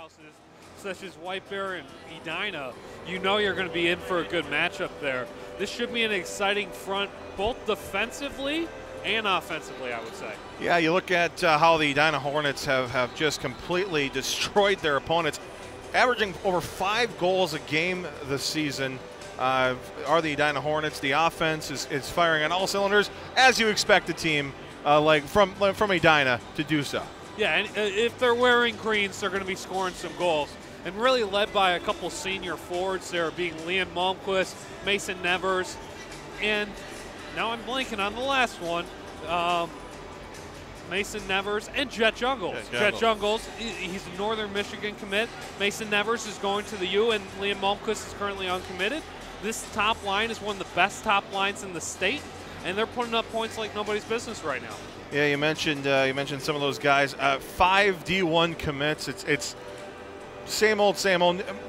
powerhouses such as White Bear and Edina, you know you're going to be in for a good matchup there. This should be an exciting front, both defensively and offensively, I would say. Yeah, you look at how the Edina Hornets have just completely destroyed their opponents, averaging over 5 goals a game this season. Are the Edina Hornets. The offense is firing on all cylinders, as you expect a team like from Edina to do so. Yeah, and if they're wearing greens, they're going to be scoring some goals. And really led by a couple senior forwards there, being Liam Malmquist, Mason Nevers, and now I'm blanking on the last one, Mason Nevers and Jet Jungles. Jet Jungles, he's a Northern Michigan commit. Mason Nevers is going to the U, and Liam Malmquist is currently uncommitted. This top line is one of the best top lines in the state, and they're putting up points like nobody's business right now. Yeah, you mentioned some of those guys. 5 D1 commits. It's same old,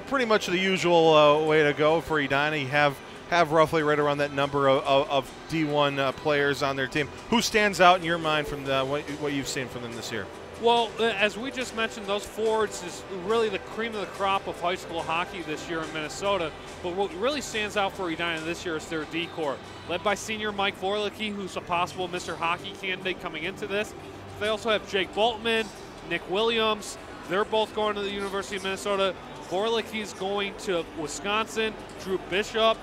pretty much the usual way to go for Edina. You have roughly right around that number of D1 players on their team. Who stands out in your mind from what you've seen from them this year? Well, as we just mentioned, those forwards is really the cream of the crop of high school hockey this year in Minnesota. But what really stands out for Edina this year is their D-corps, led by senior Mike Vorlicki, who's a possible Mr. Hockey candidate coming into this. They also have Jake Boltman, Nick Williams. They're both going to the University of Minnesota. Vorlicki's going to Wisconsin. Drew Bishop.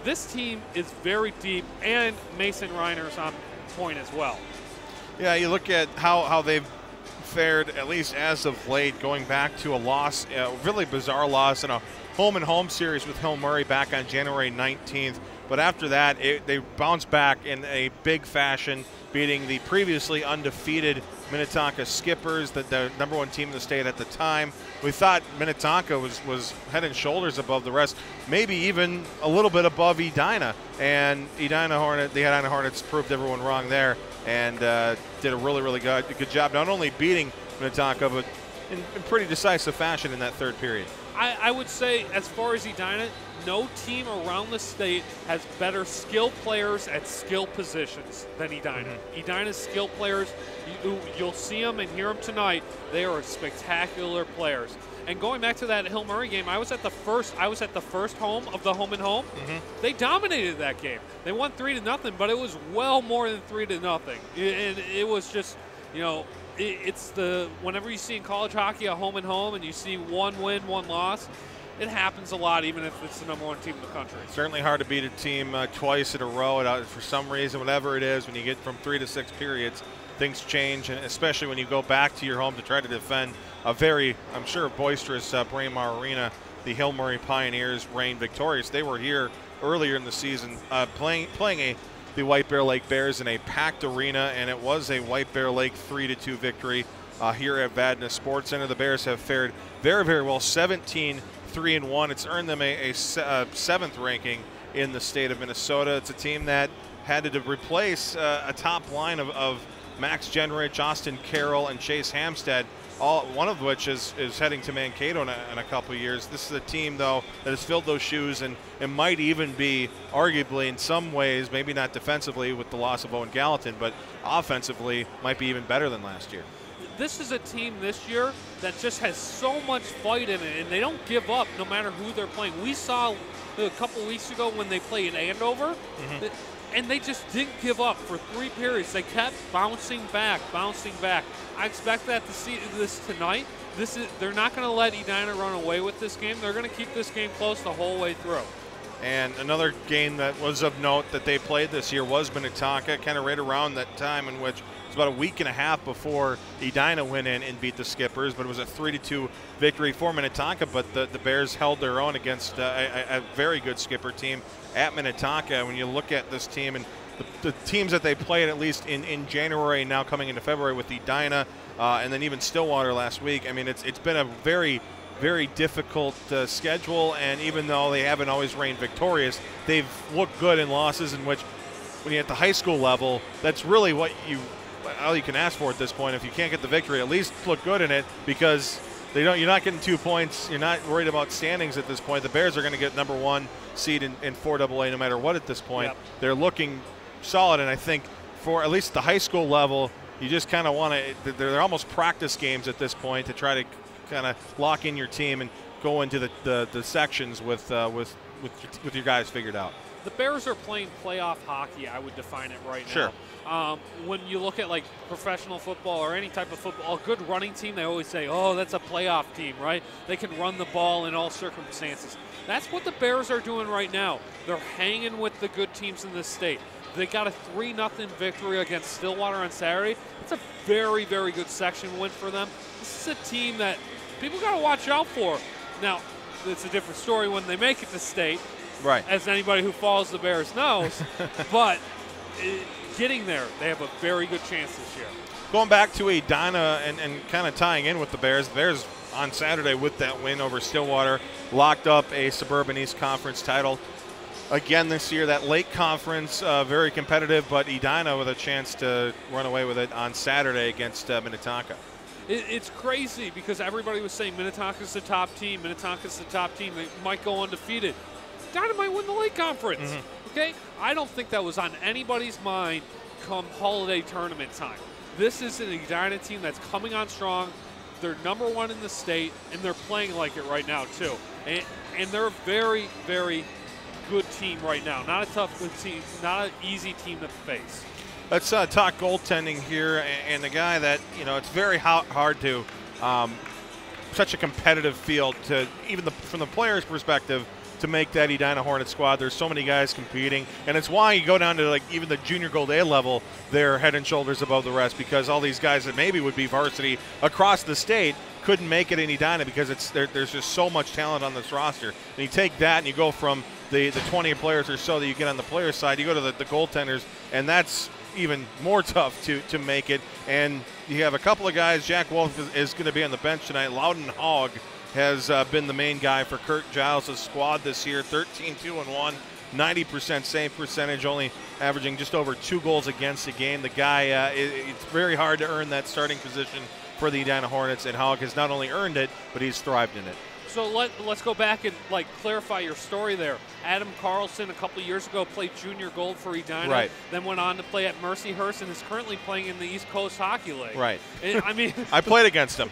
This team is very deep, and Mason Reiner's on point as well. Yeah, you look at how they've fared, at least as of late, going back to a loss, a really bizarre loss in a home-and-home series with Hill Murray back on January 19th. But after that, they bounced back in a big fashion, beating the previously undefeated Minnetonka Skippers, the #1 team in the state at the time. We thought Minnetonka was head and shoulders above the rest, maybe even a little bit above Edina. And the Edina Hornets proved everyone wrong there, and did a really good job, not only beating Minnetonka, but in pretty decisive fashion in that third period. I would say, as far as Edina, no team around the state has better skill players at skill positions than Edina. Edina's skill players, you'll see them and hear them tonight. They are spectacular players. And going back to that Hill Murray game, I was at the first home of the home and home. They dominated that game. They won 3-0, but it was well more than 3-0. And it was just, you know, it's whenever you see in college hockey a home and home and you see 1 win, 1 loss, it happens a lot, even if it's the #1 team in the country. It's certainly hard to beat a team twice in a row. For some reason, whatever it is, when you get from 3 to 6 periods, things change, and especially when you go back to your home to try to defend a very, I'm sure, boisterous Braemar Arena. The Hill Murray Pioneers reigned victorious. They were here earlier in the season playing the White Bear Lake Bears in a packed arena, and it was a White Bear Lake 3-2 victory here at Vadna Sports Center. The Bears have fared very well, 17-3-1. It's earned them a 7th ranking in the state of Minnesota. It's a team that had to replace a top line of Max Genrich, Austin Carroll, and Chase Hamstead, one of which is heading to Mankato in a couple of years. This is a team, though, that has filled those shoes, and it might even be, arguably in some ways, maybe not defensively with the loss of Owen Gallatin, but offensively might be even better than last year. This is a team this year that just has so much fight in it, and they don't give up no matter who they're playing. We saw a couple weeks ago when they played Andover, and they just didn't give up for 3 periods. They kept bouncing back. I expect that to see this tonight. They're not going to let Edina run away with this game. They're going to keep this game close the whole way through. And another game that was of note that they played this year was Minnetonka, kind of right around that time in which it was about a week and a half before Edina went in and beat the Skippers, but it was a 3-2 victory for Minnetonka. But the Bears held their own against a very good Skipper team at Minnetonka. When you look at this team and the teams that they played, at least in January and now coming into February with Edina and then even Stillwater last week, I mean, it's been a very difficult schedule, and even though they haven't always reigned victorious, they've looked good in losses in which, when you're at the high school level, that's really all you can ask for at this point. If you can't get the victory, at least look good in it, because you're not getting 2 points. You're not worried about standings at this point. The Bears are going to get #1 seed in 4AA no matter what at this point. Yep. They're looking solid, and I think for at least the high school level, you just kind of want to – they're almost practice games at this point to try to kind of lock in your team and go into the sections with your guys figured out. The Bears are playing playoff hockey, I would define it right Sure. now. When you look at like professional football or any type of football, a good running team, they always say, oh, that's a playoff team, right? They can run the ball in all circumstances. That's what the Bears are doing right now. They're hanging with the good teams in this state. They got a 3-0 victory against Stillwater on Saturday. It's a very, very good section win for them. This is a team that people got to watch out for. Now, it's a different story when they make it to state. Right. As anybody who follows the Bears knows. But getting there, they have a very good chance this year. Going back to Edina and kind of tying in with the Bears on Saturday with that win over Stillwater locked up a Suburban East Conference title. Again this year, that Lake Conference, very competitive, but Edina with a chance to run away with it on Saturday against Minnetonka. It's crazy because everybody was saying Minnetonka's the top team, Minnetonka's the top team. They might go undefeated. Edina might win the Lake Conference. Okay? I don't think that was on anybody's mind come holiday tournament time. This is an Edina team that's coming on strong. They're number 1 in the state, and they're playing like it right now, too. And they're a very, very good team right now. Not a tough good team, not an easy team to face. Let's talk goaltending here, and the guy that, it's very hard to, such a competitive field to, even from the player's perspective, to make that Edina Hornet squad. There's so many guys competing, and it's why you go down to like even the junior gold A level, they're head and shoulders above the rest, because all these guys that maybe would be varsity across the state couldn't make it in Edina because there's just so much talent on this roster. And you take that and you go from the 20 players or so that you get on the player side, you go to the goaltenders, and that's even more tough to make it. And you have a couple of guys. Jack Wolf is going to be on the bench tonight. Loudon Hogg has been the main guy for Kurt Giles' squad this year. 13-2-1, 90% save percentage, only averaging just over 2 goals against a game. The guy, it's very hard to earn that starting position for the Edina Hornets, and Hogg has not only earned it, but he's thrived in it. So let's go back and clarify your story there. Adam Carlson a couple of years ago played junior gold for Edina, right. Then went on to play at Mercyhurst and is currently playing in the East Coast Hockey League. Right. I mean, I played against him.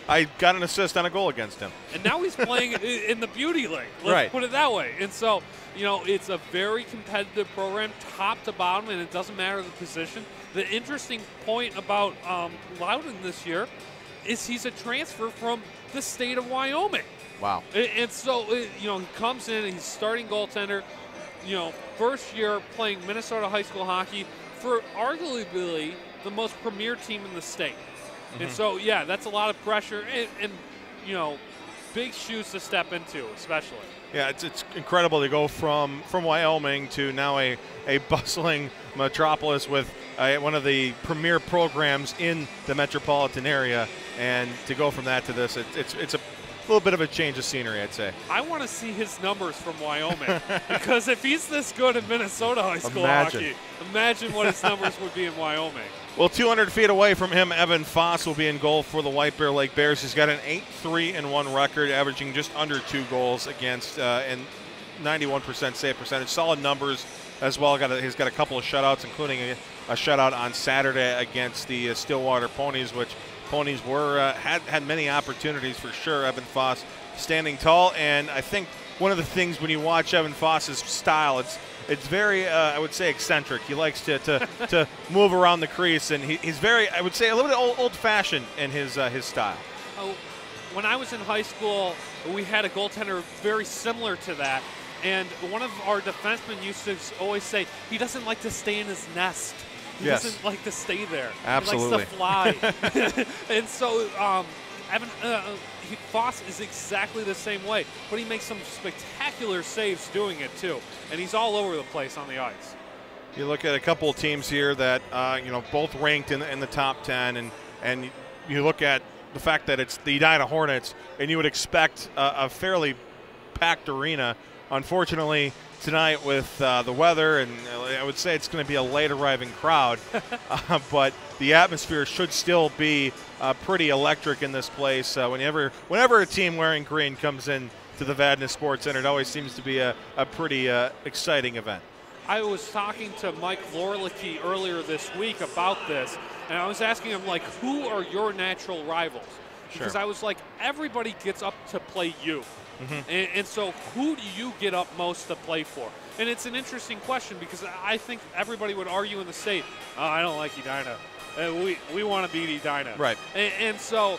I got an assist on a goal against him. And now he's playing in the Beauty League. Let's put it that way. And so, it's a very competitive program, top to bottom, and it doesn't matter the position. The interesting point about Loudon this year is he's a transfer from the state of Wyoming. Wow. And so, he comes in and he's starting goaltender, first year playing Minnesota high school hockey for arguably the most premier team in the state. And so, yeah, that's a lot of pressure and big shoes to step into, especially. Yeah, it's incredible to go from Wyoming to now a bustling metropolis with one of the premier programs in the metropolitan area, and to go from that to this, it's a little bit of a change of scenery, I'd say. I want to see his numbers from Wyoming because if he's this good in Minnesota high school hockey, imagine what his numbers would be in Wyoming. Well, 200 feet away from him, Evan Foss will be in goal for the White Bear Lake Bears. He's got an 8-3-1 record, averaging just under 2 goals against and 91% save percentage. Solid numbers as well. He's got a couple of shutouts, including a shutout on Saturday against the Stillwater Ponies, which Ponies were had many opportunities for sure. Evan Foss standing tall, and I think one of the things when you watch Evan Foss's style, it's very I would say eccentric. He likes to move around the crease, and he's very, I would say, a little bit old-fashioned in his style. When I was in high school, we had a goaltender very similar to that, and one of our defensemen used to always say he doesn't like to stay in his nest. He doesn't like to stay there. Absolutely. He likes to fly. And so Foss is exactly the same way, but he makes some spectacular saves doing it too, and he's all over the place on the ice. You look at a couple of teams here that both ranked in the top 10, and you look at the fact that it's the Edina Hornets, and you would expect a fairly packed arena. Unfortunately, tonight with the weather, and I would say it's going to be a late arriving crowd, but the atmosphere should still be pretty electric in this place. Whenever a team wearing green comes in to the Vadnais Sports Center, it always seems to be a pretty exciting event. I was talking to Mike Lorlicki earlier this week about this, and I was asking him, who are your natural rivals? because I was like, everybody gets up to play you. And so who do you get up most to play for? And it's an interesting question because I think everybody would argue in the state, oh, I don't like Edina. We want to beat Edina. Right. And so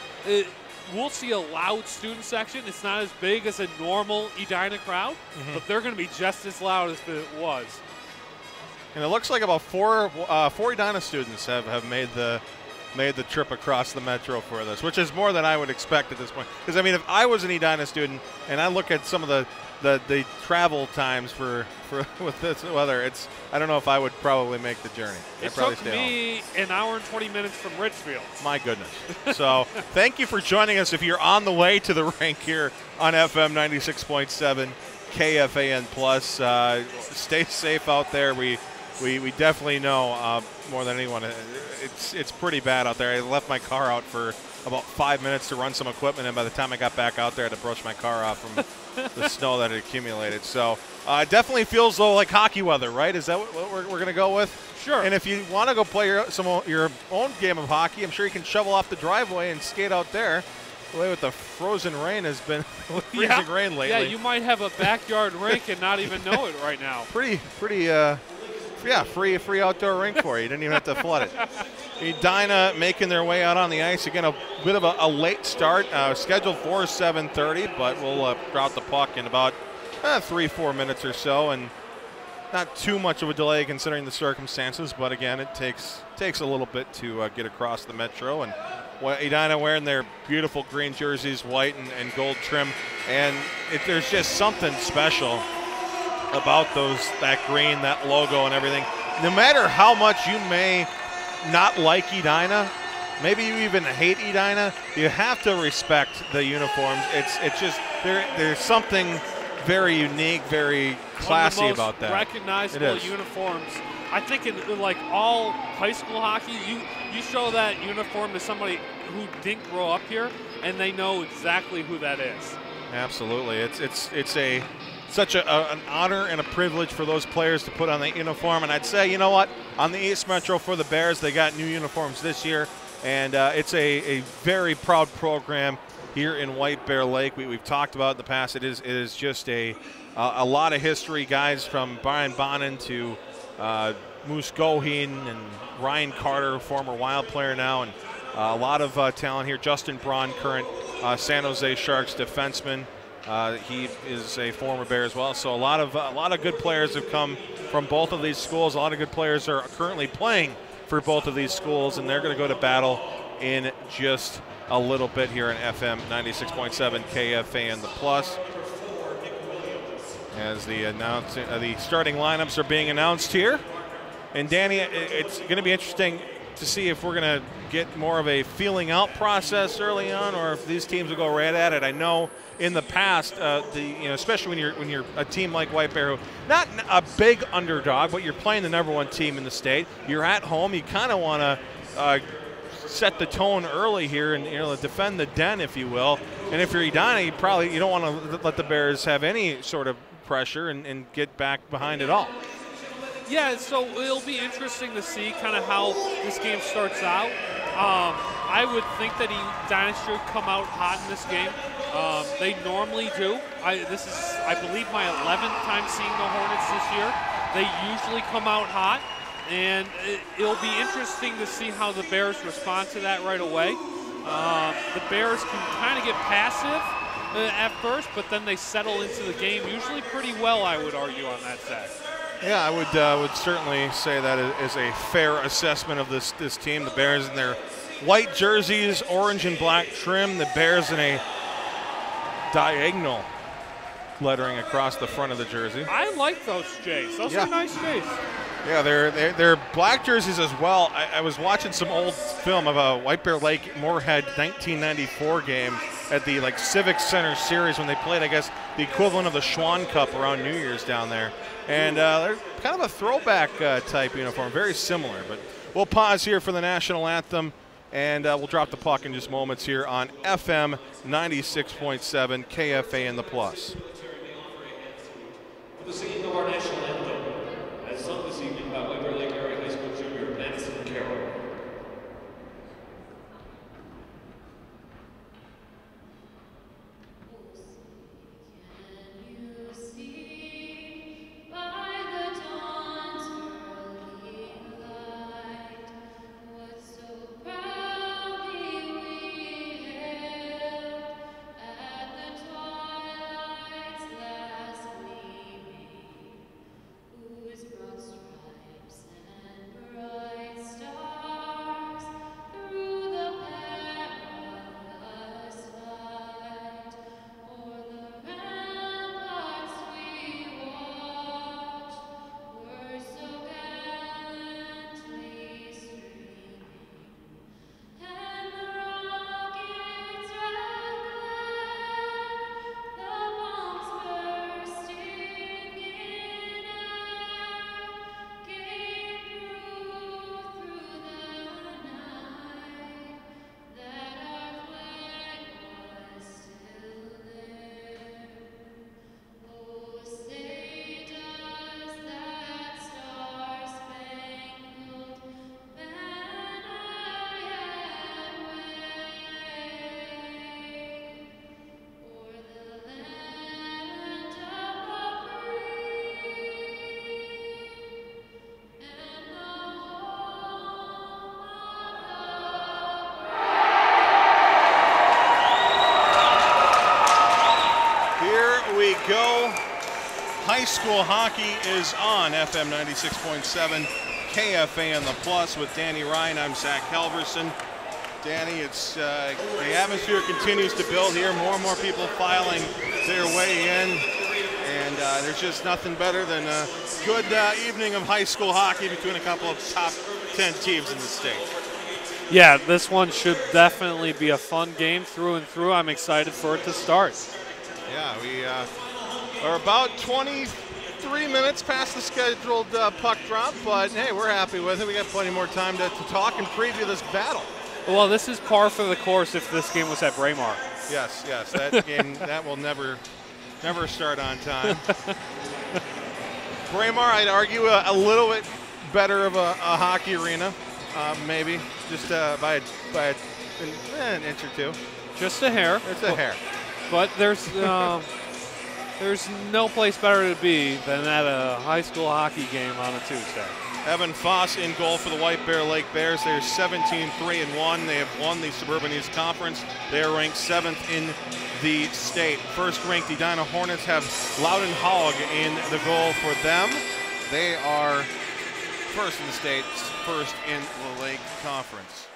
we'll see a loud student section. It's not as big as a normal Edina crowd, but they're going to be just as loud as it was. And it looks like about four Edina students have made the trip across the metro for this, which is more than I would expect at this point. Because I mean, if I was an Edina student and I look at some of the travel times for with this weather, I don't know if I would probably make the journey. It took me an hour and 20 minutes from Richfield. My goodness. So thank you for joining us. If you're on the way to the rink here on FM 96.7 KFAN Plus, stay safe out there. We definitely know more than anyone, it's pretty bad out there. I left my car out for about 5 minutes to run some equipment, and by the time I got back out there, I had to brush my car off from the snow that had accumulated. So it definitely feels though like hockey weather, right? Is that what we're going to go with? Sure. And if you want to go play your own game of hockey, I'm sure you can shovel off the driveway and skate out there. The way with the frozen rain has been freezing rain lately. Yeah, you might have a backyard rink and not even know it right now. Pretty free outdoor rink for you. You didn't even have to flood it. Edina making their way out on the ice. Again, a bit of a late start. Scheduled for 7:30, but we'll drop the puck in about 3-4 minutes or so, and not too much of a delay considering the circumstances. But again, it takes a little bit to get across the metro. And Edina wearing their beautiful green jerseys, white and gold trim, and there's just something special about that green, that logo and everything. No matter how much you may not like Edina, maybe you even hate Edina, you have to respect the uniforms. It's just there's something very unique, very classy about that. Recognizable uniforms. I think in like all high school hockey, you show that uniform to somebody who didn't grow up here, and they know exactly who that is. Absolutely, it's such an honor and a privilege for those players to put on the uniform. And I'd say, you know what, on the East Metro for the Bears, they got new uniforms this year, and it's a very proud program here in White Bear Lake. We've talked about it in the past. It is just a lot of history. Guys from Brian Bonin to Moose Goheen and Ryan Carter, former Wild player now, and a lot of talent here. Justin Braun, current San Jose Sharks defenseman. He is a former Bear as well. So a lot of good players have come from both of these schools. A lot of good players are currently playing for both of these schools, and they're going to go to battle in just a little bit here in FM 96.7 KFAN the Plus. As the starting lineups are being announced here. And Danny, it's going to be interesting to see if we're going to get more of a feeling out process early on, or if these teams will go right at it. I know in the past, especially when you're a team like White Bear, not a big underdog, but you're playing the #1 team in the state. You're at home. You kind of want to set the tone early here and defend the den, if you will. And if you're Edina, you don't want to let the Bears have any sort of pressure and get back behind it all. Yeah, so it'll be interesting to see kind of how this game starts out. I would think that Edina should come out hot in this game. They normally do. This is, I believe, my 11th time seeing the Hornets this year. They usually come out hot, and it'll be interesting to see how the Bears respond to that right away. The Bears can kind of get passive at first, but then they settle into the game usually pretty well, I would argue, on that side. Yeah, I would certainly say that is a fair assessment of this team. The Bears in their white jerseys, orange and black trim. The Bears in a diagonal lettering across the front of the jersey. I like those J's. Those are nice J's. Yeah, they're black jerseys as well. I was watching some old film of a White Bear Lake Moorhead 1994 game at the Civic Center Series when they played, I guess, the equivalent of the Schwann Cup around New Year's down there. And they're kind of a throwback type uniform, very similar. But we'll pause here for the national anthem, and we'll drop the puck in just moments here on FM 96.7 KFA and the Plus. The singing of our national anthem, as sung this evening by White Bear Lake Area High School junior Madison Carroll. we go. High school hockey is on FM 96.7 KFA on the Plus with Danny Ryan. I'm Zach Halverson. Danny, it's the atmosphere continues to build here. More and more people filing their way in. And there's just nothing better than a good evening of high school hockey between a couple of top 10 teams in the state. Yeah, this one should definitely be a fun game through and through. I'm excited for it to start. Yeah, we are about 23 minutes past the scheduled puck drop, but hey, we're happy with it. We got plenty more time to talk and preview this battle. Well, this is par for the course if this game was at Braemar. Yes, that game, that will never start on time. Braemar, I'd argue, a little bit better of a hockey arena, maybe, just by an inch or two. Just a hair. It's a hair. But there's no place better to be than at a high school hockey game on a Tuesday. Evan Foss in goal for the White Bear Lake Bears. They're 17-3-1. They have won the Suburban East Conference. They are ranked 7th in the state. First-ranked Edina Hornets have Loudon Hogg in the goal for them. They are first in the state, first in the Lake Conference.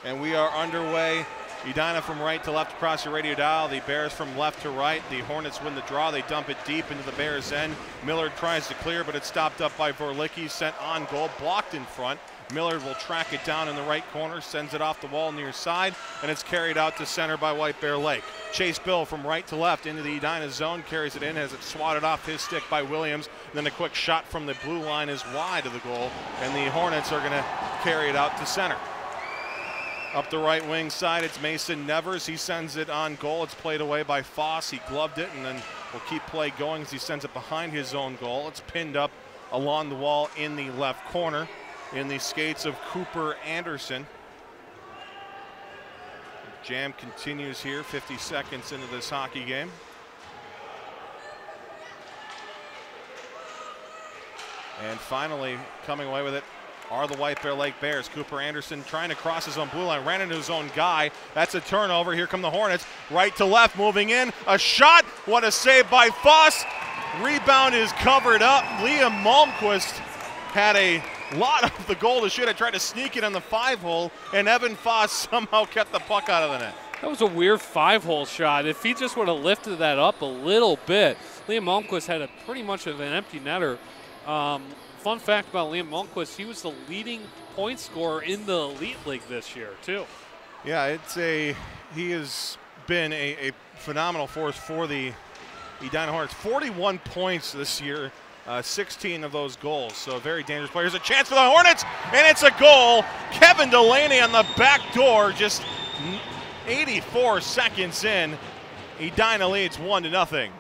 And we are underway. Edina from right to left across your radio dial. The Bears from left to right. The Hornets win the draw. They dump it deep into the Bears' end. Millard tries to clear, but it's stopped up by Vorlicki. Sent on goal, blocked in front. Millard will track it down in the right corner, sends it off the wall near side, and it's carried out to center by White Bear Lake. Chase Bill from right to left into the Edina zone, carries it in, has it swatted off his stick by Williams. Then a quick shot from the blue line is wide of the goal, and the Hornets are going to carry it out to center. Up the right wing side, it's Mason Nevers. He sends it on goal. It's played away by Foss. He gloved it and then will keep play going as he sends it behind his own goal. It's pinned up along the wall in the left corner in the skates of Cooper Anderson. Jam continues here, 50 seconds into this hockey game. And finally, coming away with it are the White Bear Lake Bears. Cooper Anderson trying to cross his own blue line, ran into his own guy. That's a turnover. Here come the Hornets. Right to left, moving in. A shot. What a save by Foss. Rebound is covered up. Liam Malmquist had a lot of the goal to shoot. I tried to sneak it on the 5-hole, and Evan Foss somehow kept the puck out of the net. That was a weird 5-hole shot. If he just would have lifted that up a little bit, Liam Malmquist had pretty much of an empty netter. Fun fact about Liam Malmquist, he was the leading point scorer in the Elite League this year, too. Yeah, he has been a phenomenal force for the Edina Hornets. 41 points this year, 16 of those goals, so a very dangerous player. Here's a chance for the Hornets, and it's a goal. Kevin Delaney on the back door, just 84 seconds in. Edina leads 1-0.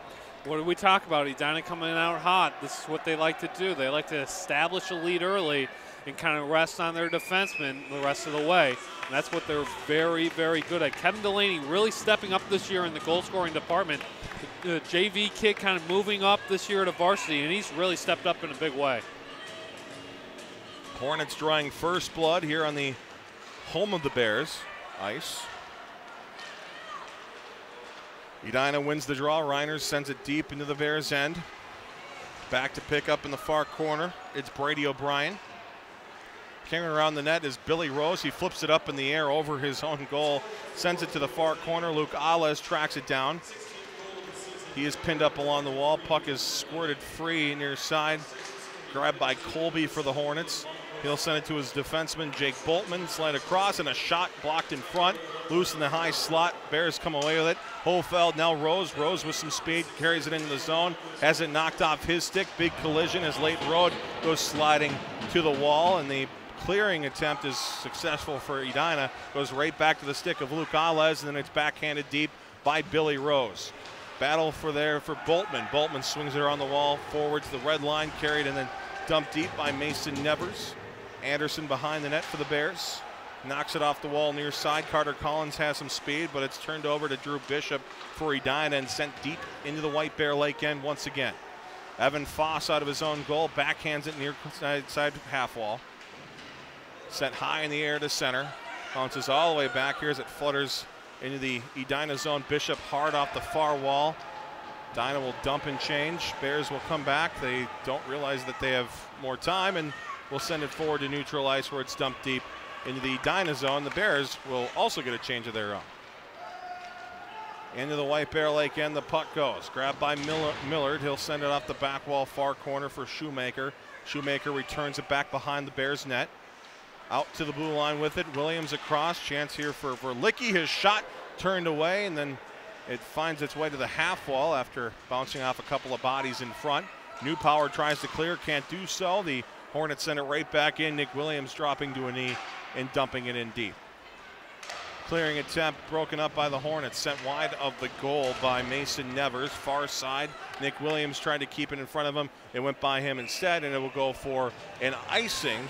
What did we talk about? Edina coming out hot. This is what they like to do. They like to establish a lead early and kind of rest on their defensemen the rest of the way. And that's what they're very, very good at. Kevin Delaney really stepping up this year in the goal-scoring department. The JV kid kind of moving up this year to varsity, and he's really stepped up in a big way. Hornets drawing first blood here on the home of the Bears ice. Edina wins the draw. Reiners sends it deep into the Bears' end. Back to pick up in the far corner. It's Brady O'Brien. Carrying around the net is Billy Rose. He flips it up in the air over his own goal. Sends it to the far corner. Luke Alez tracks it down. He is pinned up along the wall. Puck is squirted free near side. Grabbed by Colby for the Hornets. He'll send it to his defenseman, Jake Boltman. Slide across, and a shot blocked in front. Loose in the high slot. Bears come away with it. Hofeld, now Rose. Rose with some speed, carries it into the zone. Has it knocked off his stick. Big collision as Leighton Road goes sliding to the wall. And the clearing attempt is successful for Edina. Goes right back to the stick of Luke Alez, and then it's backhanded deep by Billy Rose. Battle for Boltman. Boltman swings it around the wall, forward to the red line, carried and then dumped deep by Mason Nevers. Anderson behind the net for the Bears. Knocks it off the wall near side. Carter Collins has some speed, but it's turned over to Drew Bishop for Edina and sent deep into the White Bear Lake end once again. Evan Foss out of his own goal, backhands it near side half wall. Sent high in the air to center. Bounces all the way back here as it flutters into the Edina zone. Bishop hard off the far wall. Edina will dump and change. Bears will come back. They don't realize that they have more time and will send it forward to neutral ice where it's dumped deep into the Edina zone. The Bears will also get a change of their own. Into the White Bear Lake end, the puck goes. Grabbed by Millard. He'll send it off the back wall, far corner for Shoemaker. Shoemaker returns it back behind the Bears net. Out to the blue line with it. Williams across. Chance here for Licky. His shot turned away, and then it finds its way to the half wall after bouncing off a couple of bodies in front. Newpower tries to clear, can't do so. The Hornets send it right back in. Nick Williams dropping to a knee and dumping it in deep. Clearing attempt broken up by the Hornets, sent wide of the goal by Mason Nevers. Far side, Nick Williams tried to keep it in front of him. It went by him instead, and it will go for an icing.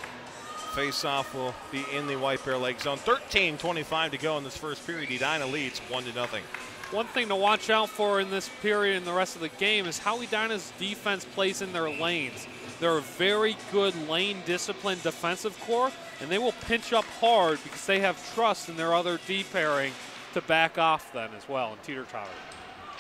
Face-off will be in the White Bear Lake zone. 13:25 to go in this first period. Edina leads 1-0. One thing to watch out for in this period and the rest of the game is how Edina's defense plays in their lanes. They're a very good lane-disciplined defensive core, and they will pinch up hard because they have trust in their other D pairing to back off then as well and teeter-totter.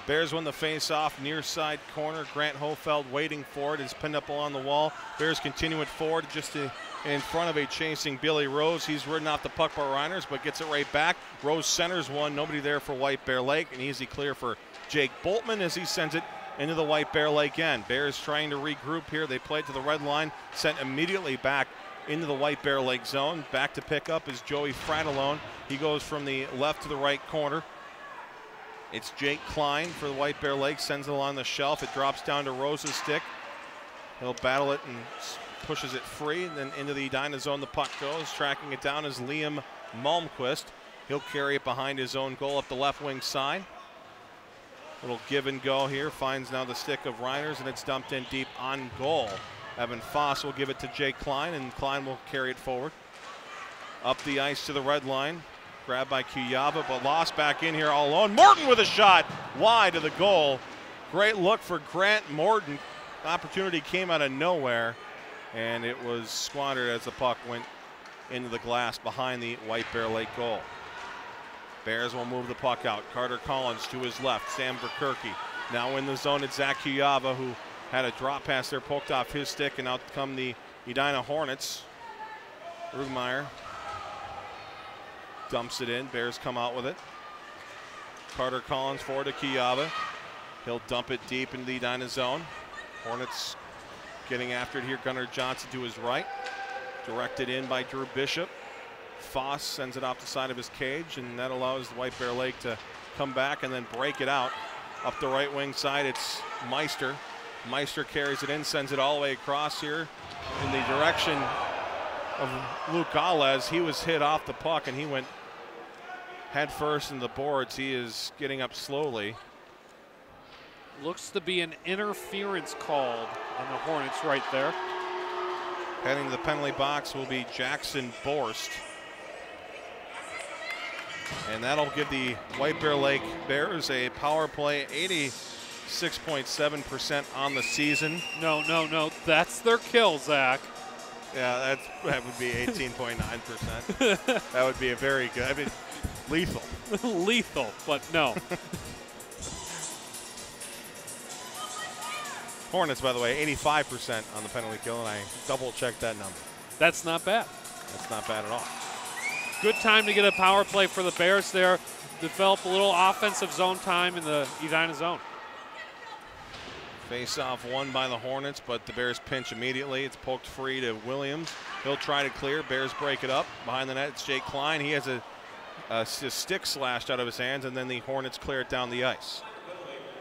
Bears win the face-off, near side corner. Grant Hofeld waiting for it, is pinned up along the wall. Bears continue it forward just in front of a chasing Billy Rose. He's ridden off the puck by Reiners, but gets it right back. Rose centers one, nobody there for White Bear Lake. An easy clear for Jake Boltman as he sends it into the White Bear Lake end. Bears trying to regroup here. They play it to the red line, sent immediately back into the White Bear Lake zone. Back to pick up is Joey Fratellone. He goes from the left to the right corner. It's Jake Klein for the White Bear Lake, sends it along the shelf. It drops down to Rose's stick. He'll battle it and pushes it free, and then into the Edina zone the puck goes. Tracking it down is Liam Malmquist. He'll carry it behind his own goal up the left wing side. Little give and go here, finds now the stick of Reiners, and it's dumped in deep on goal. Evan Foss will give it to Jake Klein, and Klein will carry it forward. Up the ice to the red line. Grabbed by Kuyava, but lost back in here all alone. Morton with a shot wide of the goal. Great look for Grant Morton. Opportunity came out of nowhere, and it was squandered as the puck went into the glass behind the White Bear Lake goal. Bears will move the puck out. Carter Collins to his left. Sam Verkerke now in the zone. It's Zach Kuyava, who had a drop pass there, poked off his stick, and out come the Edina Hornets. Rugmeyer dumps it in. Bears come out with it. Carter Collins forward to Kuyava. He'll dump it deep into the Edina zone. Hornets getting after it here. Gunnar Johnson to his right. Directed in by Drew Bishop. Foss sends it off the side of his cage, and that allows the White Bear Lake to come back and then break it out. Up the right wing side, it's Meister. Meister carries it in, sends it all the way across here in the direction of Luke Alez. He was hit off the puck, and he went head first in the boards. He is getting up slowly. Looks to be an interference called on the Hornets right there. Heading to the penalty box will be Jackson Borst. And that'll give the White Bear Lake Bears a power play, 86.7% on the season. No. That's their kill, Zach. Yeah, that would be 18.9%. That would be a very good, I mean, lethal. Lethal, but no. Hornets, by the way, 85% on the penalty kill, and I double-checked that number. That's not bad. That's not bad at all. Good time to get a power play for the Bears there. Develop a little offensive zone time in the Edina zone. Face-off won by the Hornets, but the Bears pinch immediately. It's poked free to Williams. He'll try to clear. Bears break it up. Behind the net, it's Jake Klein. He has a stick slashed out of his hands, and then the Hornets clear it down the ice.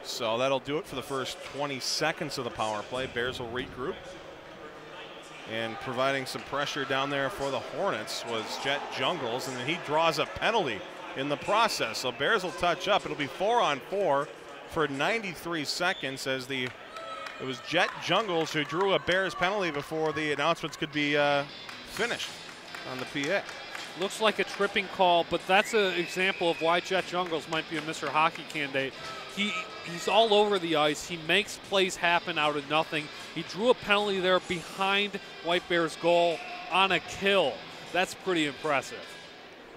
So that'll do it for the first 20 seconds of the power play. Bears will regroup. And providing some pressure down there for the Hornets was Jet Jungles, and then he draws a penalty in the process. So Bears will touch up. It'll be 4-on-4 for 93 seconds as it was Jet Jungles who drew a Bears penalty before the announcements could be finished on the PA. Looks like a tripping call, but that's an example of why Jet Jungles might be a Mr. Hockey candidate. He's all over the ice. He makes plays happen out of nothing. He drew a penalty there behind White Bear's goal on a kill. That's pretty impressive.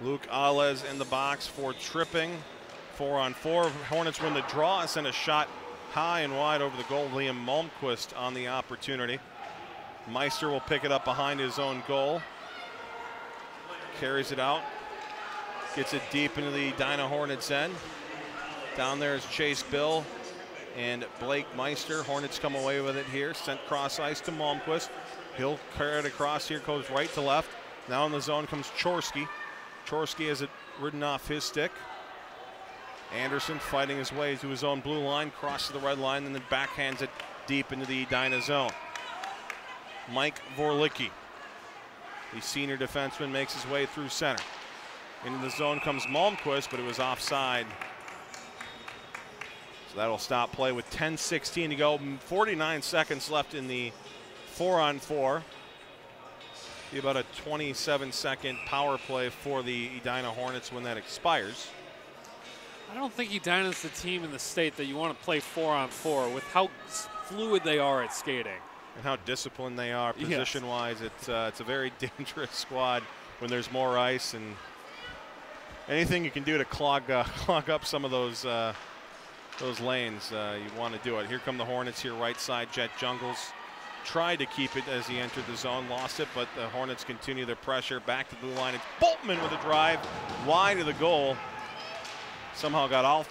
Luke Alez in the box for tripping. 4-on-4. Hornets win the draw and send a shot high and wide over the goal. Liam Malmquist on the opportunity. Meister will pick it up behind his own goal. Carries it out. Gets it deep into the Edina Hornets end. Down there is Chase Bill and Blake Meister. Hornets come away with it here. Sent cross ice to Malmquist. He'll carry it across here, goes right to left. Now in the zone comes Chorsky. Chorsky has it ridden off his stick. Anderson fighting his way to his own blue line, crosses the red line, and then backhands it deep into the Edina zone. Mike Vorlicki, the senior defenseman, makes his way through center. Into the zone comes Malmquist, but it was offside. So that'll stop play with 10:16 to go. 49 seconds left in the 4-on-4. Be about a 27-second power play for the Edina Hornets when that expires. I don't think Edina's the team in the state that you want to play 4-on-4 with how fluid they are at skating. And how disciplined they are position-wise. Yes. It's a very dangerous squad when there's more ice, and anything you can do to clog up some of those lanes, you want to do it. Here come the Hornets here, right side. Jet Jungles tried to keep it as he entered the zone, lost it, but the Hornets continue their pressure. Back to the blue line. It's Boltman with a drive wide of the goal. Somehow got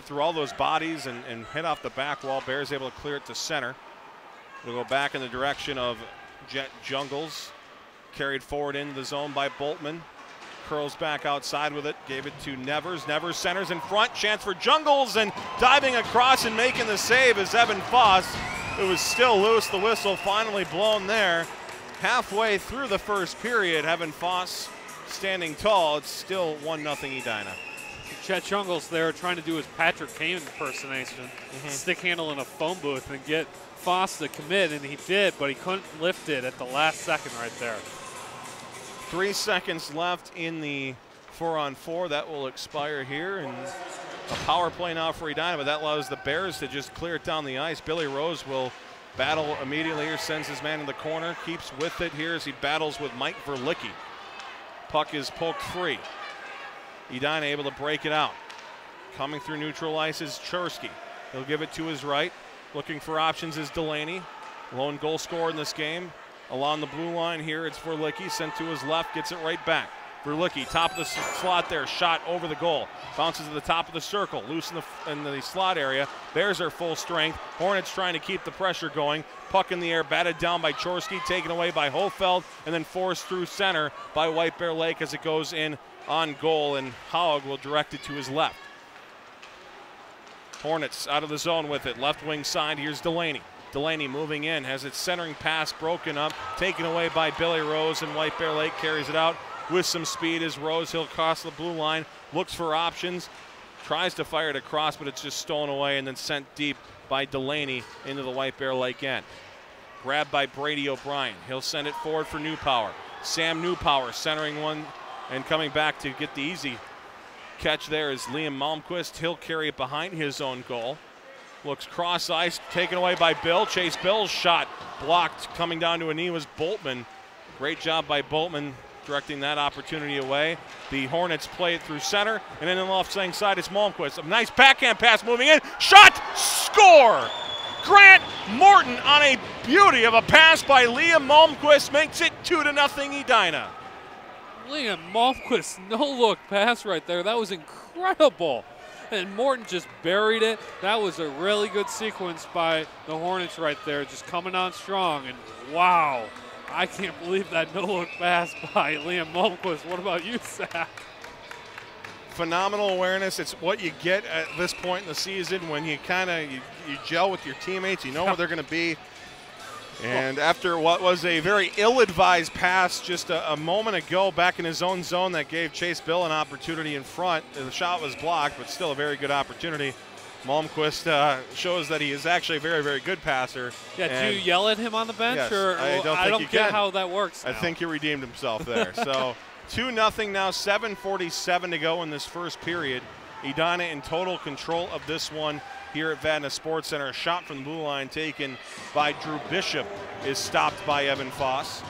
through all those bodies and hit off the back wall. Bears able to clear it to center. It'll go back in the direction of Jet Jungles. Carried forward into the zone by Boltman. Curls back outside with it. Gave it to Nevers. Nevers centers in front. Chance for Jungles, and diving across and making the save is Evan Foss. It was still loose. The whistle finally blown there. Halfway through the first period, Evan Foss standing tall. It's still 1-0 Edina. Chet Jungles there trying to do his Patrick Kane impersonation. Stick handle in a phone booth and get Foss to commit, and he did, but he couldn't lift it at the last second right there. 3 seconds left in the 4-on-4. That will expire here, and a power play now for Edina, but that allows the Bears to just clear it down the ice. Billy Rose will battle immediately here, sends his man in the corner, keeps with it here as he battles with Mike Vorlicki. Puck is poked free. Edina able to break it out. Coming through neutral ice is Chorsky. He'll give it to his right. Looking for options is Delaney. Lone goal scorer in this game. Along the blue line here, it's Vorlicki. Sent to his left, gets it right back. Vorlicki, top of the slot there, shot over the goal. Bounces to the top of the circle, loose in the slot area. Bears are full strength. Hornets trying to keep the pressure going. Puck in the air, batted down by Chorsky, taken away by Hofeld, and then forced through center by White Bear Lake as it goes in on goal, and Haug will direct it to his left. Hornets out of the zone with it. Left wing side, here's Delaney. Delaney moving in, has its centering pass broken up, taken away by Billy Rose, and White Bear Lake carries it out with some speed as Rose. He'll cross the blue line, looks for options, tries to fire it across, but it's just stolen away and then sent deep by Delaney into the White Bear Lake end. Grabbed by Brady O'Brien. He'll send it forward for Newpower. Sam Newpower centering one and coming back to get the easy catch there is Liam Malmquist. He'll carry it behind his own goal. Looks cross ice, taken away by Bill. Chase Bill's shot blocked, coming down to a knee was Boltman. Great job by Boltman directing that opportunity away. The Hornets play it through center, and then on the left side it's Malmquist. A nice backhand pass moving in. Shot! Score! Grant Morton on a beauty of a pass by Liam Malmquist makes it 2-0 Edina. Liam Malmquist no-look pass right there. That was incredible. And Morton just buried it. That was a really good sequence by the Hornets right there, just coming on strong. And wow, I can't believe that no-look pass by Liam Malmquist. What about you, Zach? Phenomenal awareness. It's what you get at this point in the season when you you gel with your teammates. You know where they're going to be. And after what was a very ill-advised pass just a moment ago back in his own zone that gave Chase Bill an opportunity in front, the shot was blocked, but still a very good opportunity. Malmquist shows that he is actually a very, very good passer. Yeah, do you yell at him on the bench? Yes, or I don't get how that works now. I think he redeemed himself there. So 2-0 now, 7:47 to go in this first period. Edina in total control of this one here at Vadna Sports Center. A shot from the blue line taken by Drew Bishop is stopped by Evan Foss.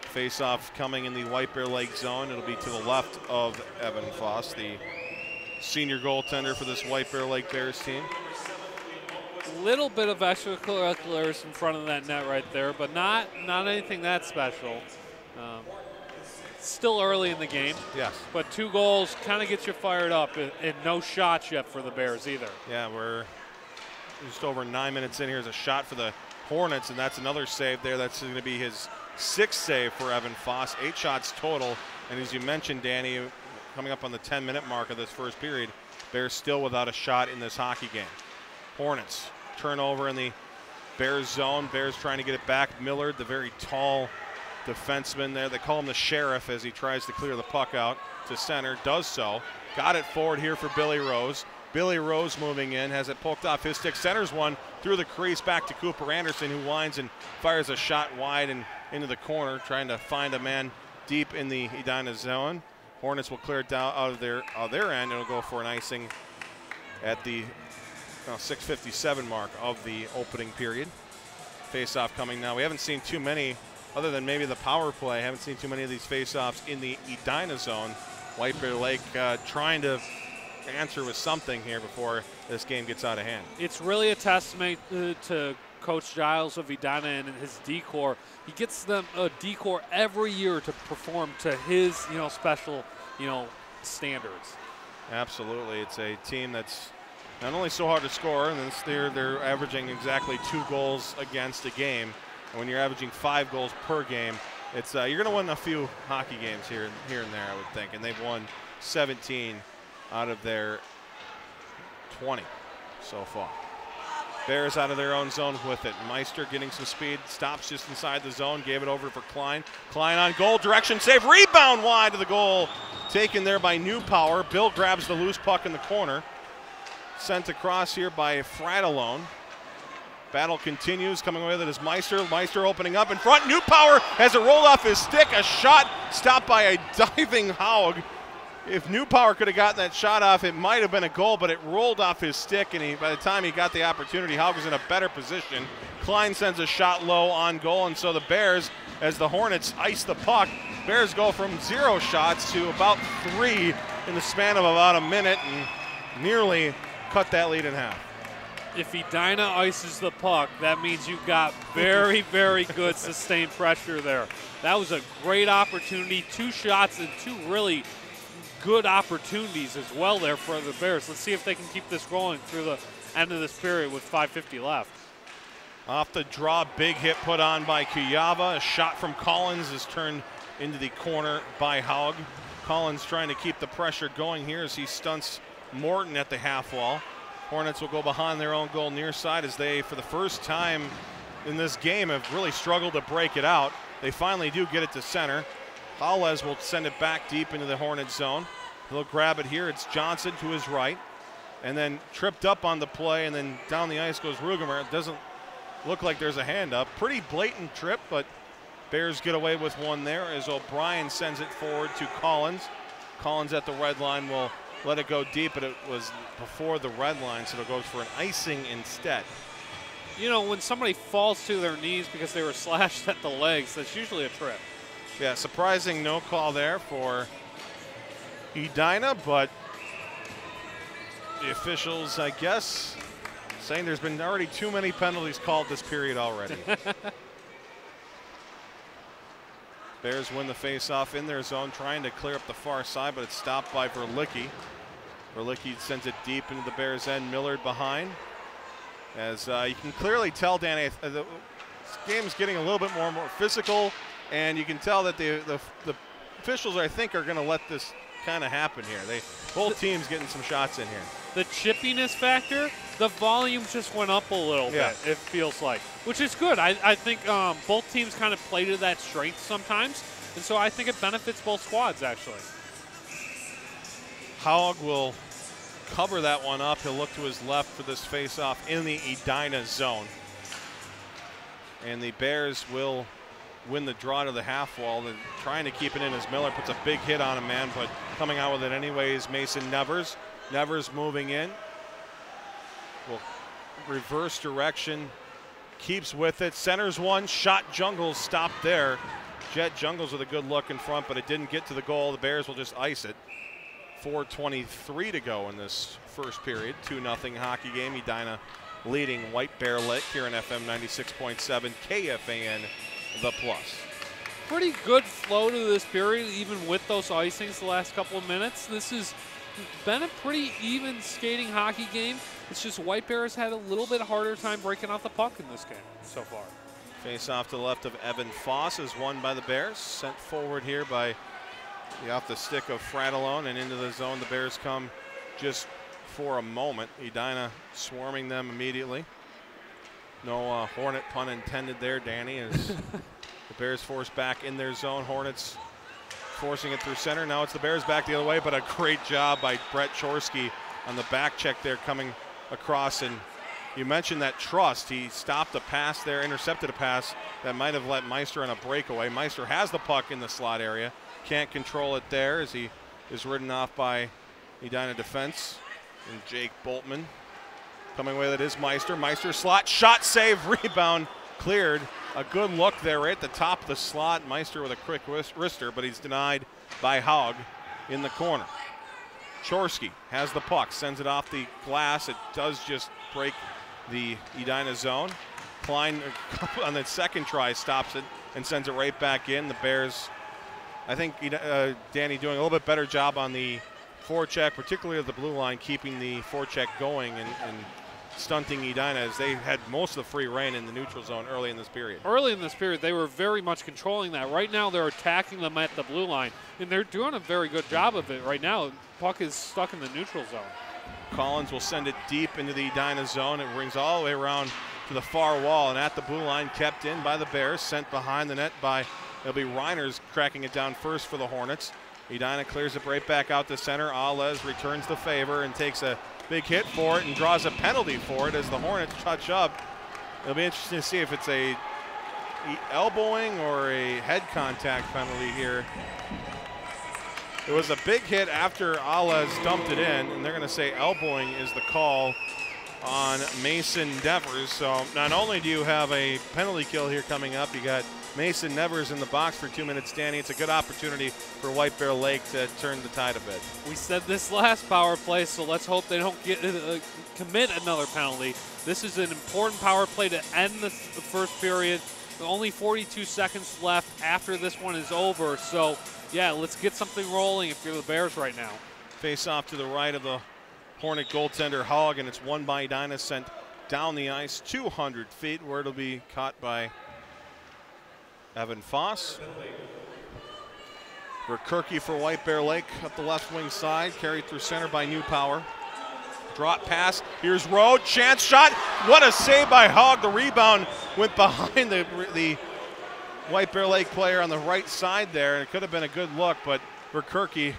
Face-off coming in the White Bear Lake zone. It'll be to the left of Evan Foss, the senior goaltender for this White Bear Lake Bears team. Little bit of extracurriculars in front of that net right there, but not anything that special. Still early in the game. Yes. But 2 goals kind of gets you fired up, and no shots yet for the Bears either. Yeah, we're just over 9 minutes in. Here's a shot for the Hornets, and that's another save there. That's going to be his 6th save for Evan Foss. 8 shots total. And as you mentioned, Danny, coming up on the 10-minute mark of this first period, Bears still without a shot in this hockey game. Hornets turnover in the Bears zone. Bears trying to get it back. Millard, the very tall defenseman there. They call him the sheriff as he tries to clear the puck out to center. Does so. Got it forward here for Billy Rose. Billy Rose moving in, has it poked off his stick. Centers one through the crease back to Cooper Anderson, who winds and fires a shot wide and into the corner, trying to find a man deep in the Edina zone. Hornets will clear it down out of their end. It'll go for an icing at the 6:57 mark of the opening period. Face-off coming now. We haven't seen too many, other than maybe the power play. Haven't seen too many of these face-offs in the Edina zone. White Bear Lake trying to answer with something here before this game gets out of hand. It's really a testament to Coach Giles of Edina and his decor. He gets them a decor every year to perform to his, special, standards. Absolutely, it's a team that's not only so hard to score, and they're averaging exactly 2 goals against a game. And when you're averaging 5 goals per game, it's you're going to win a few hockey games here and there, I would think. And they've won 17 out of their 20 so far. Bears out of their own zone with it. Meister getting some speed, stops just inside the zone, gave it over for Klein. Klein on goal, direction save, rebound wide to the goal. Taken there by Newpower. Bill grabs the loose puck in the corner. Sent across here by Fratellone. Battle continues, coming away with it is Meister. Meister opening up in front. Newpower has it rolled off his stick. A shot stopped by a diving Haug. If Newpower could have gotten that shot off, it might have been a goal, but it rolled off his stick, and by the time he got the opportunity, Haug was in a better position. Klein sends a shot low on goal, and so the Bears, as the Hornets ice the puck, Bears go from 0 shots to about 3 in the span of about a minute and nearly cut that lead in half. If Edina ices the puck, that means you've got very, very good sustained pressure there. That was a great opportunity. 2 shots and 2 really good opportunities as well there for the Bears. Let's see if they can keep this going through the end of this period with 5:50 left. Off the draw, big hit put on by Kuyava. A shot from Collins is turned into the corner by Haug. Collins trying to keep the pressure going here as he stunts Morton at the half wall. Hornets will go behind their own goal near side as they, for the first time in this game, have really struggled to break it out. They finally do get it to center. Hales will send it back deep into the Hornet zone. He'll grab it here. It's Johnson to his right. And then tripped up on the play, and then down the ice goes Rugemer. It doesn't look like there's a hand up. Pretty blatant trip, but Bears get away with one there as O'Brien sends it forward to Collins. Collins at the red line will let it go deep, but it was before the red line, so it goes for an icing instead. When somebody falls to their knees because they were slashed at the legs, that's usually a trip. Yeah, surprising no call there for Edina, but the officials, I guess, saying there's been already too many penalties called this period already. Bears win the face-off in their zone, trying to clear up the far side, but it's stopped by Verlicki. Verlicki sends it deep into the Bears' end. Millard behind. As you can clearly tell, Danny, the game is getting a little bit more physical, and you can tell that the officials, I think, are going to let this kind of happen here. Both teams getting some shots in here. The chippiness factor, the volume just went up a little bit, it feels like, which is good. I think both teams kind of play to that strength sometimes, and so I think it benefits both squads, actually. Haug will cover that one up. He'll look to his left for this face-off in the Edina zone. And the Bears will win the draw to the half wall. They're trying to keep it in as Miller puts a big hit on a man, but coming out with it anyways, Mason Nevers. Nevers moving in. Will reverse direction. Keeps with it. Centers one. Shot Jungles stopped there. Jet Jungles with a good look in front, but it didn't get to the goal. The Bears will just ice it. 4:23 to go in this first period. 2-0 hockey game. Edina leading White Bear Lake here in FM 96.7 KFAN The Plus. Pretty good flow to this period, even with those icings the last couple of minutes. This has been a pretty even skating hockey game. It's just White Bears had a little bit harder time breaking off the puck in this game so far. Face off to the left of Evan Foss is won by the Bears. Sent forward here by off the stick of Fratellone and into the zone. The Bears come just for a moment. Edina swarming them immediately. No Hornet pun intended there, Danny, as the Bears force back in their zone. Hornets forcing it through center. Now it's the Bears back the other way, but a great job by Brett Chorsky on the back check there coming across. And you mentioned that trust. He stopped a pass there, intercepted a pass that might have let Meister on a breakaway. Meister has the puck in the slot area. Can't control it there as he is ridden off by Edina defense. And Jake Boltman coming away with it is Meister. Meister slot, shot, save, rebound, cleared. A good look there right at the top of the slot. Meister with a quick wrister, but he's denied by Haug in the corner. Chorsky has the puck, sends it off the glass. It does just break the Edina zone. Klein on the second try stops it and sends it right back in. The Bears, I think Danny doing a little bit better job on the forecheck, particularly at the blue line, keeping the forecheck going and stunting Edina as they had most of the free reign in the neutral zone early in this period. Early in this period, they were very much controlling that. Right now, they're attacking them at the blue line, and they're doing a very good job of it right now. Puck is stuck in the neutral zone. Collins will send it deep into the Edina zone. It rings all the way around to the far wall, and at the blue line, kept in by the Bears, sent behind the net by, it'll be Reiners cracking it down first for the Hornets. Edina clears it right back out to center. Alez returns the favor and takes a big hit for it and draws a penalty for it as the Hornets touch up. It'll be interesting to see if it's a elbowing or a head contact penalty here. It was a big hit after Alez dumped it in, and they're going to say elbowing is the call on Mason Devers. So not only do you have a penalty kill here coming up, you got Mason Nevers in the box for 2 minutes standing. It's a good opportunity for White Bear Lake to turn the tide a bit. We said this last power play, so let's hope they don't commit another penalty. This is an important power play to end the first period. Only 42 seconds left after this one is over. So, yeah, let's get something rolling if you're the Bears right now. Face off to the right of the Hornet goaltender Haug, and it's won by Edina, sent down the ice 200 feet, where it'll be caught by Evan Foss. Ricurki for White Bear Lake up the left wing side, carried through center by New Power. Drop pass, here's Rode, chance shot. What a save by Haug. The rebound went behind the White Bear Lake player on the right side there, and it could have been a good look, but Ricurki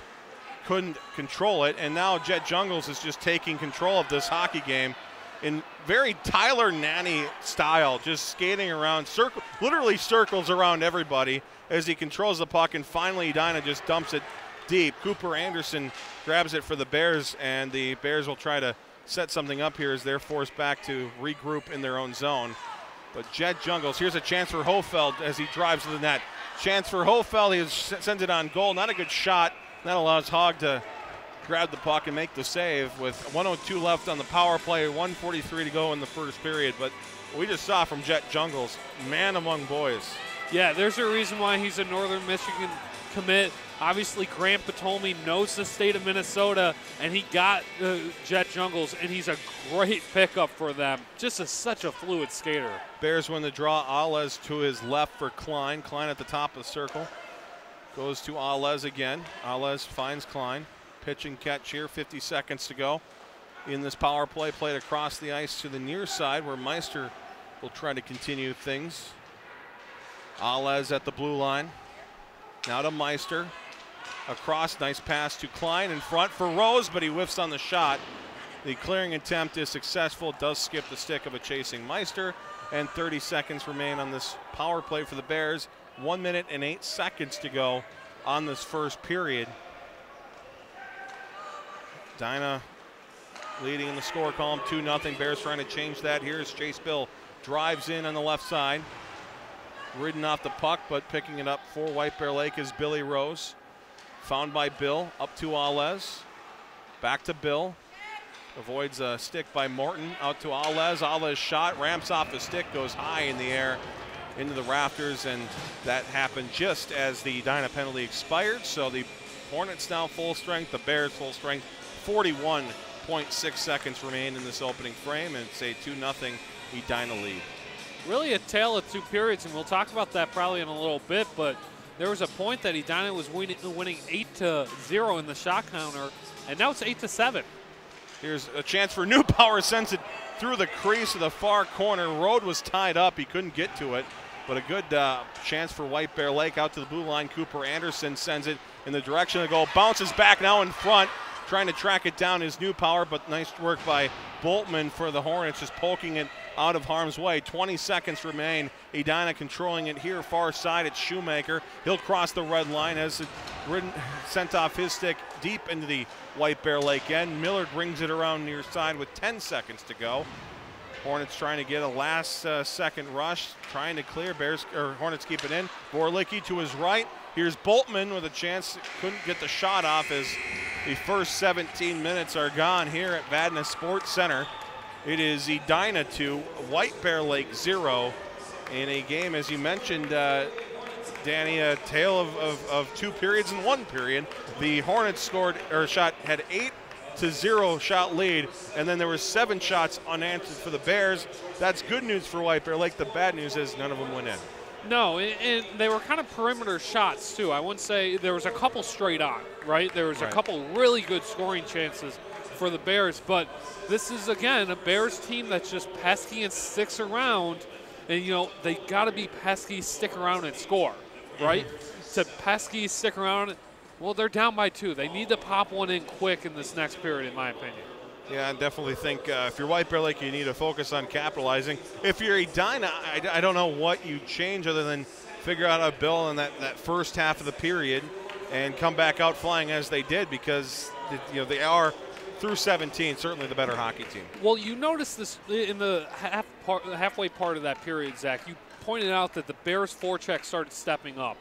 couldn't control it. And now Jet Jungles is just taking control of this hockey game in very Tyler Nanny style, just skating around, literally circles around everybody as he controls the puck, and finally Edina just dumps it deep. Cooper Anderson grabs it for the Bears, and the Bears will try to set something up here as they're forced back to regroup in their own zone. But Jet Jungles, here's a chance for Hofeld as he drives to the net. Chance for Hofeld, he sends it on goal. Not a good shot. That allows Haug to grab the puck and make the save with 1:02 left on the power play, 1:43 to go in the first period. But we just saw from Jet Jungles, man among boys. Yeah, there's a reason why he's a Northern Michigan commit. Obviously, Grant Ptolemy knows the state of Minnesota, and he got Jet Jungles, and he's a great pickup for them. Just such a fluid skater. Bears win the draw. Alez to his left for Klein. Klein at the top of the circle. Goes to Alez again. Alez finds Klein. Pitch and catch here, 50 seconds to go in this power play. Played across the ice to the near side where Meister will try to continue things. Alez at the blue line. Now to Meister. Across, nice pass to Klein in front for Rose, but he whiffs on the shot. The clearing attempt is successful. It does skip the stick of a chasing Meister, and 30 seconds remain on this power play for the Bears. 1 minute and 8 seconds to go on this first period. Edina leading in the score column 2-0. Bears trying to change that. Here's Chase Bill. Drives in on the left side. Ridden off the puck, but picking it up for White Bear Lake is Billy Rose. Found by Bill, up to Alez. Back to Bill. Avoids a stick by Morton. Out to Alez. Alez shot. Ramps off the stick. Goes high in the air into the rafters. And that happened just as the Edina penalty expired. So the Hornets now full strength. The Bears full strength. 41.6 seconds remain in this opening frame. And it's a 2-0 Edina lead. Really a tale of two periods. And we'll talk about that probably in a little bit. But there was a point that Edina was winning 8-0 in the shot counter. And now it's 8-7. Here's a chance for Newpower, sends it through the crease of the far corner. Rode was tied up. He couldn't get to it. But a good chance for White Bear Lake out to the blue line. Cooper Anderson sends it in the direction of the goal. Bounces back now in front. Trying to track it down is Newpower, but nice work by Boltman for the Hornets, just poking it out of harm's way. 20 seconds remain. Edina controlling it here far side. It's Shoemaker. He'll cross the red line as it sent off his stick deep into the White Bear Lake end. Millard brings it around near side with 10 seconds to go. Hornets trying to get a last second rush, trying to clear. Hornets keep it in. Vorlicki to his right. Here's Boltman with a chance. Couldn't get the shot off as the first 17 minutes are gone here at Vadna Sports Center. It is Edina 2, White Bear Lake 0 in a game, as you mentioned, Danny, a tale of two periods in one period. The Hornets had 8-0 shot lead, and then there were 7 shots unanswered for the Bears. That's good news for White Bear Lake. The bad news is none of them went in. No, and they were kind of perimeter shots, too. I wouldn't say there was a couple straight on, right? There was a couple really good scoring chances for the Bears, but this is, again, a Bears team that's just pesky and sticks around. And, you know, they got to be pesky, stick around, and score, right? To pesky, stick around, well, they're down by 2. They need to pop one in quick in this next period, in my opinion. Yeah, I definitely think if you're White Bear Lake, you need to focus on capitalizing. If you're Edina, I don't know what you change other than figure out a bill in that first half of the period and come back out flying as they did, because they are through 17 certainly the better hockey team. Well, you noticed this in the halfway part of that period, Zach. You pointed out that the Bears' forecheck started stepping up.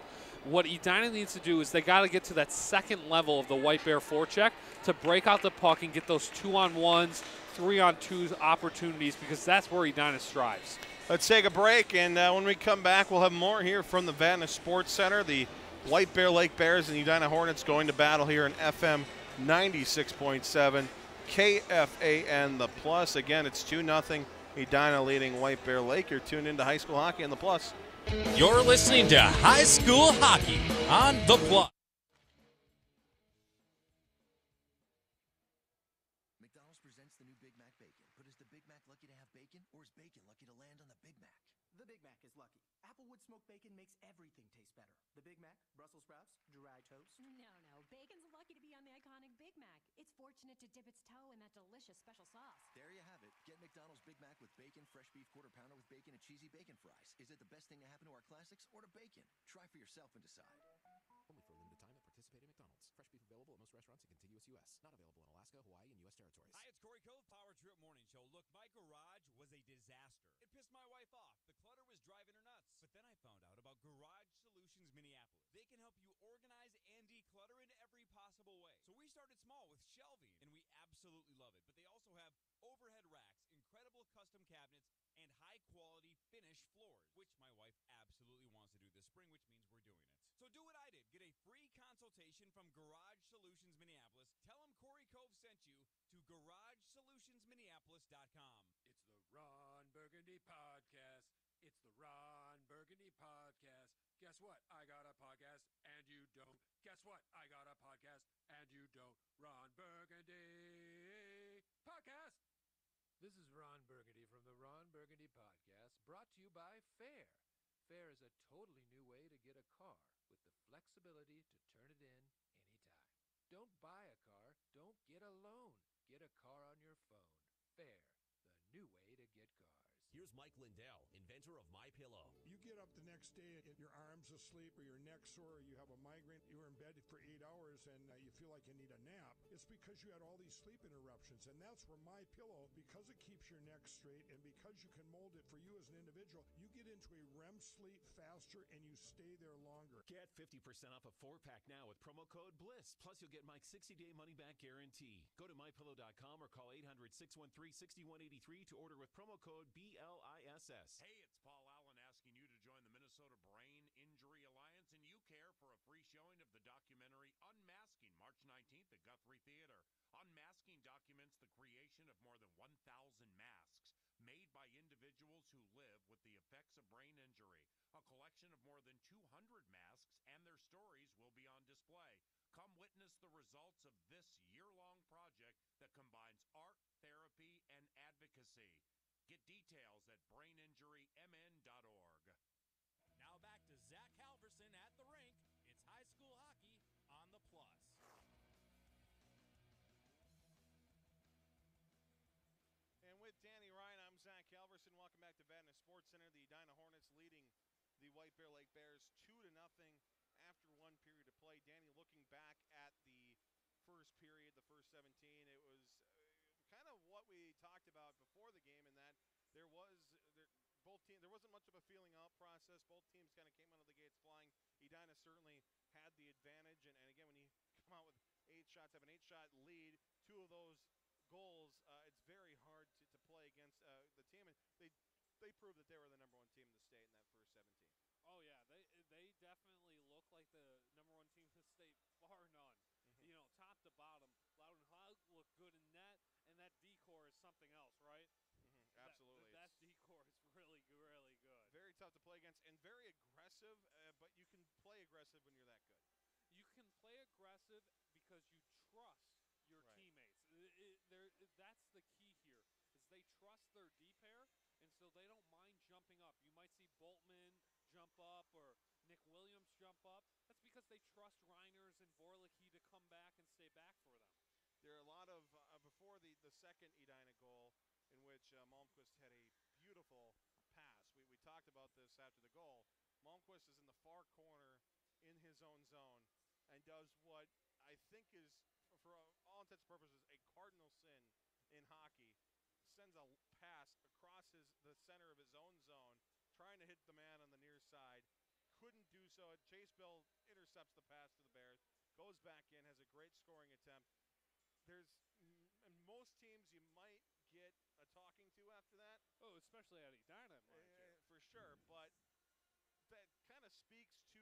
What Edina needs to do is they got to get to that second level of the White Bear forecheck to break out the puck and get those 2-on-1s, 3-on-2s opportunities, because that's where Edina strives. Let's take a break, and when we come back, we'll have more here from the Vadna Sports Center. The White Bear Lake Bears and Edina Hornets going to battle here in FM 96.7 KFAN The Plus. Again, it's 2-0 Edina leading White Bear Lake. You're tuned into high school hockey on The Plus. You're listening to High School Hockey on The Plus. McDonald's presents the new Big Mac Bacon. But is the Big Mac lucky to have bacon, or is bacon lucky to land on the Big Mac? The Big Mac is lucky. Applewood smoked bacon makes everything taste better. The Big Mac, Brussels sprouts, dry toast. No. Bacon's lucky to be on the iconic Big Mac. It's fortunate to dip its toe in that delicious special sauce. There you have it. Get McDonald's Big Mac with bacon, fresh beef quarter pounder with bacon, and cheesy bacon fries. Is it the best thing to happen to our classics, or to bacon? Try for yourself and decide. Only for a limited time at participating McDonald's. Fresh beef available at most restaurants in contiguous U.S. Not available in Alaska, Hawaii, and U.S. territories. Hi, it's Corey Cove, Power Trip Morning Show. Look, my garage was a disaster. It pissed my wife off. The clutter was driving her nuts. But then I found out about Garage Solutions Minneapolis. They can help you organize and declutter in every possible way. So we started small with shelving, and we absolutely love it. But they also have overhead racks, incredible custom cabinets, and high-quality finished floors, which my wife absolutely wants to do this spring, which means we're doing it. So do what I did. Get a free consultation from Garage Solutions Minneapolis. Tell them Corey Cove sent you to GarageSolutionsMinneapolis.com. It's the Ron Burgundy Podcast. It's the Ron Burgundy Podcast. Guess what? I got a podcast and you don't. Guess what? I got a podcast and you don't. Ron Burgundy Podcast. This is Ron Burgundy from the Ron Burgundy Podcast, brought to you by Fair. Fair is a totally new way to get a car with the flexibility to turn it in anytime. Don't buy a car. Don't get a loan. Get a car on your phone. Fair, the new way to get cars. Here's Mike Lindell, inventor of MyPillow. You get up the next day and your arm's asleep or your neck's sore or you have a migraine, you're in bed for 8 hours and you feel like you need a nap. It's because you had all these sleep interruptions, and that's where My Pillow, because it keeps your neck straight and because you can mold it for you as an individual, you get into a REM sleep faster and you stay there longer. Get 50% off a 4-pack now with promo code BLISS. Plus, you'll get Mike's 60-day money-back guarantee. Go to MyPillow.com or call 800-613-6183 to order with promo code BLISS. Hey, it's Paul Allen asking you to join the Minnesota Brain Injury Alliance and UCare for a free showing of the documentary Unmasking, March 19th at Guthrie Theater. Unmasking documents the creation of more than 1,000 masks made by individuals who live with the effects of brain injury. A collection of more than 200 masks and their stories will be on display. Come witness the results of this year-long project that combines art, therapy, and advocacy. Get details at braininjurymn.org. Now back to Zach Halverson at the rink. It's high school hockey on the Plus. And with Danny Ryan, I'm Zach Halverson. Welcome back to Edina Sports Center. The Edina Hornets leading the White Bear Lake Bears 2-0 after one period of play. Danny, looking back at the first period, the first 17, it was kind of what we talked about before the game in that there wasn't much of a feeling out process. Both teams kind of came out of the gates flying. Edina certainly had the advantage, and again, when you come out with 8 shots, have an 8-shot lead, 2 of those goals, it's very hard to play against the team, and they proved that they were the number 1 team in the state in that first 17. Oh yeah, they definitely look like the number 1 team in the state, bar none. You know, top to bottom. Loudon Hogg looked good in net, and that decor is something else, right? Absolutely. That decor is really, really good. Very tough to play against and very aggressive, but you can play aggressive when you're that good. You can play aggressive because you trust your teammates. That's the key here, is they trust their D pair, and so they don't mind jumping up. You might see Boltman jump up or Nick Williams jump up. That's because they trust Reiners and Vorlicki to come back and stay back for them. There are a lot of, before the second Edina goal, in which Malmquist had a beautiful pass. We talked about this after the goal. Malmquist is in the far corner in his own zone and does what I think is, for all intents and purposes, a cardinal sin in hockey. Sends a pass across the center of his own zone, trying to hit the man on the near side. Couldn't do so. Chase Bill intercepts the pass to the Bears, goes back in, has a great scoring attempt. In most teams, you might get a talking to after that. Oh, especially at Edina, for sure. But that kind of speaks to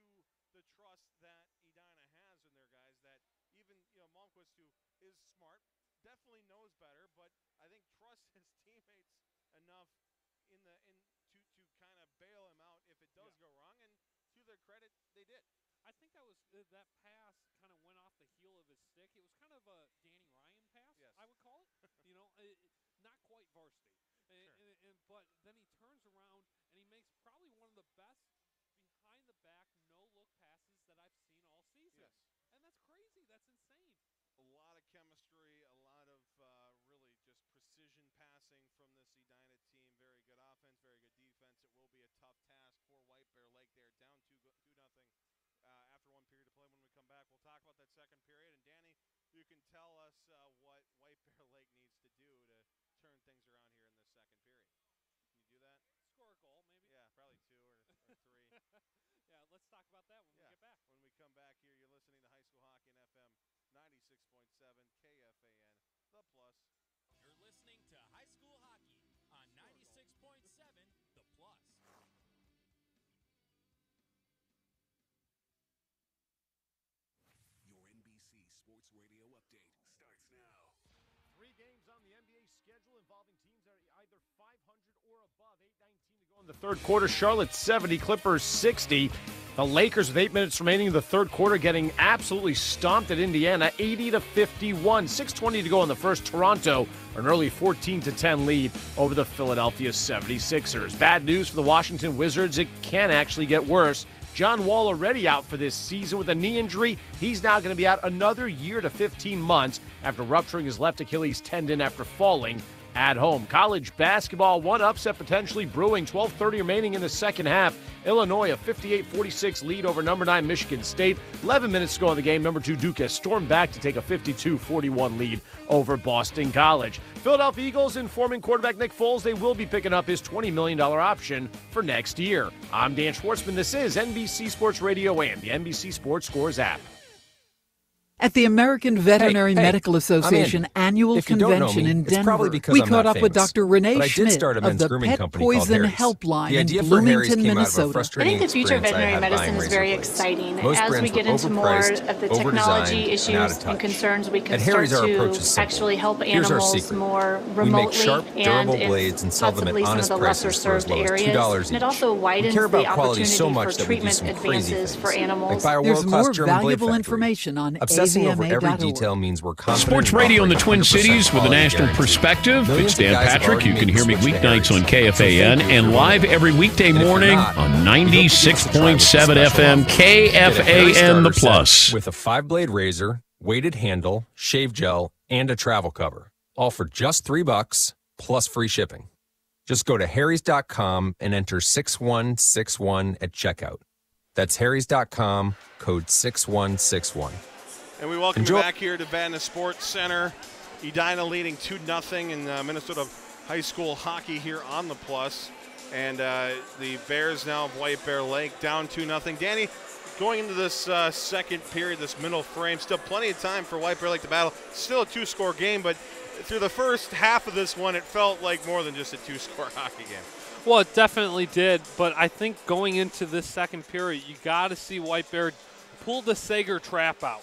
the trust that Edina has in their guys. That even Malmquist, who is smart, definitely knows better, but I think trusts his teammates enough to kind of bail him out if it does go wrong. And to their credit, they did. I think that was that pass kind of went off the heel of his stick. It was kind of a Danny Ryan pass, I would call it. Not quite varsity. But then he turns around and he makes probably one of the best behind-the-back no-look passes that I've seen all season. Yes. And that's crazy. That's insane. A lot of chemistry, a lot of really just precision passing from this Edina team. Very good offense, very good defense. It will be a tough task for White Bear Lake. They're down 2-0 after one period of play. When we come back, we'll talk about that second period. And Danny, you can tell us what White Bear Lake needs to do to turn things around here in this second period. Can you do that? Score a goal, maybe. Yeah, probably 2 or 3. Yeah, let's talk about that when we get back. When we come back here, you're listening to High School Hockey and FM 96.7 KFAN, The Plus. You're listening to High School Hockey on 96.7 The Plus. Your NBC Sports Radio update starts now. 3 games on the NBA schedule involving teams that are either 500 or above. 8:19 to go in the third quarter. Charlotte 70, Clippers 60. The Lakers with 8 minutes remaining in the third quarter getting absolutely stomped at Indiana, 80-51. 6:20 to go in the first. Toronto an early 14-10 lead over the Philadelphia 76ers. Bad news for the Washington Wizards. It can actually get worse. John Wall already out for this season with a knee injury. He's now going to be out another year to 15 months after rupturing his left Achilles tendon after falling at home. College basketball, one upset potentially brewing. 12:30 remaining in the second half. Illinois, a 58-46 lead over number 9 Michigan State. 11 minutes to go in the game. Number 2 Duke has stormed back to take a 52-41 lead over Boston College. Philadelphia Eagles informing quarterback Nick Foles they will be picking up his $20 million option for next year. I'm Dan Schwartzman. This is NBC Sports Radio and the NBC Sports Scores app. At the American Veterinary Medical Association annual convention in Denver, we caught up with Dr. Renee Schmidt of the Pet Poison Helpline in Bloomington, Minnesota. I think the future of veterinary medicine is very exciting. As we get into more of the technology issues and concerns, we can start to actually help animals more remotely and in possibly some of the lesser served areas. And it also widens the opportunity for treatment advances for animals. There's more valuable information on Obsessing over every detail means we're confident. Sports radio in the Twin Cities with a national perspective. It's Dan Patrick. You can hear me weeknights on KFAN and live every weekday morning on 96.7 FM KFAN The Plus. With a 5-blade razor, weighted handle, shave gel, and a travel cover. All for just $3 plus free shipping. Just go to harrys.com and enter 6161 at checkout. That's harrys.com, code 6161. And we welcome you back here to Edina Sports Center. Edina leading 2-0 in Minnesota high school hockey here on the Plus. And the Bears now of White Bear Lake down 2-0. Danny, going into this second period, this middle frame, still plenty of time for White Bear Lake to battle. Still a 2-score game, but through the first half of this one, it felt like more than just a 2-score hockey game. Well, it definitely did, but I think going into this second period, you got to see White Bear pull the Sager trap out.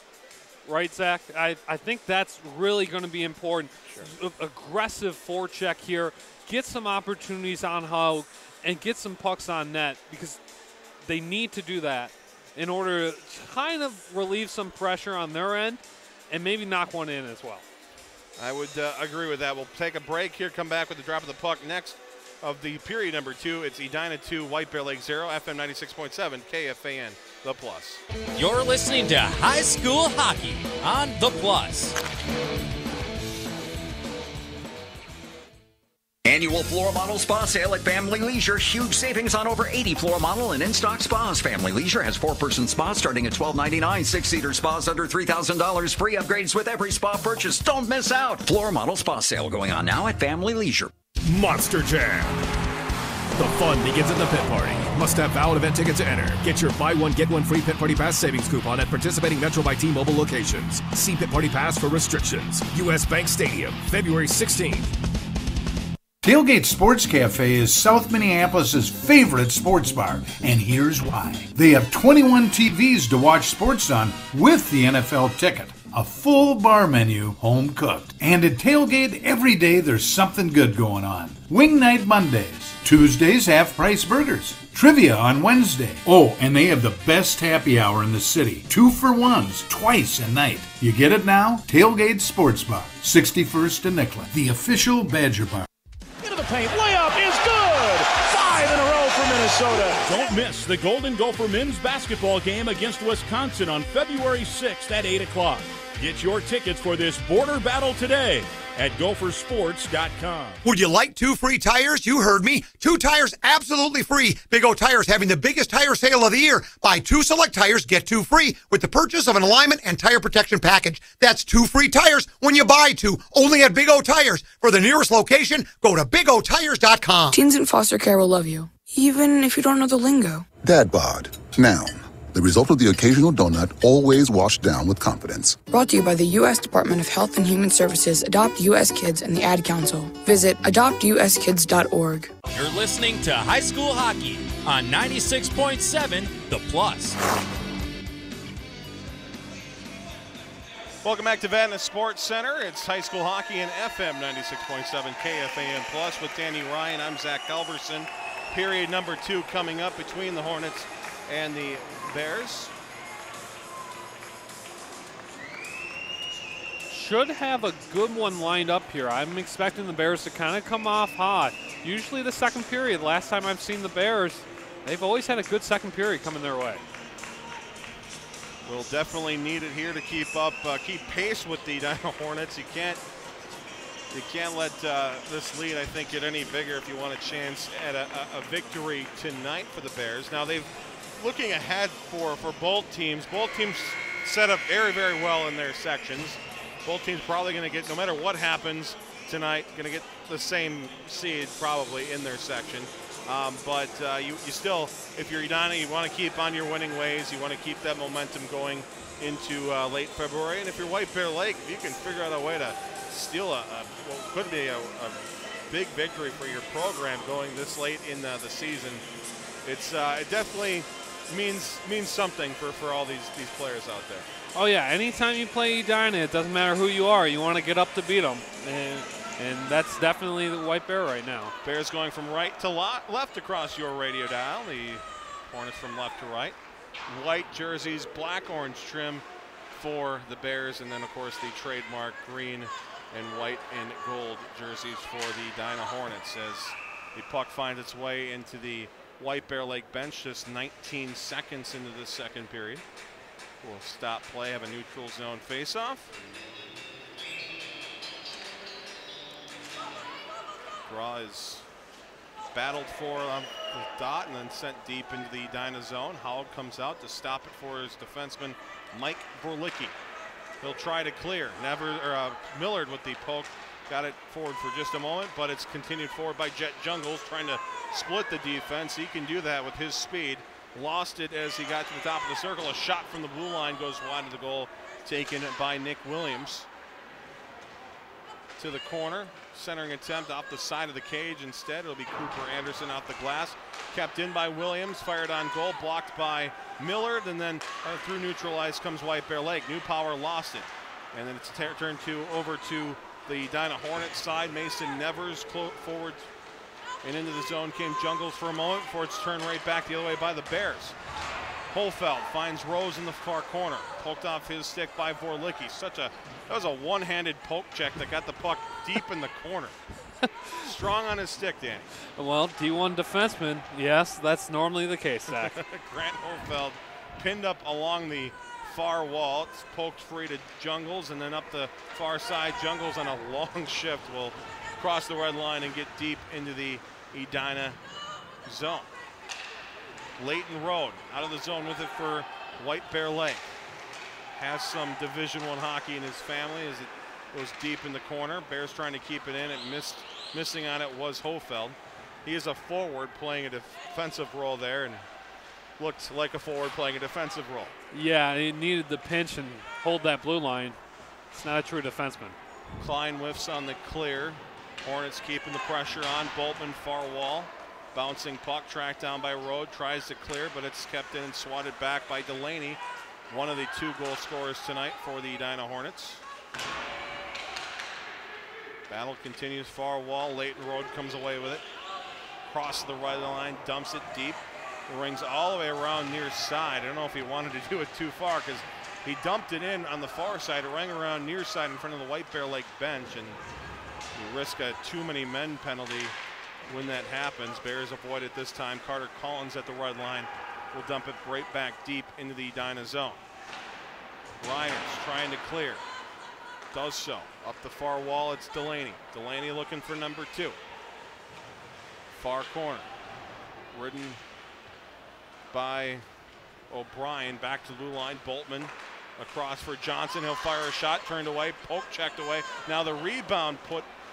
Right, Zach? I think that's really going to be important. Sure. Aggressive forecheck here. Get some opportunities on Hogue and get some pucks on net because they need to do that in order to kind of relieve some pressure on their end and maybe knock one in as well. I would agree with that. We'll take a break here, come back with the drop of the puck next of the period number 2. It's Edina 2, White Bear Lake 0, FM 96.7, KFAN, The Plus. You're listening to High School Hockey on The Plus. Annual floor model spa sale at Family Leisure. Huge savings on over 80 floor model and in-stock spas. Family Leisure has 4-person spas starting at $12.99. 6-seater spas under $3,000. Free upgrades with every spa purchase. Don't miss out. Floor model spa sale going on now at Family Leisure. Monster Jam. The fun begins at the pit party. Must have valid event ticket to enter. Get your buy one, get one free pit party pass savings coupon at participating Metro by T-Mobile locations. See Pit Party Pass for restrictions. U.S. Bank Stadium, February 16th. Tailgate Sports Cafe is South Minneapolis' favorite sports bar, and here's why. They have 21 TVs to watch sports on with the NFL ticket. A full bar menu, home cooked. And at Tailgate, every day there's something good going on. Wing night Mondays. Tuesdays, half-price burgers. Trivia on Wednesday. Oh, and they have the best happy hour in the city. 2-for-1s, twice a night. You get it now? Tailgate Sports Bar, 61st and Nicollet, the official Badger Bar. Into the paint, layup is good! 5 in a row for Minnesota. Don't miss the Golden Gopher men's basketball game against Wisconsin on February 6th at 8 o'clock. Get your tickets for this border battle today at gophersports.com. Would you like 2 free tires? You heard me. 2 tires absolutely free. Big O Tires having the biggest tire sale of the year. Buy 2 select tires, get 2 free with the purchase of an alignment and tire protection package. That's 2 free tires when you buy 2. Only at Big O Tires. For the nearest location, go to bigotires.com. Teens in foster care will love you, even if you don't know the lingo. Dad bod. Noun. The result of the occasional donut, always washed down with confidence. Brought to you by the U.S. Department of Health and Human Services, Adopt U.S. Kids, and the Ad Council. Visit adoptuskids.org. You're listening to High School Hockey on 96.7 The Plus. Welcome back to Edina Sports Center. It's high school hockey and FM 96.7 KFAN Plus with Danny Ryan. I'm Zach Halverson. Period number 2 coming up between the Hornets and the Bears. Should have a good one lined up here. I'm expecting the Bears to kind of come off hot. Usually the second period, last time I've seen the Bears, they've always had a good second period coming their way. We'll definitely need it here to keep pace with the Edina Hornets. You can't You can't let this lead, I think, get any bigger if you want a chance at a victory tonight for the Bears. Now, looking ahead for both teams. Both teams set up very, very well in their sections. Both teams probably going to get, no matter what happens tonight, going to get the same seed probably in their section. But you still, if you're Edina, you want to keep on your winning ways. You want to keep that momentum going into late February. And if you're White Bear Lake, if you can figure out a way to steal what could be a big victory for your program going this late in the season, it definitely means something for all these players out there. Oh yeah, anytime you play Edina, it doesn't matter who you are. You want to get up to beat them, and that's definitely the White Bear right now. Bears going from right to left across your radio dial. The Hornets from left to right. White jerseys, black-orange trim for the Bears, and then, of course, the trademark green and white and gold jerseys for the Edina Hornets as the puck finds its way into the White Bear Lake bench just 19 seconds into the second period. We'll stop play, have a neutral zone faceoff. Draw is battled for the dot and then sent deep into the Edina zone. Howell comes out to stop it for his defenseman, Mike Vorlicki. He'll try to clear. Millard with the poke. Got it forward for just a moment, but it's continued forward by Jet Jungles, trying to split the defense. He can do that with his speed. Lost it as he got to the top of the circle. A shot from the blue line goes wide of the goal, taken by Nick Williams. To the corner, centering attempt off the side of the cage instead. It'll be Cooper Anderson off the glass. Kept in by Williams, fired on goal, blocked by Millard, and then through neutral ice comes White Bear Lake. New Power lost it. And then it's turned over to the Edina Hornets side. Mason Nevers forward and into the zone came Jungles for a moment before it's turned right back the other way by the Bears. Holfeld finds Rose in the far corner. Poked off his stick by Vorlicki. That was a one-handed poke check that got the puck deep in the corner. Strong on his stick, Danny. Well, D1 defenseman, yes, that's normally the case, Zach. Grant Holfeld pinned up along the far wall. It's poked free to Jungles, and then up the far side. Jungles on a long shift will cross the red line and get deep into the Edina zone. Leighton Road out of the zone with it for White Bear Lake. Has some Division I hockey in his family as it goes deep in the corner. Bears trying to keep it in. Missing on it was Hofeld. He is a forward playing a defensive role there and looked like a forward playing a defensive role. Yeah, he needed the pinch and hold that blue line. It's not a true defenseman. Klein whiffs on the clear. Hornets keeping the pressure on. Boltman far wall. Bouncing puck tracked down by Rode. Tries to clear, but it's kept in and swatted back by Delaney. One of the 2 goal scorers tonight for the Edina Hornets. Battle continues far wall. Leighton Road comes away with it. Crosses the right line, dumps it deep. It rings all the way around near side. I don't know if he wanted to do it too far because he dumped it in on the far side. It rang around near side in front of the White Bear Lake bench, and you risk a too many men penalty when that happens. Bears avoid it this time. Carter Collins at the red line will dump it right back deep into the Edina zone. Reiners trying to clear. Does so. Up the far wall, it's Delaney. Delaney looking for number 2. Far corner. Ridden by O'Brien. Back to the blue line. Boltman across for Johnson. He'll fire a shot. Turned away. Poke checked away. Now the rebound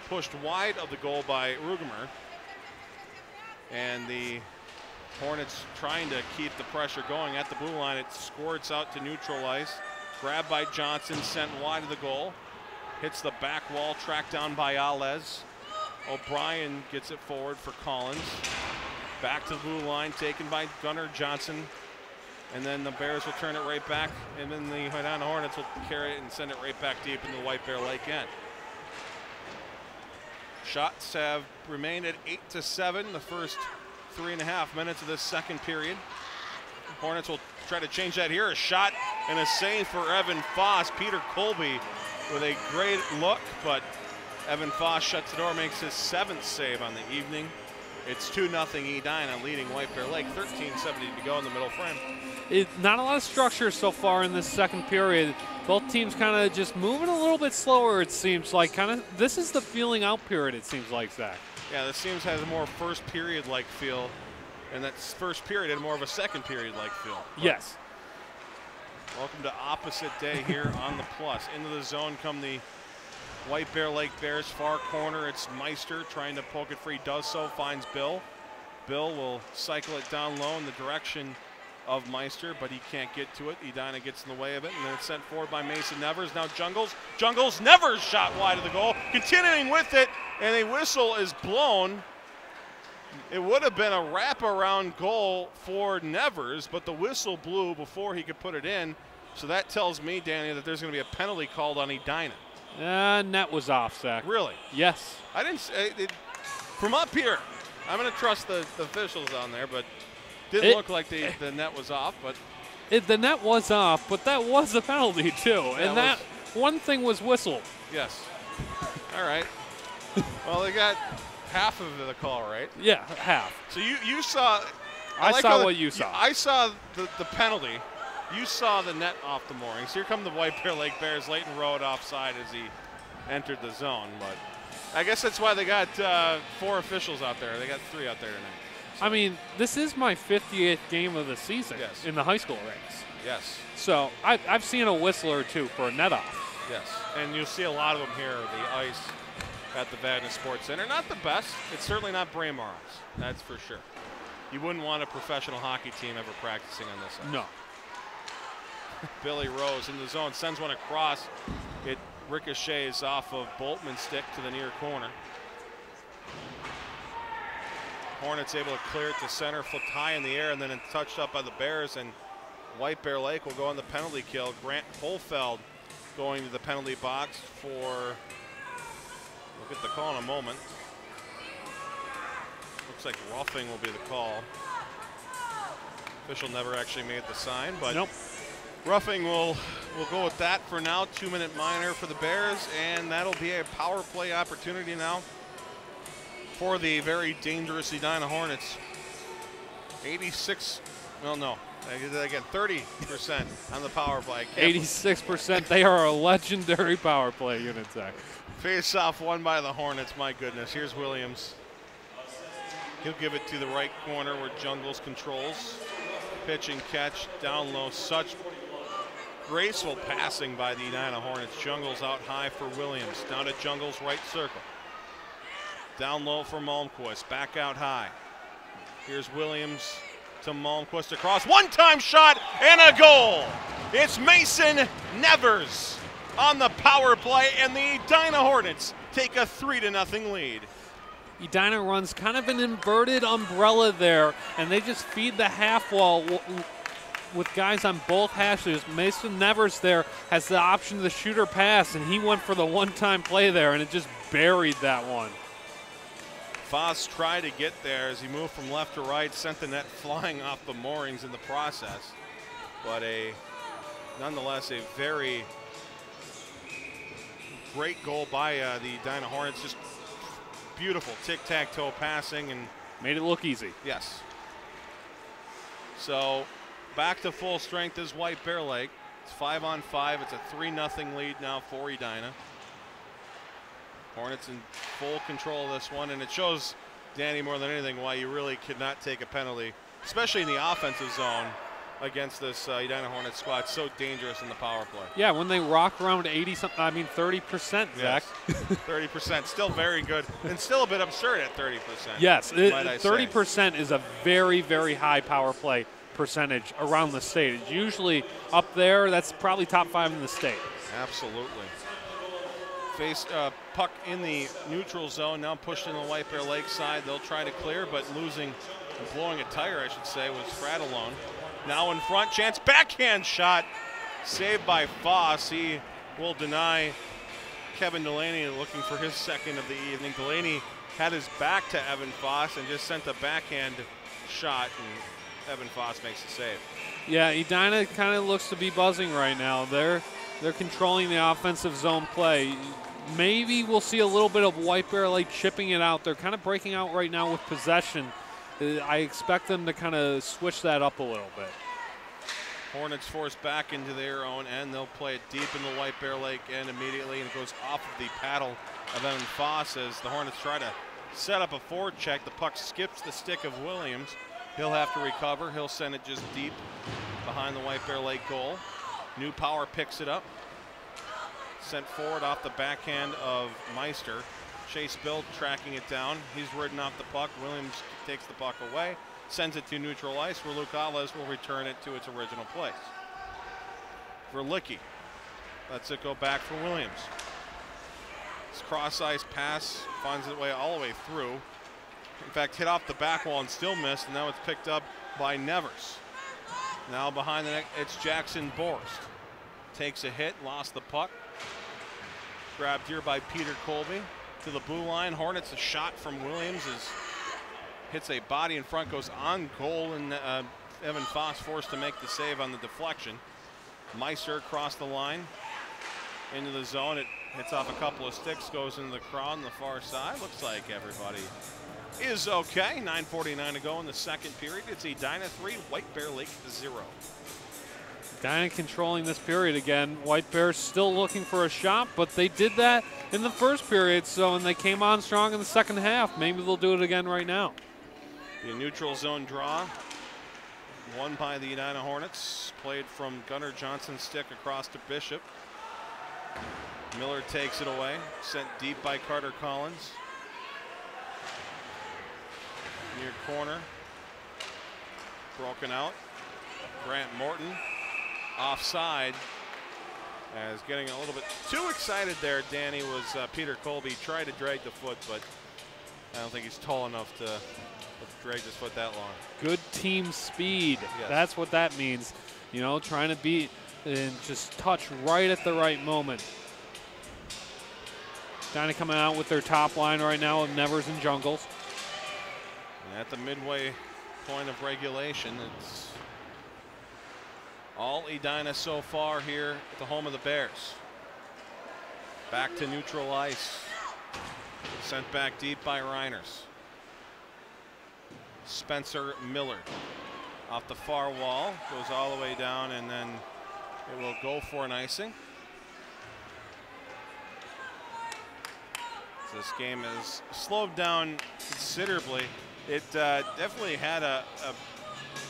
pushed wide of the goal by Rugemer. And the Hornets trying to keep the pressure going at the blue line. It squirts out to neutral ice. Grabbed by Johnson, sent wide of the goal. Hits the back wall, tracked down by Alez. O'Brien gets it forward for Collins. Back to the blue line, taken by Gunnar Johnson. And then the Bears will turn it right back. And then the Edina Hornets will carry it and send it right back deep into the White Bear Lake end. Shots have remained at 8-7 the first 3.5 minutes of this second period. Hornets will try to change that here. A shot and a save for Evan Foss. Peter Colby with a great look, but Evan Foss shuts the door, makes his 7th save on the evening. It's 2-0 Edina leading White Bear Lake. 13:70 to go in the middle frame. Not a lot of structure so far in this second period. Both teams kind of just moving a little bit slower, it seems like. This is the feeling out period, it seems like, Zach. Yeah, this seems has a more first period-like feel, and that first period had more of a second period-like feel. But yes. Welcome to opposite day here on the Plus. Into the zone come the White Bear Lake Bears. Far corner, it's Meister trying to poke it free. Does so, finds Bill. Bill will cycle it down low in the direction of Meister, but he can't get to it. Edina gets in the way of it, and then it's sent forward by Mason Nevers. Now Jungles. Nevers shot wide of the goal. Continuing with it, and a whistle is blown. It would have been a wraparound goal for Nevers, but the whistle blew before he could put it in. So that tells me, Danny, that there's going to be a penalty called on Edina. Net was off, Zach. Really? Yes. I didn't say it. From up here, I'm going to trust the officials on there, but didn't look like the net was off. But the net was off, but that was a penalty too. And that one thing was whistled. Yes. All right. Well, they got half of the call, right? Yeah, half. So you saw. I saw what you saw. I saw the penalty. You saw the net off the moorings. Here come the White Bear Lake Bears. Leighton Road offside as he entered the zone. But I guess that's why they got 4 officials out there. They got 3 out there tonight. So. I mean, this is my 58th game of the season in the high school ranks. Yes. So I've seen a whistle or two for a net off. Yes. And you'll see a lot of them here, the ice at the Vadnais Sports Center. Not the best. It's certainly not Braemar's. That's for sure. You wouldn't want a professional hockey team ever practicing on this ice. No. Billy Rose in the zone, sends one across. It ricochets off of Boltman's stick to the near corner. Hornets able to clear it to center, flipped high in the air, and then it's touched up by the Bears, and White Bear Lake will go on the penalty kill. Grant Holfeld going to the penalty box for, we'll get the call in a moment. Looks like roughing will be the call. Official never actually made the sign, but nope. Roughing will go with that for now. 2-minute minor for the Bears, and that'll be a power play opportunity now for the very dangerous Edina Hornets. 86, well, no, again, 30% on the power play. 86%. They are a legendary power play unit, Zach. Face off won by the Hornets. My goodness. Here's Williams. He'll give it to the right corner where Jungles controls. Pitch and catch down low. Such graceful passing by the Edina Hornets. Jungles out high for Williams. Down to Jungles' right circle. Down low for Malmquist. Back out high. Here's Williams to Malmquist across. One-time shot and a goal. It's Mason Nevers on the power play, and the Edina Hornets take a 3-0 lead. Edina runs kind of an inverted umbrella there, and they just feed the half wall with guys on both hashes. Mason Nevers there has the option of the shooter pass, and he went for the one-time play there, and it just buried that one. Foss tried to get there as he moved from left to right, sent the net flying off the moorings in the process. But nonetheless, a very great goal by the Edina Hornets. Just beautiful tic-tac-toe passing and made it look easy. Yes. So back to full strength is White Bear Lake. It's 5-on-5. It's a 3-0 lead now for Edina. Hornets in full control of this one, and it shows, Danny, more than anything, why you really could not take a penalty, especially in the offensive zone, against this Edina Hornets squad. It's so dangerous in the power play. Yeah, when they rock around 80-something, I mean 30%, Zach. Yes. 30%, still very good, and still a bit absurd at 30%. Yes, 30% is a very, very high power play percentage around the state. It's usually up there. That's probably top 5 in the state. Absolutely. Face puck in the neutral zone, now pushed in the White Bear Lake side. They'll try to clear, but blowing a tire, I should say, was Fratellone. Now in front, chance, backhand shot, saved by Foss. He will deny Kevin Delaney, looking for his second of the evening. Delaney had his back to Evan Foss and just sent a backhand shot, and Evan Foss makes the save. Yeah, Edina kind of looks to be buzzing right now. They're controlling the offensive zone play. maybe we'll see a little bit of White Bear Lake chipping it out. They're kind of breaking out right now with possession. I expect them to kind of switch that up a little bit. Hornets forced back into their own end. They'll play it deep in the White Bear Lake end immediately, and it goes off of the paddle of Evan Foss as the Hornets try to set up a forecheck. The puck skips the stick of Williams. He'll have to recover. He'll send it just deep behind the White Bear Lake goal. New Power picks it up. Sent forward off the backhand of Meister. Chase Bill tracking it down. He's ridden off the puck. Williams takes the puck away, sends it to neutral ice where Luke Alves will return it to its original place. For Licky, lets it go back for Williams. This cross ice pass finds its way all the way through. In fact, hit off the back wall and still missed, and now it's picked up by Nevers. Now behind the net, it's Jackson Borst. Takes a hit, lost the puck. Grabbed here by Peter Colby to the blue line. Hornets, a shot from Williams hits a body in front, goes on goal, and Evan Foss forced to make the save on the deflection. Meister across the line into the zone. It hits off a couple of sticks, goes into the crowd on the far side. Looks like everybody is okay. 9:49 to go in the second period. It's Edina 3, White Bear Lake 0. Edina controlling this period again. White Bears still looking for a shot, but they did that in the first period, and they came on strong in the second half. Maybe they'll do it again right now. The neutral zone draw, won by the Edina Hornets, played from Gunnar Johnson's stick across to Bishop. Miller takes it away, sent deep by Carter Collins. Near corner, broken out. Grant Morton offside, as getting a little bit too excited there. Danny was Peter Colby tried to drag the foot, but I don't think he's tall enough to drag his foot that long. Good team speed. Yes. That's what that means. You know, trying to beat and just touch right at the right moment. Kind of coming out with their top line right now of Nevers and Jungles. And at the midway point of regulation, it's all Edina so far here at the home of the Bears. Back to neutral ice. Sent back deep by Reiners. Spencer Miller off the far wall, goes all the way down, and then it will go for an icing. So this game has slowed down considerably. It definitely had a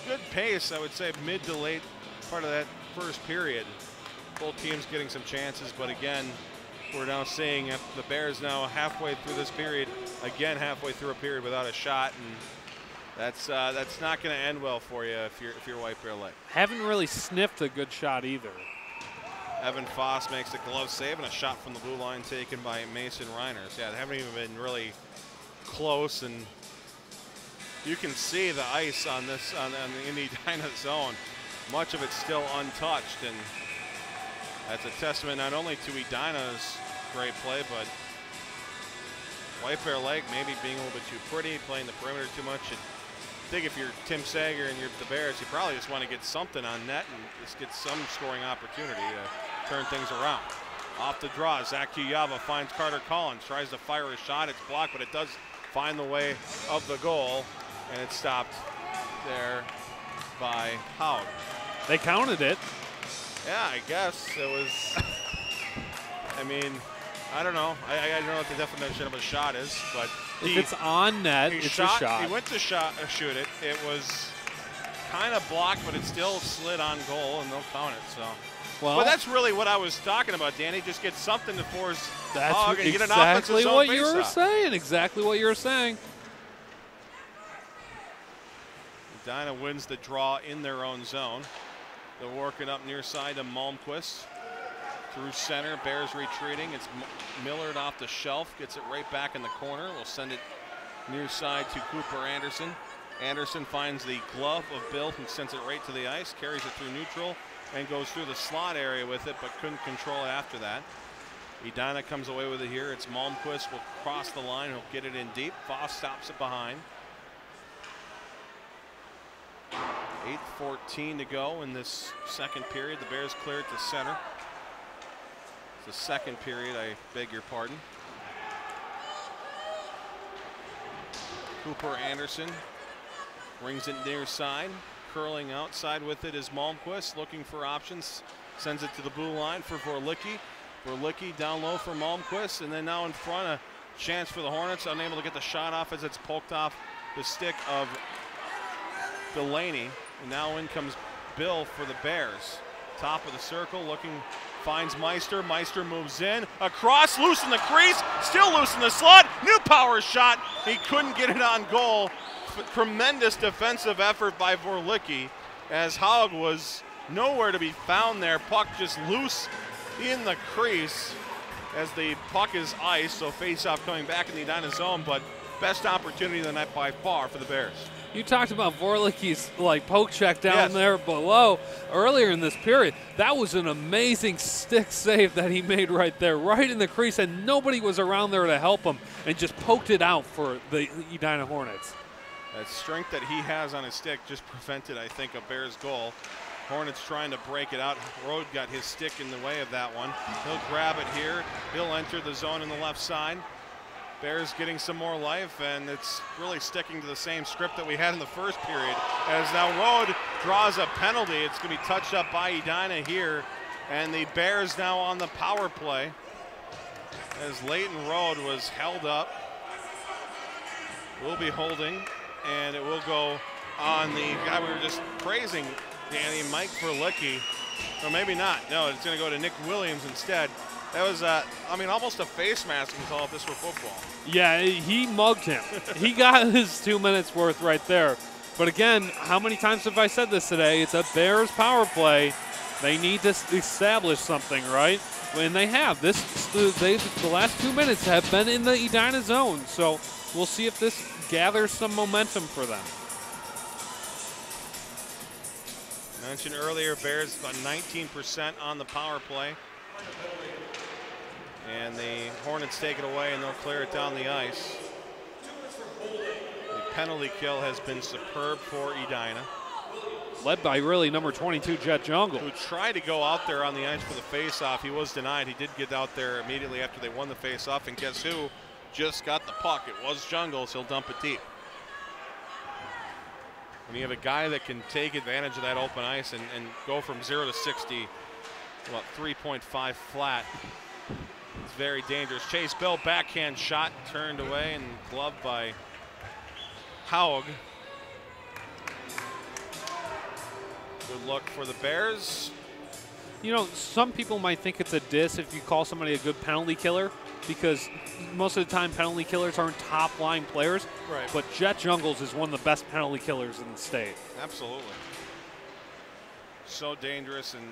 good pace, I would say, mid to late part of that first period. Both teams getting some chances, but again, we're now seeing the Bears now halfway through this period, again halfway through a period without a shot, and that's not going to end well for you if you're White Bear Lake. Haven't really sniffed a good shot either. Evan Foss makes a glove save and a shot from the blue line taken by Mason Reiners. Yeah, they haven't even been really close, and you can see the ice on this on the Edina zone. Much of it's still untouched, and that's a testament not only to Edina's great play, but White Bear Lake maybe being a little bit too pretty, playing the perimeter too much. I think if you're Tim Sager and you're the Bears, you probably just want to get something on net and just get some scoring opportunity to turn things around. Off the draw, Zach Kuyava finds Carter Collins, tries to fire a shot. It's blocked, but it does find the way of the goal, and it's stopped there by Howard. They counted it. Yeah, I guess it was. I mean, I don't know. I don't know what the definition of a shot is, but if it's on net, it's a shot. He went to shoot it. It was kind of blocked, but it still slid on goal, and they'll count it. So, but that's really what I was talking about, Danny. Just get something to force Hog and get an offensive zone what you were saying. Exactly what you were saying. Edina wins the draw in their own zone. They're working up near side to Malmquist. Through center, Bears retreating. It's Millard off the shelf, gets it right back in the corner. We'll send it near side to Cooper Anderson. Anderson finds the glove of Bill, who sends it right to the ice, carries it through neutral, and goes through the slot area with it, but couldn't control it after that. Edina comes away with it here. It's Malmquist will cross the line. He'll get it in deep. Foss stops it behind. 8:14 to go in this second period. The Bears clear it to center. the second period, I beg your pardon. Cooper Anderson brings it near side. Curling outside with it is Malmquist, looking for options. Sends it to the blue line for Vorlicki. Vorlicki down low for Malmquist, and then now in front, a chance for the Hornets. Unable to get the shot off as it's poked off the stick of Delaney. And now in comes Bill for the Bears. Top of the circle, looking, finds Meister. Meister moves in. Across, loose in the crease, still loose in the slot. New power shot. He couldn't get it on goal. Tremendous defensive effort by Vorlicki as Haug was nowhere to be found there. Puck just loose in the crease as the puck is iced, so face-off coming back in the Edina zone, but best opportunity of the night by far for the Bears. You talked about Vorlicki's poke check down there below earlier in this period. That was an amazing stick save that he made right there, right in the crease, and nobody was around there to help him, and just poked it out for the Edina Hornets. That strength that he has on his stick just prevented, I think, a Bears goal. Hornets trying to break it out. Rode got his stick in the way of that one. He'll grab it here. He'll enter the zone in the left side. Bears getting some more life, and it's really sticking to the same script that we had in the first period. As now Rode draws a penalty. It's going to be touched up by Edina here, and the Bears now on the power play as Leighton Rode was held up. Will be holding, and it will go on the guy we were just praising, Danny, Mike Vorlicki. Or maybe not. No, it's going to go to Nick Williams instead. That was, almost a face mask call if this were football. Yeah, he mugged him. He got his 2 minutes worth right there. But again, how many times have I said this today? It's a Bears power play. They need to establish something, right? And they have. The last 2 minutes have been in the Edina zone. So we'll see if this gathers some momentum for them. Mentioned earlier, Bears about 19% on the power play. And the Hornets take it away, and they'll clear it down the ice. The penalty kill has been superb for Edina. Led by really number 22, Jet Jungle. Who tried to go out there on the ice for the face-off. He was denied. He did get out there immediately after they won the face-off, and guess who just got the puck? It was Jungle, so he'll dump it deep. When you have a guy that can take advantage of that open ice and go from 0 to 60, about 3.5 flat, it's very dangerous. Chase Bill, backhand shot, turned away and gloved by Haug. Good luck for the Bears. You know, some people might think it's a diss if you call somebody a good penalty killer, because most of the time penalty killers aren't top-line players. Right. But Jet Jungles is one of the best penalty killers in the state. Absolutely. So dangerous and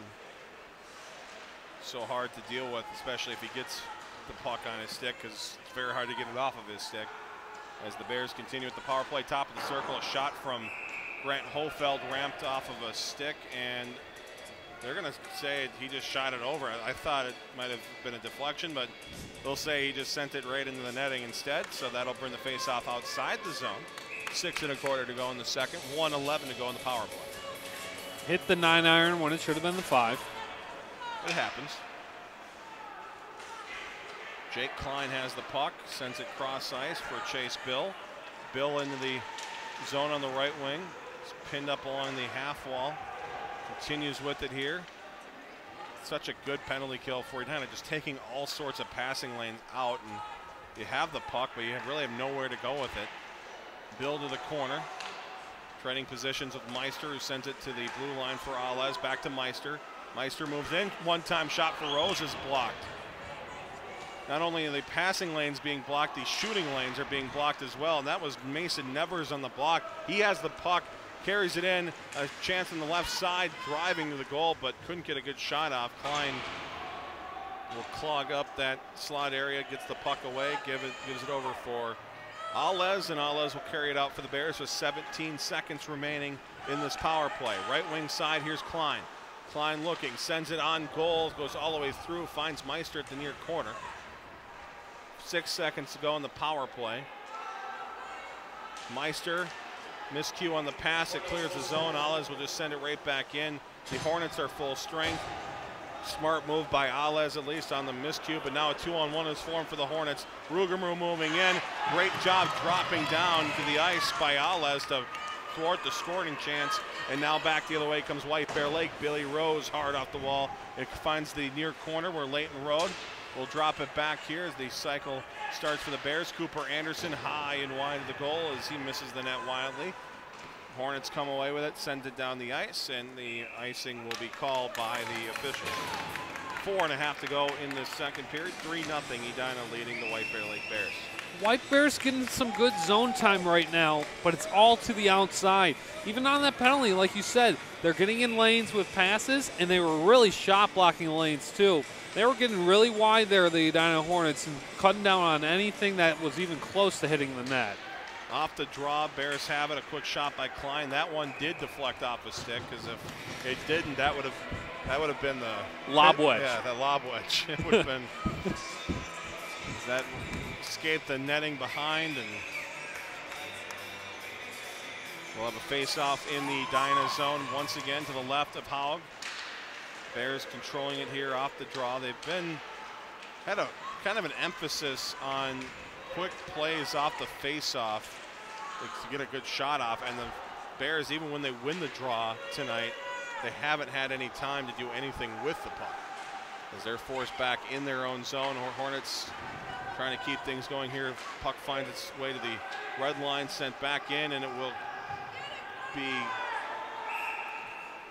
so hard to deal with, especially if he gets the puck on his stick, because it's very hard to get it off of his stick. As the Bears continue with the power play, top of the circle, a shot from Grant Hofeld ramped off of a stick, and they're going to say he just shot it over. I thought it might have been a deflection, but they'll say he just sent it right into the netting instead, so that'll bring the faceoff outside the zone. 6 1/4 to go in the second, 1:11 to go in the power play. Hit the 9-iron when it should have been the 5. It happens. Jake Klein has the puck, sends it cross ice for Chase Bill. Bill into the zone on the right wing. It's pinned up along the half wall. Continues with it here. Such a good penalty kill for Edina, just taking all sorts of passing lanes out, and you have the puck, but you really have nowhere to go with it. Bill to the corner. Trading positions with Meister, who sends it to the blue line for Alez. Back to Meister. Meister moves in. One-time shot for Rose is blocked. Not only are the passing lanes being blocked, the shooting lanes are being blocked as well, and that was Mason Nevers on the block. He has the puck, carries it in, a chance on the left side, driving to the goal, but couldn't get a good shot off. Klein will clog up that slot area, gets the puck away, gives it over for Alez, and Alez will carry it out for the Bears with 17 seconds remaining in this power play. Right wing side, here's Klein. Klein looking, sends it on goal, goes all the way through, finds Meister at the near corner. 6 seconds to go in the power play. Meister, miscue on the pass, it clears the zone. Alez will just send it right back in. The Hornets are full strength. Smart move by Alez, at least on the miscue, but now a 2-on-1 is formed for the Hornets. Rugermu moving in. Great job dropping down to the ice by Alez to thwart the scoring chance. And now back the other way comes White Bear Lake. Billy Rose hard off the wall. It finds the near corner where Leighton Road will drop it back here as the cycle starts for the Bears. Cooper Anderson high and wide of the goal as he misses the net wildly. Hornets come away with it, send it down the ice, and the icing will be called by the officials. 4.5 to go in the second period. 3-0 Edina leading the White Bear Lake Bears. White Bears getting some good zone time right now, but it's all to the outside. Even on that penalty, like you said, they're getting in lanes with passes, and they were really shot blocking lanes too. They were getting really wide there, the Edina Hornets, and cutting down on anything that was even close to hitting the net. Off the draw, Bears have it. A quick shot by Klein. That one did deflect off the stick, because if it didn't, that would have been the lob wedge. Yeah, that lob wedge. It would have been that escaped the netting behind, and we'll have a face-off in the Edina zone once again to the left of Haug. Bears controlling it here off the draw. They've had a kind of an emphasis on quick plays off the face-off to get a good shot off, and the Bears, even when they win the draw tonight, they haven't had any time to do anything with the puck as they're forced back in their own zone. Hornets trying to keep things going here. Puck finds its way to the red line, sent back in, and it will be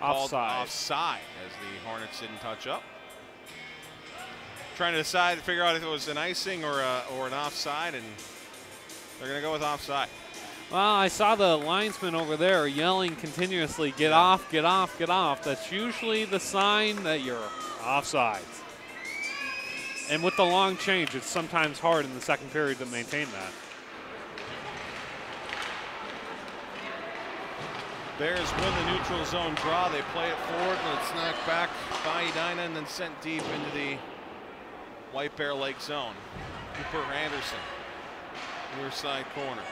offside as the Hornets didn't touch up. Trying to figure out if it was an icing or an offside, and they're going to go with offside. Well, I saw the linesman over there yelling continuously, "Get off, get off, get off." That's usually the sign that you're offside. And with the long change, it's sometimes hard in the second period to maintain that. Bears win the neutral zone draw. They play it forward, and it's knocked back by Edina and then sent deep into the White Bear Lake zone. Cooper Anderson, near side corner.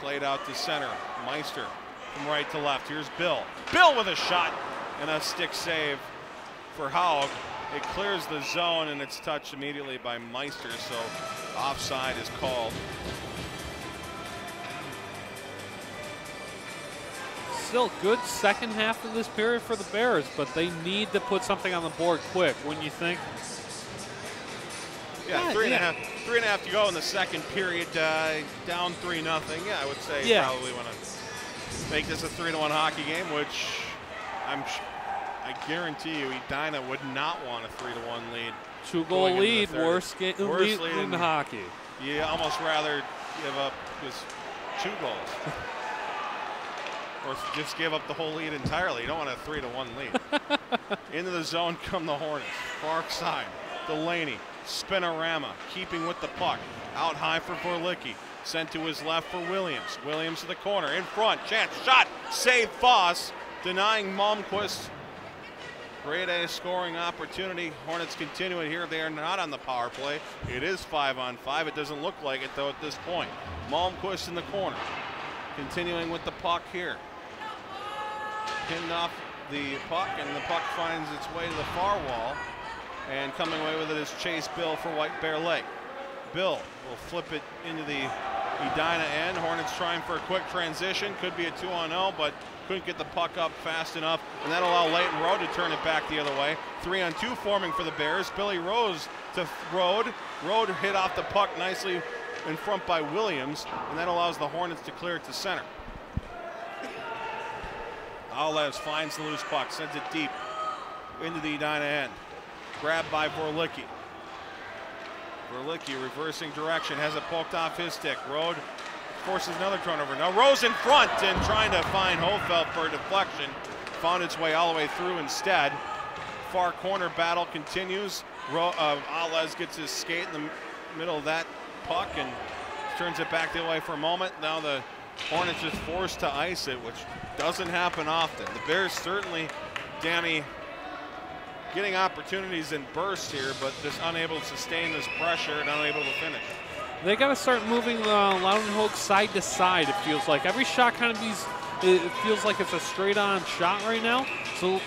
Played out to center. Meister from right to left. Here's Bill. Bill with a shot and a stick save for Haug. It clears the zone, and it's touched immediately by Meister, so offside is called. Still good second half of this period for the Bears, but they need to put something on the board quick, wouldn't you think? Yeah, three and a half to go in the second period, down 3-0. Yeah, I would say probably want to make this a 3-1 hockey game, which I guarantee you Edina would not want a 3-1 lead. 2-goal lead, worst lead in hockey. You almost rather give up just 2 goals. Or just give up the whole lead entirely. You don't want a 3-1 lead. Into the zone come the Hornets. Far side, Delaney. Spinorama keeping with the puck. Out high for Vorlicki. Sent to his left for Williams. Williams to the corner. In front. Chance. Shot. Save Foss. Denying Malmquist. Great A scoring opportunity. Hornets continue it here. They are not on the power play. It is 5-on-5. It doesn't look like it, though, at this point. Malmquist in the corner. Continuing with the puck here. Pinned off the puck, and the puck finds its way to the far wall. And coming away with it is Chase Bill for White Bear Lake. Bill will flip it into the Edina end. Hornets trying for a quick transition. Could be a 2-on-0, but couldn't get the puck up fast enough. And that'll allow Leighton Road to turn it back the other way. 3-on-2 forming for the Bears. Billy Rose to Road. Road hit off the puck nicely in front by Williams. And that allows the Hornets to clear it to center. Alez finds the loose puck. Sends it deep into the Edina end. Grabbed by Vorlicki. Vorlicki reversing direction, has it poked off his stick. Road forces another turnover. Now Rose in front and trying to find Hofeld for a deflection. Found its way all the way through instead. Far corner battle continues. Alez gets his skate in the middle of that puck and turns it back the other way for a moment. Now the Hornets is forced to ice it, which doesn't happen often. The Bears certainly, Danny, getting opportunities in bursts here, but just unable to sustain this pressure and unable to finish. They got to start moving Loudenhoek side to side, it feels like. Every shot kind of it feels like it's a straight-on shot right now. So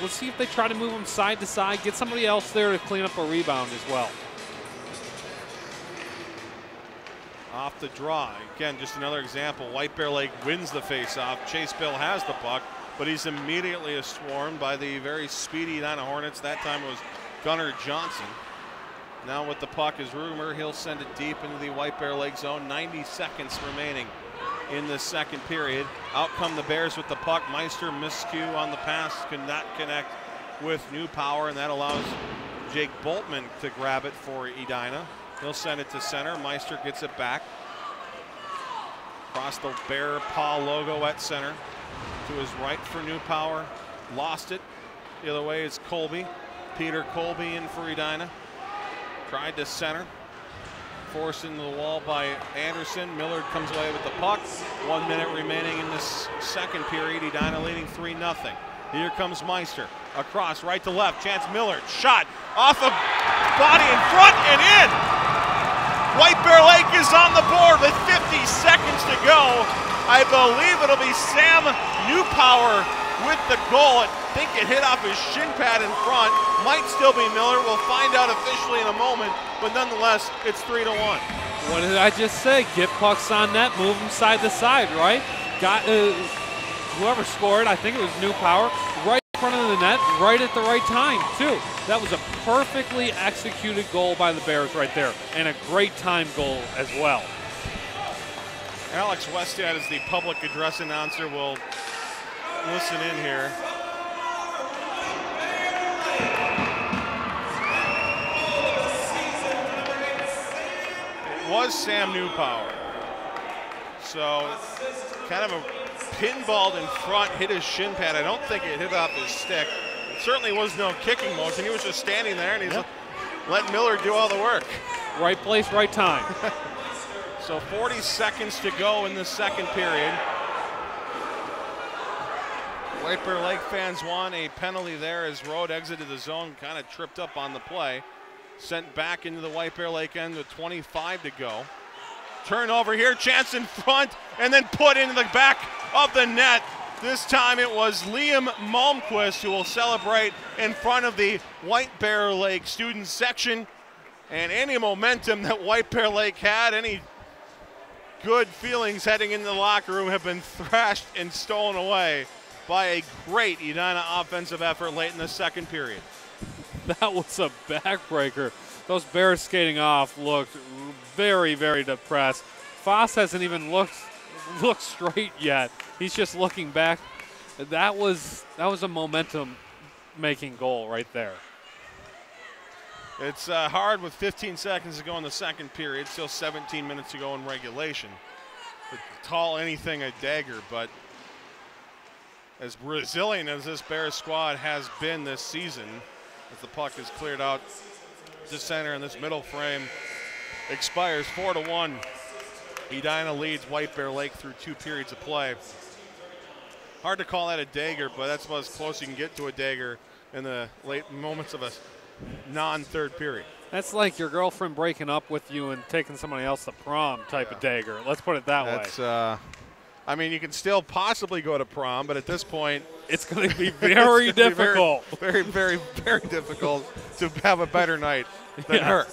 let's see if they try to move them side to side, get somebody else there to clean up a rebound as well. Off the draw. Again, just another example. White Bear Lake wins the faceoff. Chase Bill has the puck, but he's immediately swarmed by the very speedy Edina Hornets. That time it was Gunnar Johnson. Now with the puck is Ruger. He'll send it deep into the White Bear Lake zone. 90 seconds remaining in the second period. Out come the Bears with the puck. Meister miscue on the pass, could not connect with New Power, and that allows Jake Boltman to grab it for Edina. He'll send it to center. Meister gets it back. Across the Bear Paw logo at center. To his right for New Power. Lost it. The other way is Colby. Peter Colby in for Edina. Tried to center. Forced into the wall by Anderson. Millard comes away with the puck. 1 minute remaining in this second period. Edina leading 3-0. Here comes Meister. Across, right to left. Chance Millard. Shot off of body in front and in. White Bear Lake is on the board with 50 seconds to go. I believe it'll be Sam Newpower with the goal. I think it hit off his shin pad in front. Might still be Miller. We'll find out officially in a moment. But nonetheless, it's 3-1. What did I just say? Get pucks on net, move them side to side, right? Got whoever scored, I think it was New Power, right in front of the net, right at the right time, too. That was a perfectly executed goal by the Bears right there, and a great time goal as well. Alex Westad, as the public address announcer, will listen in here. It was Sam Newpower. So kind of a pinballed in front, hit his shin pad. I don't think it hit off his stick. It certainly was no kicking motion. He was just standing there, and he's letting Miller do all the work. Right place, right time. So 40 seconds to go in the second period. White Bear Lake fans want a penalty there as Rode exited the zone, kind of tripped up on the play. Sent back into the White Bear Lake end with 25 to go. Turnover here, chance in front, and then put into the back of the net. This time it was Liam Malmquist who will celebrate in front of the White Bear Lake student section. And any momentum that White Bear Lake had, any good feelings heading into the locker room, have been thrashed and stolen away by a great Edina offensive effort late in the second period. That was a backbreaker. Those Bears skating off looked very, very depressed. Foss hasn't even looked straight yet. He's just looking back. That was a momentum-making goal right there. It's hard with 15 seconds to go in the second period. Still 17 minutes to go in regulation. To call anything a dagger, but as resilient as this Bears squad has been this season, as the puck is cleared out to center and this middle frame expires 4-1. Edina leads White Bear Lake through 2 periods of play. Hard to call that a dagger, but that's about as close you can get to a dagger in the late moments of a non-third period. That's like your girlfriend breaking up with you and taking somebody else to prom type of dagger. Let's put it that way. I mean, you can still possibly go to prom, but at this point, it's going to be very difficult. Very, very, very difficult to have a better night than her.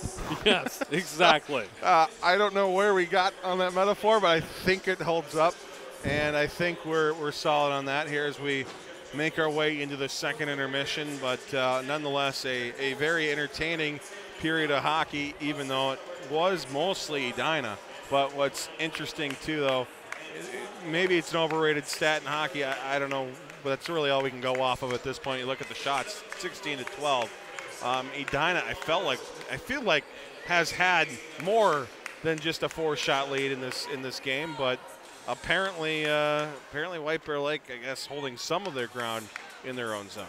Yes, exactly. I don't know where we got on that metaphor, but I think it holds up, and I think we're solid on that here as we make our way into the second intermission. But nonetheless, a very entertaining period of hockey, even though it was mostly Edina. But what's interesting, too, though, maybe it's an overrated stat in hockey. I don't know, but that's really all we can go off of at this point. You look at the shots, 16-12. Edina, I feel like has had more than just a 4-shot lead in this game, but apparently White Bear Lake, I guess, holding some of their ground in their own zone.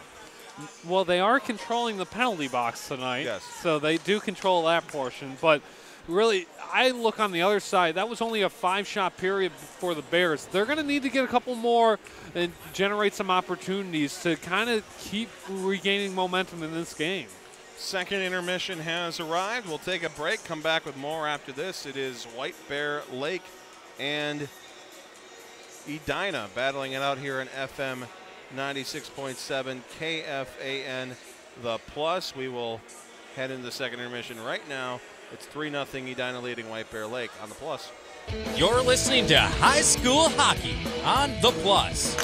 Well, they are controlling the penalty box tonight, yes. So they do control that portion, but really, I look on the other side. That was only a 5-shot period for the Bears. They're going to need to get a couple more and generate some opportunities to kind of keep regaining momentum in this game. Second intermission has arrived. We'll take a break, come back with more after this. It is White Bear Lake and Edina battling it out here on FM 96.7 KFAN, the Plus. We will head into the second intermission right now. It's 3-0 Edina leading White Bear Lake on the Plus. You're listening to High School Hockey on the Plus.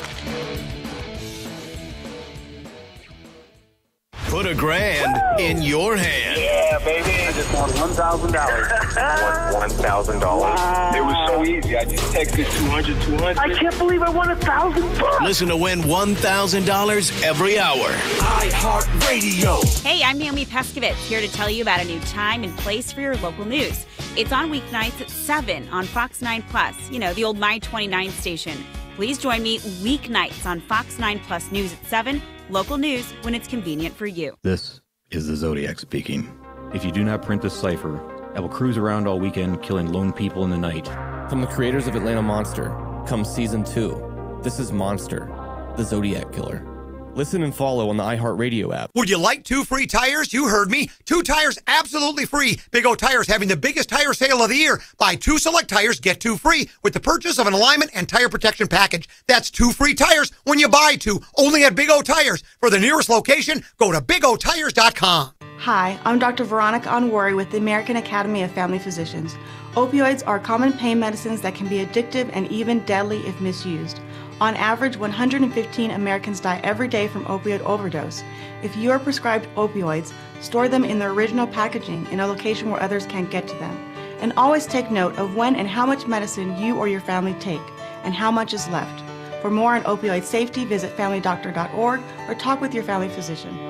Put $1,000 in your hand. Yeah, baby. I just won $1,000. $1,000. It was so easy. I just texted 200. I can't believe I won $1,000. Listen to win $1,000 every hour. iHeartRadio. Hey, I'm Naomi Peskovitz, here to tell you about a new time and place for your local news. It's on weeknights at 7 on Fox 9 Plus, the old My 29 station. Please join me weeknights on Fox 9 Plus News at 7. Local news when it's convenient for you. This is the Zodiac speaking. If you do not print this cipher, I will cruise around all weekend killing lone people in the night. From the creators of Atlanta Monster comes Season 2. This is Monster, the Zodiac Killer. Listen and follow on the iHeartRadio app. Would you like 2 free tires? You heard me. 2 tires absolutely free. Big O Tires having the biggest tire sale of the year. Buy 2 select tires, get 2 free with the purchase of an alignment and tire protection package. That's 2 free tires when you buy 2. Only at Big O Tires. For the nearest location, go to BigOTires.com. Hi, I'm Dr. Veronica Onwari with the American Academy of Family Physicians. Opioids are common pain medicines that can be addictive and even deadly if misused. On average, 115 Americans die every day from opioid overdose. If you are prescribed opioids, store them in their original packaging in a location where others can't get to them. And always take note of when and how much medicine you or your family take and how much is left. For more on opioid safety, visit familydoctor.org or talk with your family physician.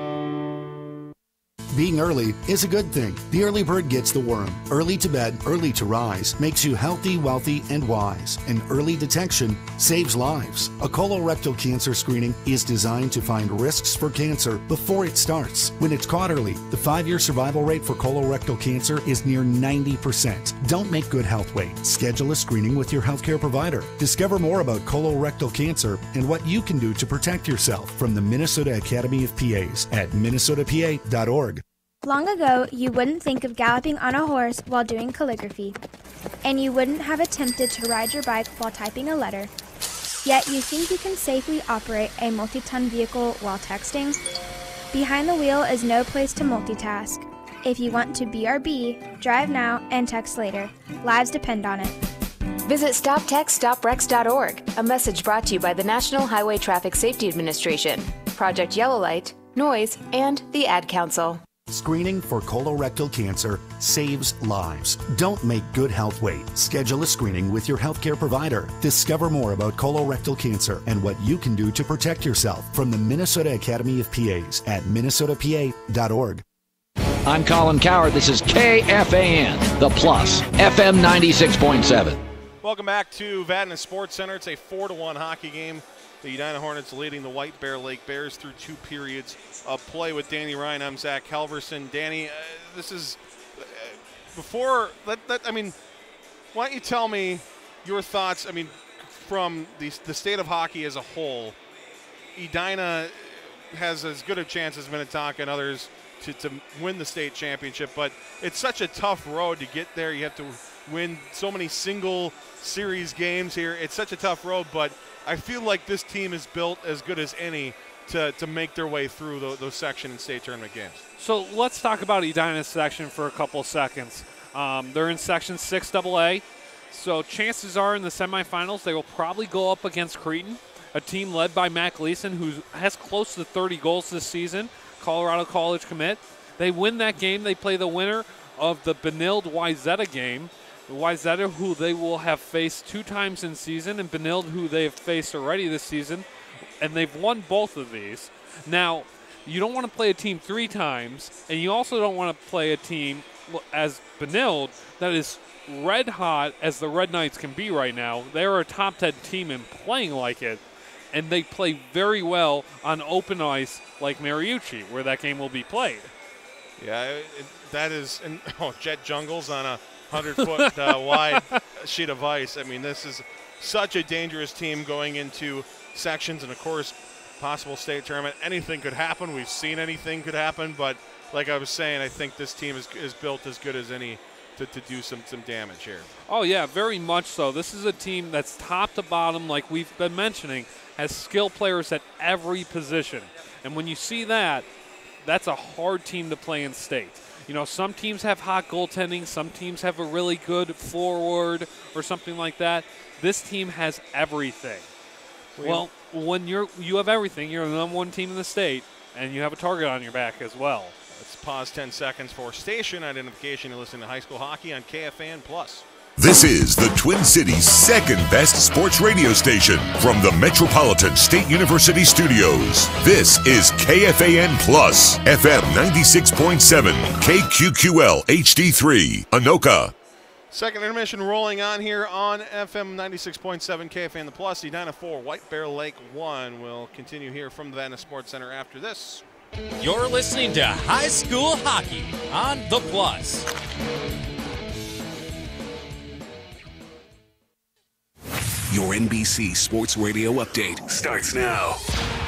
Being early is a good thing. The early bird gets the worm. Early to bed, early to rise makes you healthy, wealthy, and wise. And early detection saves lives. A colorectal cancer screening is designed to find risks for cancer before it starts. When it's caught early, the 5-year survival rate for colorectal cancer is near 90%. Don't make good health wait. Schedule a screening with your healthcare provider. Discover more about colorectal cancer and what you can do to protect yourself from the Minnesota Academy of PAs at minnesotaPA.org. Long ago, you wouldn't think of galloping on a horse while doing calligraphy, and you wouldn't have attempted to ride your bike while typing a letter. Yet you think you can safely operate a multi-ton vehicle while texting? Behind the wheel is no place to multitask. If you want to BRB, drive now and text later. Lives depend on it. Visit StopTextStopWrecks.org, a message brought to you by the National Highway Traffic Safety Administration, Project Yellow Light, Noise, and the Ad Council. Screening for colorectal cancer saves lives. Don't make good health wait. Schedule a screening with your healthcare provider. Discover more about colorectal cancer and what you can do to protect yourself from the Minnesota Academy of PAs at minnesotaPA.org. I'm Colin Coward. This is KFAN, The Plus, FM 96.7. Welcome back to Vadnais Sports Center. It's a 4-1 hockey game. The Edina Hornets leading the White Bear Lake Bears through 2 periods of play with Danny Ryan. I'm Zach Halverson. Danny, this is before. Why don't you tell me your thoughts? From the state of hockey as a whole, Edina has as good a chance as Minnetonka and others to win the state championship, but it's such a tough road to get there. You have to win so many single series games here. It's such a tough road, but I feel like this team is built as good as any to make their way through those section and state tournament games. So let's talk about Edina's section for a couple of seconds. They're in Section 6 AA, so chances are in the semifinals they will probably go up against Cretin, a team led by Matt Gleason, who has close to 30 goals this season, Colorado College commit. They win that game. They play the winner of the Benilde-Wayzata game. Wayzata, who they will have faced 2 times in season, and Benilde, who they have faced already this season, and they've won both of these. Now, you don't want to play a team 3 times, and you also don't want to play a team as Benilde that is red hot as the Red Knights can be right now. They're a top 10 team and playing like it, and they play very well on open ice like Mariucci, where that game will be played. Yeah, that is Jet Jungles on a 100-foot wide sheet of ice. This is such a dangerous team going into sections and, of course, possible state tournament. Anything could happen. We've seen anything could happen, but like I was saying, I think this team is built as good as any to do some damage here. Oh, yeah, very much so. This is a team that's top to bottom, like we've been mentioning, has skill players at every position. And when you see that, that's a hard team to play in state. You know, some teams have hot goaltending, some teams have a really good forward or something like that. This team has everything. Well, when you have everything, you're the number one team in the state, and you have a target on your back as well. Let's pause 10 seconds for station identification and listen to high school hockey on KFAN+. This is the Twin Cities' second best sports radio station from the Metropolitan State University Studios. This is KFAN Plus, FM 96.7, KQQL HD3, Anoka. Second intermission rolling on here on FM 96.7 KFAN The Plus. Edina 4, White Bear Lake 1. We'll continue here from the Vanna Sports Center after this. You're listening to High School Hockey on The Plus. Your NBC Sports Radio update starts now.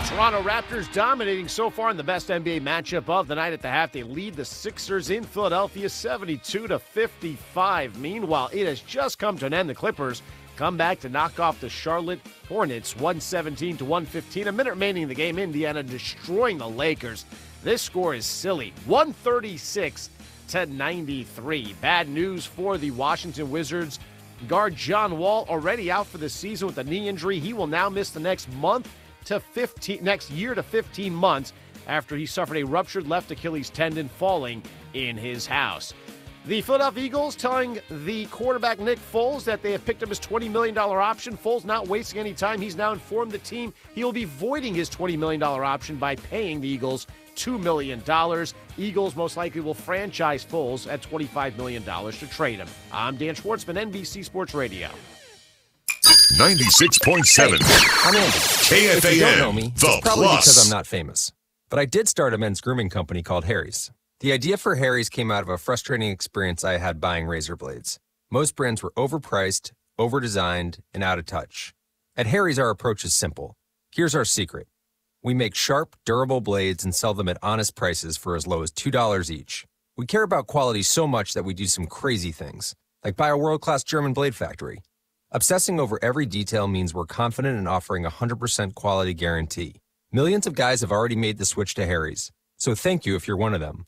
Toronto Raptors dominating so far in the best NBA matchup of the night at the half. They lead the Sixers in Philadelphia 72-55. Meanwhile, it has just come to an end. The Clippers come back to knock off the Charlotte Hornets 117-115. A minute remaining in the game. Indiana destroying the Lakers. This score is silly. 136-93. Bad news for the Washington Wizards. Guard John Wall already out for the season with a knee injury. He will now miss the next year to 15 months after he suffered a ruptured left Achilles tendon falling in his house. The Philadelphia Eagles telling the quarterback Nick Foles that they have picked up his $20 million option. Foles not wasting any time. He's now informed the team he will be voiding his $20 million option by paying the Eagles $2 million. Eagles most likely will franchise Foles at $25 million to trade him. I'm Dan Schwartzman, NBC Sports Radio. 96.7. I'm Andy. KFAN, if you don't know me, The it's probably Plus. because I'm not famous. But I did start a men's grooming company called Harry's. The idea for Harry's came out of a frustrating experience I had buying razor blades. Most brands were overpriced, overdesigned, and out of touch. At Harry's, our approach is simple. Here's our secret. We make sharp, durable blades and sell them at honest prices for as low as $2 each. We care about quality so much that we do some crazy things, like buy a world-class German blade factory. Obsessing over every detail means we're confident in offering a 100% quality guarantee. Millions of guys have already made the switch to Harry's, so thank you if you're one of them.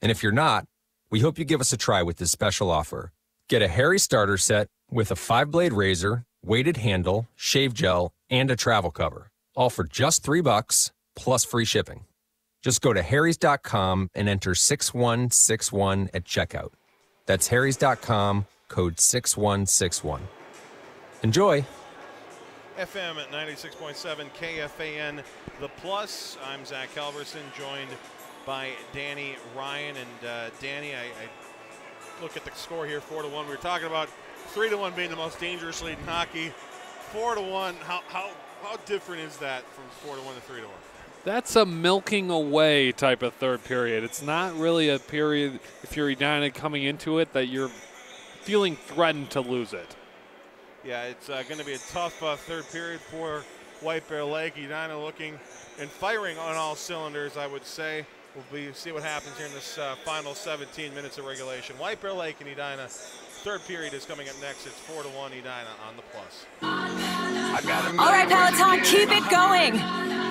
And if you're not, we hope you give us a try with this special offer. Get a Harry's starter set with a 5-blade razor, weighted handle, shave gel, and a travel cover. All for just $3 plus free shipping. Just go to harrys.com and enter 6161 at checkout. That's harrys.com, code 6161. Enjoy. FM at 96.7 KFAN The Plus. I'm Zach Halverson, joined by Danny Ryan. And Danny, I look at the score here, 4-1. We were talking about 3-1 being the most dangerous lead in hockey. 4-1, how different is that from 4-1 to 3-1? That's a milking away type of third period. It's not really a period, if you're Edina coming into it, that you're feeling threatened to lose it. Yeah, it's going to be a tough third period for White Bear Lake. Edina looking and firing on all cylinders, I would say. We'll see what happens here in this final 17 minutes of regulation. White Bear Lake and Edina. Third period is coming up next. It's 4-1 Edina on the Plus. All right, Peloton, keep it going.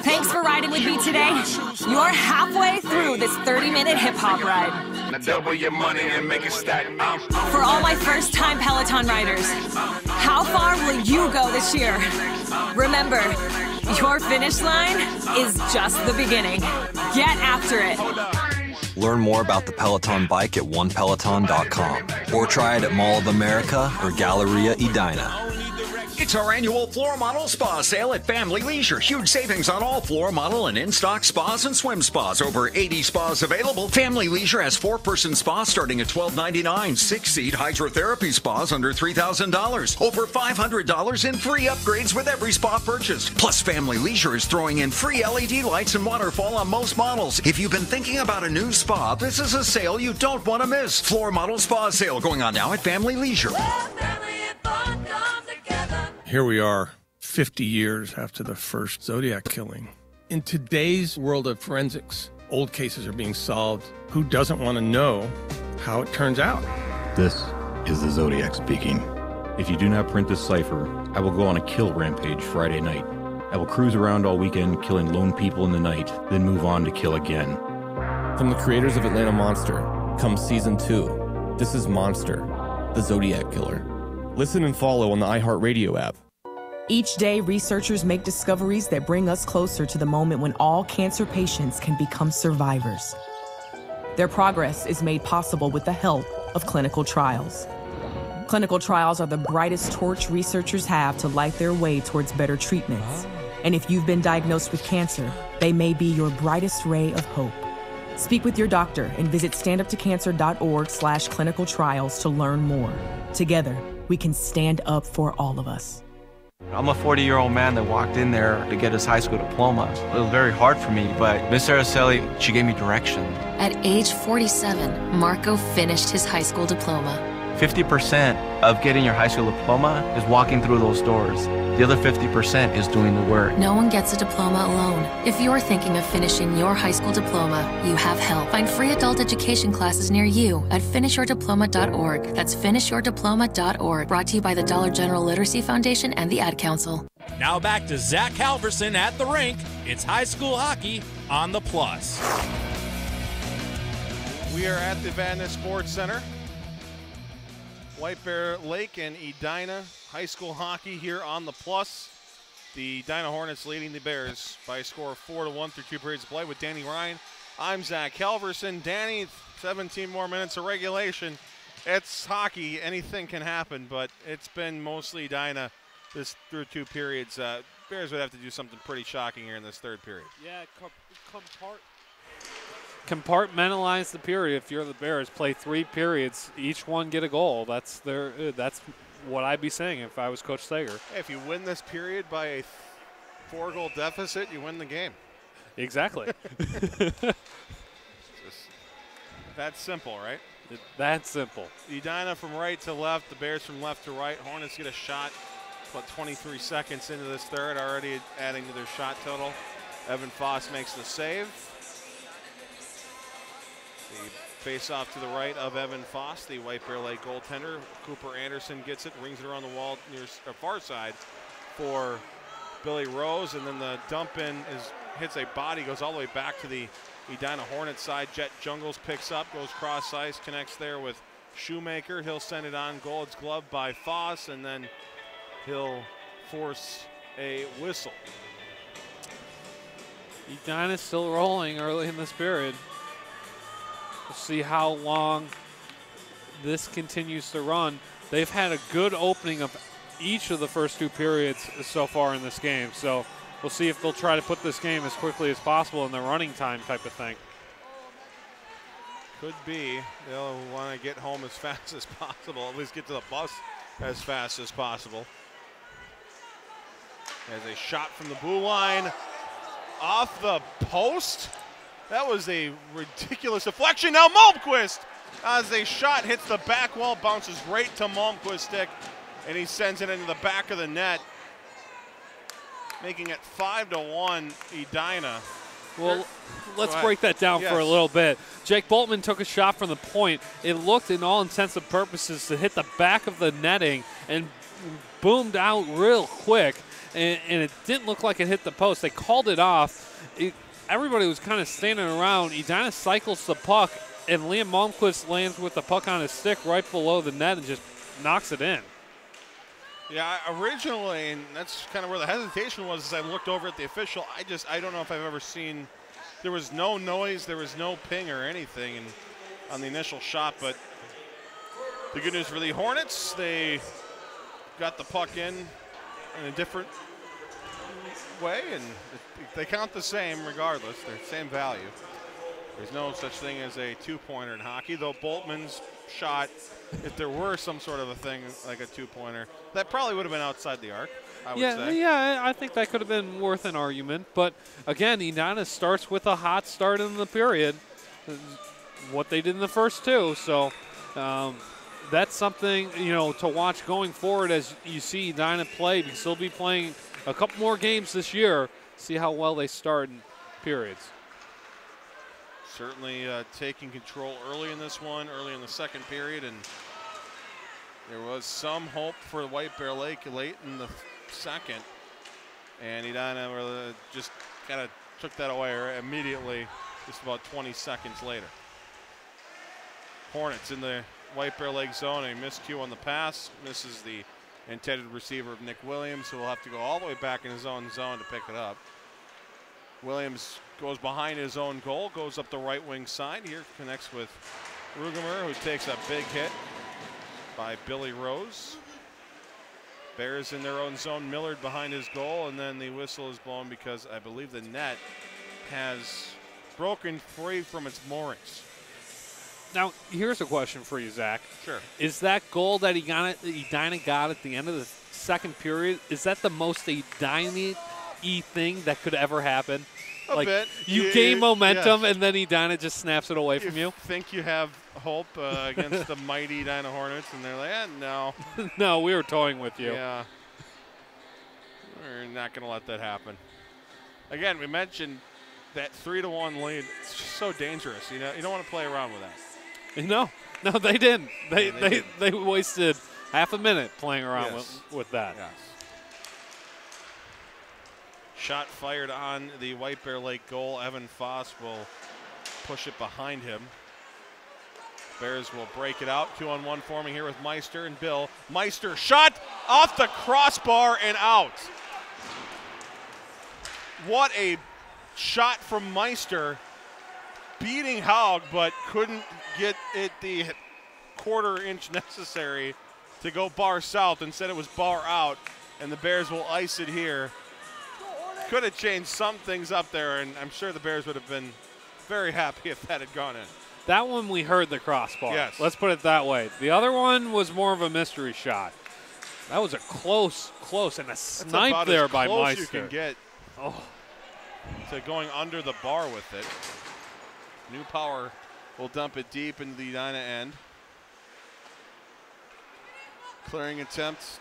Thanks for riding with me today. You're halfway through this 30-minute hip-hop ride. Now double your money and make it stack. For all my first-time Peloton riders, how far will you go this year? Remember, your finish line is just the beginning. Get after it. Learn more about the Peloton bike at onepeloton.com or try it at Mall of America or Galleria Edina. It's our annual floor model spa sale at Family Leisure. Huge savings on all floor model and in-stock spas and swim spas. Over 80 spas available. Family Leisure has 4-person spas starting at $12.99. 6-seat hydrotherapy spas under $3,000. Over $500 in free upgrades with every spa purchased. Plus, Family Leisure is throwing in free LED lights and waterfall on most models. If you've been thinking about a new spa, this is a sale you don't want to miss. Floor model spa sale going on now at Family Leisure. Here we are, 50 years after the first Zodiac killing. In today's world of forensics, old cases are being solved. Who doesn't want to know how it turns out? This is the Zodiac speaking. If you do not print this cipher, I will go on a kill rampage Friday night. I will cruise around all weekend killing lone people in the night, then move on to kill again. From the creators of Atlanta Monster comes Season 2. This is Monster, the Zodiac Killer. Listen and follow on the iHeartRadio app. Each day, researchers make discoveries that bring us closer to the moment when all cancer patients can become survivors. Their progress is made possible with the help of clinical trials. Clinical trials are the brightest torch researchers have to light their way towards better treatments. And if you've been diagnosed with cancer, they may be your brightest ray of hope. Speak with your doctor and visit standuptocancer.org/clinical trials to learn more. Together, we can stand up for all of us. I'm a 40-year-old man that walked in there to get his high school diploma. It was very hard for me, but Miss Araceli, she gave me direction. At age 47, Marco finished his high school diploma. 50% of getting your high school diploma is walking through those doors. The other 50% is doing the work. No one gets a diploma alone. If you're thinking of finishing your high school diploma, you have help. Find free adult education classes near you at finishyourdiploma.org. That's finishyourdiploma.org. Brought to you by the Dollar General Literacy Foundation and the Ad Council. Now back to Zach Halverson at the rink. It's high school hockey on the Plus. We are at the Edina Sports Center. White Bear Lake and Edina high school hockey here on the Plus. The Edina Hornets leading the Bears by a score of 4-1 through 2 periods of play with Danny Ryan. I'm Zach Halverson. Danny, 17 more minutes of regulation. It's hockey. Anything can happen, but it's been mostly Edina this through 2 periods. Bears would have to do something pretty shocking here in this third period. Yeah, compartmentalize the period. If you're the Bears, play 3 periods, each one get a goal. That's what I'd be saying if I was Coach Sager. Hey, if you win this period by a 4-goal deficit, you win the game. Exactly. That's simple, right? That's simple. Edina from right to left, the Bears from left to right. Hornets get a shot about 23 seconds into this third, already adding to their shot total. Evan Foss makes the save. The face-off to the right of Evan Foss, the White Bear Lake goaltender. Cooper Anderson gets it, rings it around the wall near far side for Billy Rose, and then the dump-in hits a body, goes all the way back to the Edina Hornets side. Jet Jungles picks up, goes cross ice, connects there with Shoemaker. He'll send it on goal. It's gloved by Foss, and then he'll force a whistle. Edina's still rolling early in this period. We'll see how long this continues to run. They've had a good opening of each of the first 2 periods so far in this game. So we'll see if they'll try to put this game as quickly as possible in the running time type of thing. Could be. They'll want to get home as fast as possible, at least get to the bus as fast as possible. As a shot from the blue line off the post. That was a ridiculous deflection. Now Malmquist, as a shot hits the back wall, bounces right to Malmquist's stick, and he sends it into the back of the net, making it 5-1 Edina. Well, let's break that down for a little bit. Jake Boltman took a shot from the point. It looked, in all intents and purposes, to hit the back of the netting and boomed out real quick, and it didn't look like it hit the post. They called it off. Everybody was kind of standing around. Edina cycles the puck, and Liam Malmquist lands with the puck on his stick right below the net and just knocks it in. Yeah, originally, and that's kind of where the hesitation was as I looked over at the official. I don't know if I've ever seen, there was no noise, there was no ping or anything on the initial shot, but the good news for the Hornets, they got the puck in a different way, and they count the same regardless. They're the same value. There's no such thing as a 2-pointer in hockey, though Boltman's shot, if there were some sort of a thing like a 2-pointer, that probably would have been outside the arc, I would say. Yeah, I think that could have been worth an argument. But, again, Edina starts with a hot start in the period, what they did in the first 2. So that's something, to watch going forward as you see Edina play, because they'll be playing a couple more games this year, see how well they start in periods. Certainly taking control early in this one, early in the second period, and There was some hope for White Bear Lake late in the second, and Edina just kind of took that away immediately, just about 20 seconds later. Hornets in the White Bear Lake zone, a miscue on the pass, misses the intended receiver of Nick Williams, who will have to go all the way back in his own zone to pick it up. Williams goes behind his own goal, goes up the right wing side here, connects with Rugemer, who takes a big hit by Billy Rose. Bears in their own zone, Millard behind his goal, and then the whistle is blown because I believe the net has broken free from its moorings. Now, here's a question for you, Zach. Sure. Is that goal that Edina got at the end of the second period, is that the most Edina-y thing that could ever happen? A bit. You gain momentum, and then Edina just snaps it away from you? Think you have hope against the mighty Edina Hornets, and they're like, no. No, we were toying with you. Yeah. We're not going to let that happen. Again, we mentioned that 3-1 lead. It's just so dangerous. You don't want to play around with that. No, they didn't. They wasted half a minute playing around with that. Yes. Shot fired on the White Bear Lake goal. Evan Foss will push it behind him. Bears will break it out. 2-on-1 forming here with Meister and Bill. Meister shot off the crossbar and out. What a shot from Meister, beating Haug, but couldn't get it the quarter inch necessary to go bar south. Instead it was bar out, and the Bears will ice it here. Could have changed some things up there, and I'm sure the Bears would have been very happy if that had gone in. That one we heard the crossbar. Yes. Let's put it that way. The other one was more of a mystery shot. That was a close, and a snipe there by Meister. You can get to going under the bar with it. New Power will dump it deep into the Edina end. Clearing attempt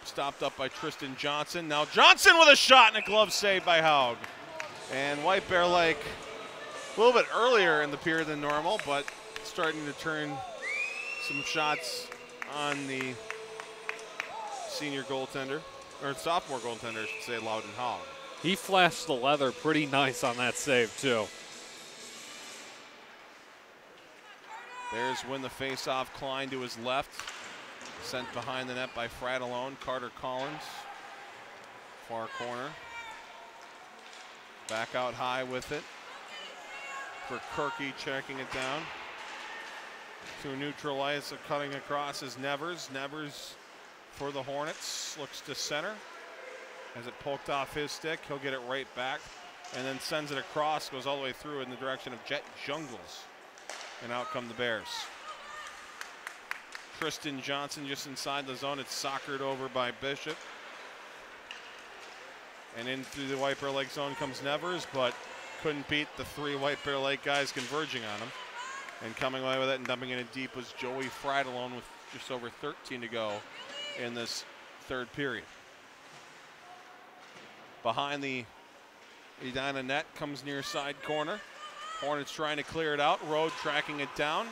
stopped up by Tristan Johnson. Now Johnson with a shot and a glove save by Haug. And White Bear Lake a little bit earlier in the period than normal, but starting to turn some shots on the senior goaltender, or sophomore goaltender, I should say, Loudon Haug. He flashed the leather pretty nice on that save, too. Bears win the face-off. Klein to his left. Sent behind the net by Fratellone. Carter Collins. Far corner. Back out high with it. For Kirky checking it down. To neutralize, cutting across is Nevers. Nevers for the Hornets. Looks to center. As it poked off his stick, he'll get it right back. And then sends it across, goes all the way through in the direction of Jet Jungles. And out come the Bears. Tristan Johnson just inside the zone. It's soccered over by Bishop. And in through the White Bear Lake zone comes Nevers, but couldn't beat the three White Bear Lake guys converging on him. And coming away with it and dumping it in deep was Joey Fratellone with just over 13 to go in this third period. Behind the Edina net comes near side corner. Hornets trying to clear it out. Rode tracking it down.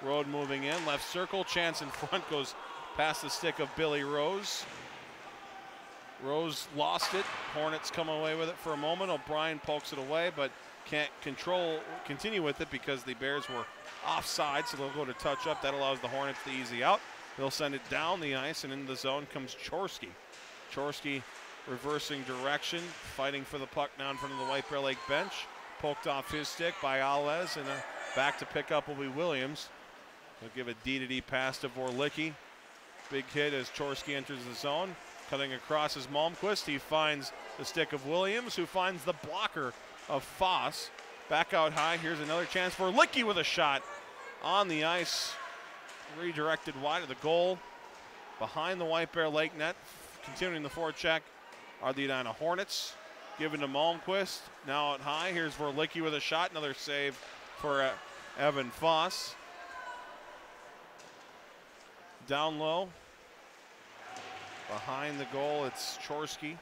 Rode moving in. Left circle. Chance in front goes past the stick of Billy Rose. Rose lost it. Hornets come away with it for a moment. O'Brien pokes it away, but can't continue with it because the Bears were offside, so they'll go to touch up. That allows the Hornets the easy out. They'll send it down the ice, and into the zone comes Chorsky. Chorsky reversing direction, fighting for the puck now in front of the White Bear Lake bench. Poked off his stick by Alves, and back to pick up will be Williams. He'll give a D-to-D pass to Vorlicki. Big hit as Chorsky enters the zone. Cutting across is Malmquist. He finds the stick of Williams, who finds the blocker of Foss. Back out high. Here's another chance for Licky with a shot on the ice. Redirected wide of the goal. Behind the White Bear Lake net, continuing the forecheck, are the Edina Hornets. Given to Malmquist. Now out high. Here's Vorlicki with a shot. Another save for Evan Foss. Down low. Behind the goal, it's Chorsky.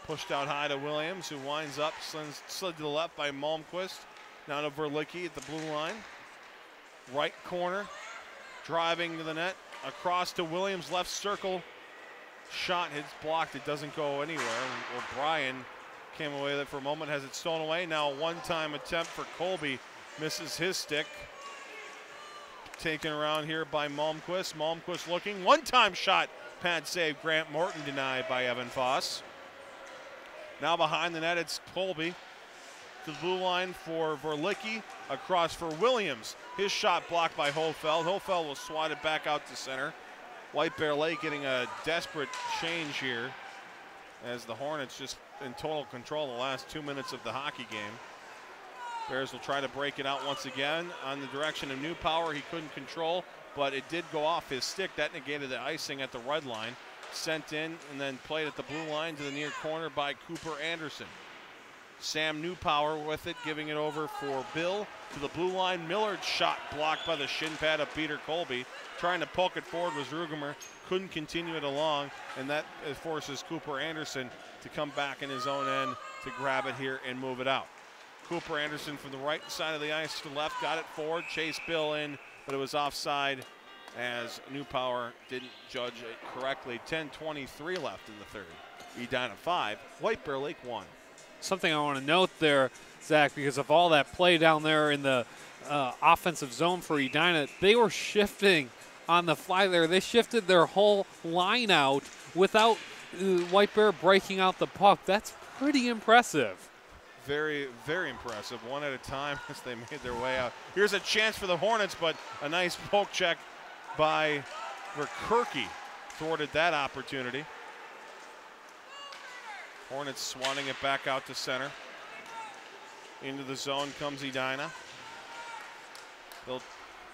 Pushed out high to Williams, who winds up, slid to the left by Malmquist. Now to Vorlicki at the blue line. Right corner. Driving to the net. across to Williams, left circle. Shot hits blocked. It doesn't go anywhere. O'Brien came away with it for a moment, has it stolen away. Now a one-time attempt for Colby. Misses his stick. Taken around here by Malmquist. Malmquist looking. One-time shot. Pad save. Grant Morton denied by Evan Foss. Now behind the net, it's Colby. To the blue line for Verlicki. Across for Williams. His shot blocked by Hofeld. Hofeld will swat it back out to center. White Bear Lake getting a desperate change here as the Hornets just in total control the last 2 minutes of the hockey game. Bears will try to break it out once again on the direction of New Power. He couldn't control, but it did go off his stick. That negated the icing at the red line. Sent in and then played at the blue line to the near corner by Cooper Anderson. Sam Newpower with it, giving it over for Bill to the blue line. Millard's shot blocked by the shin pad of Peter Colby. Trying to poke it forward was Rugemer. Couldn't continue it along, and that forces Cooper Anderson to come back in his own end to grab it here and move it out. Cooper Anderson from the right side of the ice to the left, got it forward, chased Bill in, but it was offside as Newpower didn't judge it correctly. 10:23 left in the third. Edina 5, White Bear Lake 1. Something I want to note there, Zach, because of all that play down there in the offensive zone for Edina, they were shifting on the fly there. They shifted their whole line out without White Bear breaking out the puck. That's pretty impressive. Very, very impressive. One at a time as they made their way out. Here's a chance for the Hornets, but a nice poke check by Verkerke thwarted that opportunity. Hornets swatting it back out to center. Into the zone comes Edina.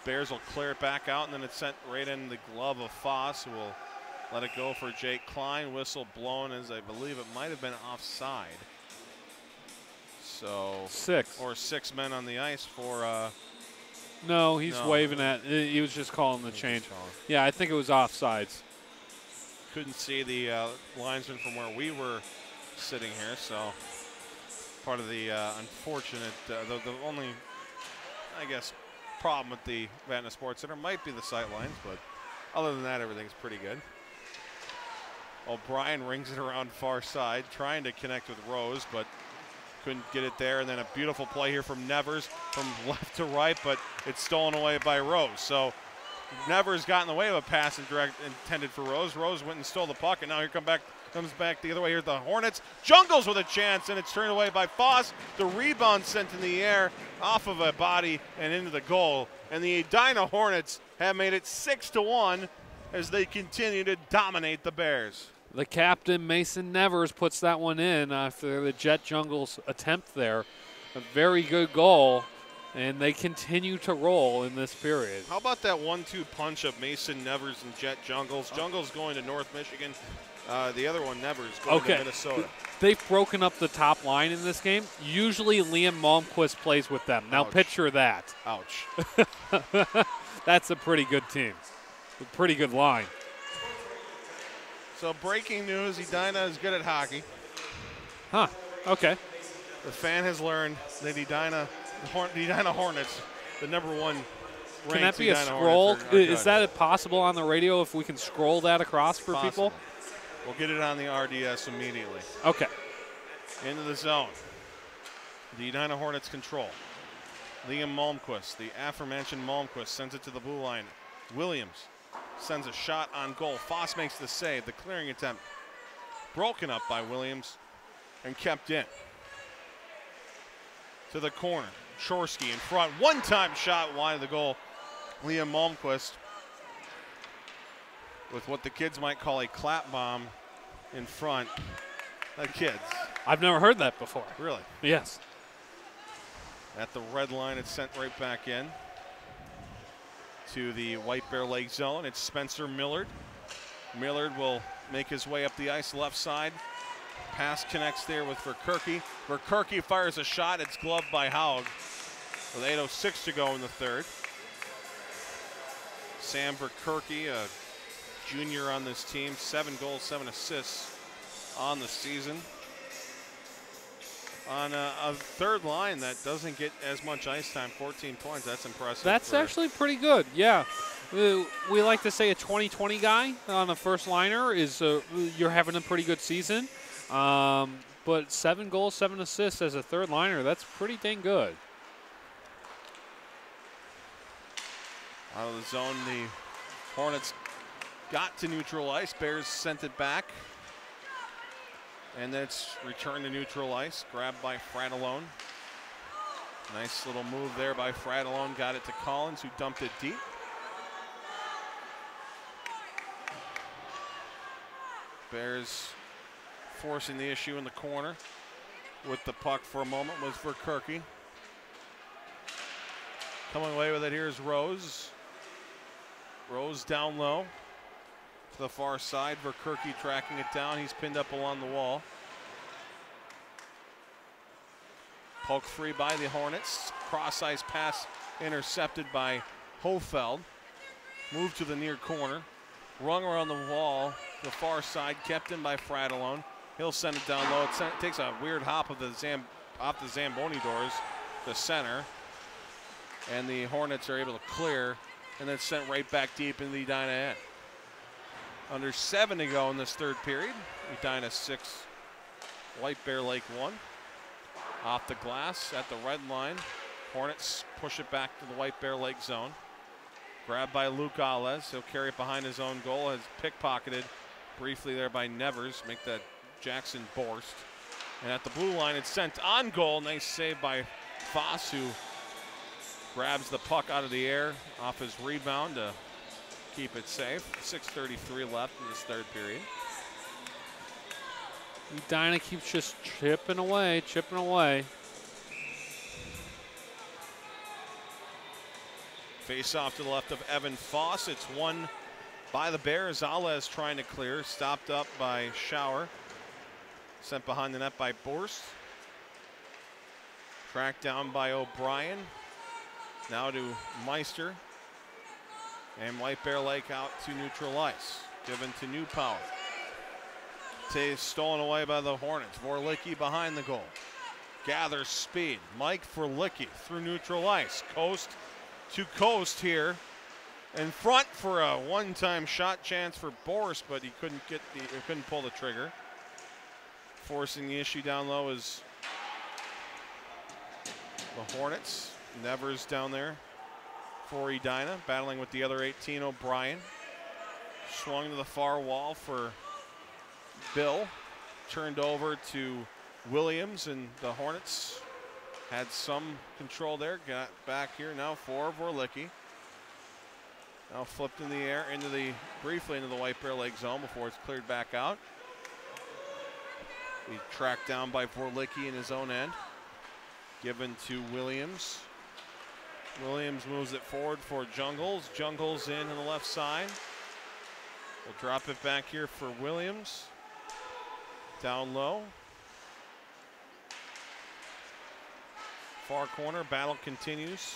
Bears will clear it back out, and then it's sent right in the glove of Foss, who will let it go for Jake Klein. Whistle blown as I believe it might have been offside. So 6 or 6 men on the ice for. No, he's waving at. He was just calling the change. Yeah, I think it was offsides. Couldn't see the linesman from where we were sitting here, so part of the unfortunate, the only, I guess, problem with the Ventnor Sports Center might be the sight lines, but other than that, everything's pretty good. O'Brien rings it around far side, trying to connect with Rose, but couldn't get it there. And then a beautiful play here from Nevers from left to right, but it's stolen away by Rose. So Nevers got in the way of a pass intended for Rose. Rose went and stole the puck, and now here comes back the other way. Here's the Hornets. Jungles with a chance, and it's turned away by Foss. The rebound sent in the air off of a body and into the goal. And the Edina Hornets have made it 6-1 as they continue to dominate the Bears. The captain, Mason Nevers, puts that one in after the Jet Jungles attempt there. A very good goal, and they continue to roll in this period. How about that 1-2 punch of Mason Nevers and Jet Jungles? Jungles going to North Michigan. The other one, Nevers, going to Minnesota. They've broken up the top line in this game. Usually Liam Malmquist plays with them. Now picture that. Ouch. That's a pretty good team. A pretty good line. So breaking news, Edina is good at hockey. Huh, okay. The fan has learned that Edina Hornets, the number one ranked Can that be a Edina scroll? Hornets are Is that possible on the radio if we can scroll that across for people? We'll get it on the RDS immediately. Okay. Into the zone. The Edina Hornets control. Liam Malmquist, the aforementioned Malmquist, sends it to the blue line. Williams sends a shot on goal. Foss makes the save. The clearing attempt broken up by Williams and kept in. To the corner. Chorsky in front. One-time shot wide of the goal. Liam Malmquist with what the kids might call a clap bomb in front. The kids. I've never heard that before. Really? Yes. At the red line, it's sent right back in to the White Bear Lake zone. It's Spencer Millard. Millard will make his way up the ice left side. Pass connects there with Verkerke. Verkerke fires a shot. It's gloved by Haug with 8:06 to go in the third. Sam Verkerke, a junior on this team, 7 goals, 7 assists on the season. On a third line that doesn't get as much ice time, 14 points. That's impressive. That's actually pretty good, yeah. We like to say a 20-20 guy on the first liner is you're having a pretty good season. But 7 goals, 7 assists as a third liner, that's pretty dang good. Out of the zone, the Hornets got to neutral ice. Bears sent it back. And then it's returned to neutral ice, grabbed by Fratellone. Nice little move there by Fratellone. Got it to Collins, who dumped it deep. Bears forcing the issue in the corner. With the puck for a moment was Verkerke. Coming away with it here is Rose. Rose down low to the far side. Verkerke tracking it down. He's pinned up along the wall. Poke free by the Hornets. Cross ice pass intercepted by Hofeld. Move to the near corner. Rung around the wall. The far side kept in by Fratellone. He'll send it down low. It takes a weird hop of off the Zamboni doors to center. And the Hornets are able to clear and then sent right back deep into the Edina end. Under 7 to go in this third period. Edina 6, White Bear Lake 1. Off the glass at the red line. Hornets push it back to the White Bear Lake zone. Grabbed by Luke Alez. He'll carry it behind his own goal. Has pickpocketed briefly there by Nevers. Make that Jackson Borst. And at the blue line, it's sent on goal. Nice save by Foss, who grabs the puck out of the air off his rebound to keep it safe. 6:33 left in this third period. Edina keeps just chipping away, chipping away. Face off to the left of Evan Foss. It's won by the Bears. Alez trying to clear. Stopped up by Schauer. Sent behind the net by Borst. Tracked down by O'Brien. Now to Meister. And White Bear Lake out to neutral ice. Given to New Power. Taves stolen away by the Hornets. Vorlicki behind the goal. Gathers speed. Mike Vorlicki through neutral ice. Coast to coast here. In front for a one-time shot chance for Borst, but he couldn't pull the trigger. Forcing the issue down low is the Hornets. Nevers down there for Edina, battling with the other 18, O'Brien. Swung to the far wall for Bill. Turned over to Williams, and the Hornets had some control there. Got back here now for Vorlicki. Now flipped in the air briefly into the White Bear Lake zone before it's cleared back out. He tracked down by Vorlicki in his own end. Given to Williams. Williams moves it forward for Jungles. Jungles in on the left side. We'll drop it back here for Williams. Down low. Far corner, battle continues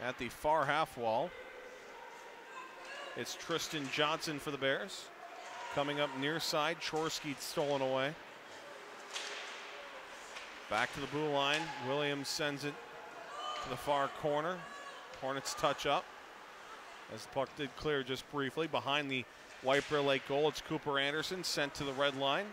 at the far half wall. It's Tristan Johnson for the Bears. Coming up near side, Chorsky stolen away. Back to the blue line. Williams sends it to the far corner. Hornets touch up as the puck did clear just briefly. Behind the White Bear Lake goal, it's Cooper Anderson sent to the red line.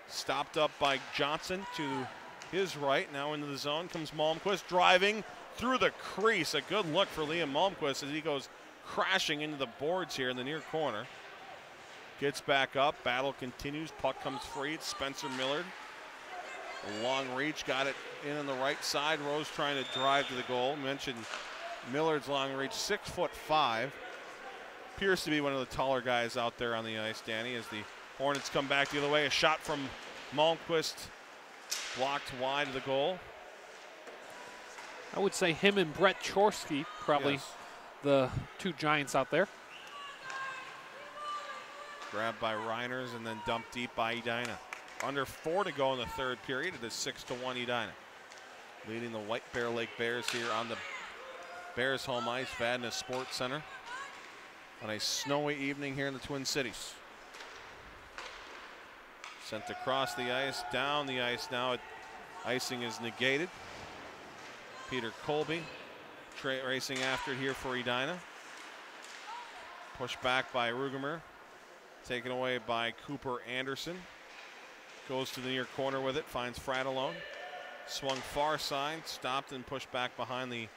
Stopped up by Johnson to his right. Now into the zone comes Malmquist driving through the crease. A good look for Liam Malmquist as he goes crashing into the boards here in the near corner. Gets back up. Battle continues. Puck comes free. It's Spencer Millard. A long reach. Got it in on the right side. Rose trying to drive to the goal. Mentioned Millard's long reach. 6'5". Appears to be one of the taller guys out there on the ice, Danny, as the Hornets come back the other way. A shot from Malmquist blocked wide of the goal. I would say him and Brett Chorsky, probably the two giants out there. Grabbed by Reiners and then dumped deep by Edina. Under 4 to go in the third period. It is 6-1 Edina. Leading the White Bear Lake Bears here on the Bears home ice, Vadna Sports Center, on a snowy evening here in the Twin Cities. Sent across the ice, down the ice now. Icing is negated. Peter Colby racing after it here for Edina. Pushed back by Rugemer. Taken away by Cooper Anderson. Goes to the near corner with it. Finds Fratellone. Swung far side. Stopped and pushed back behind the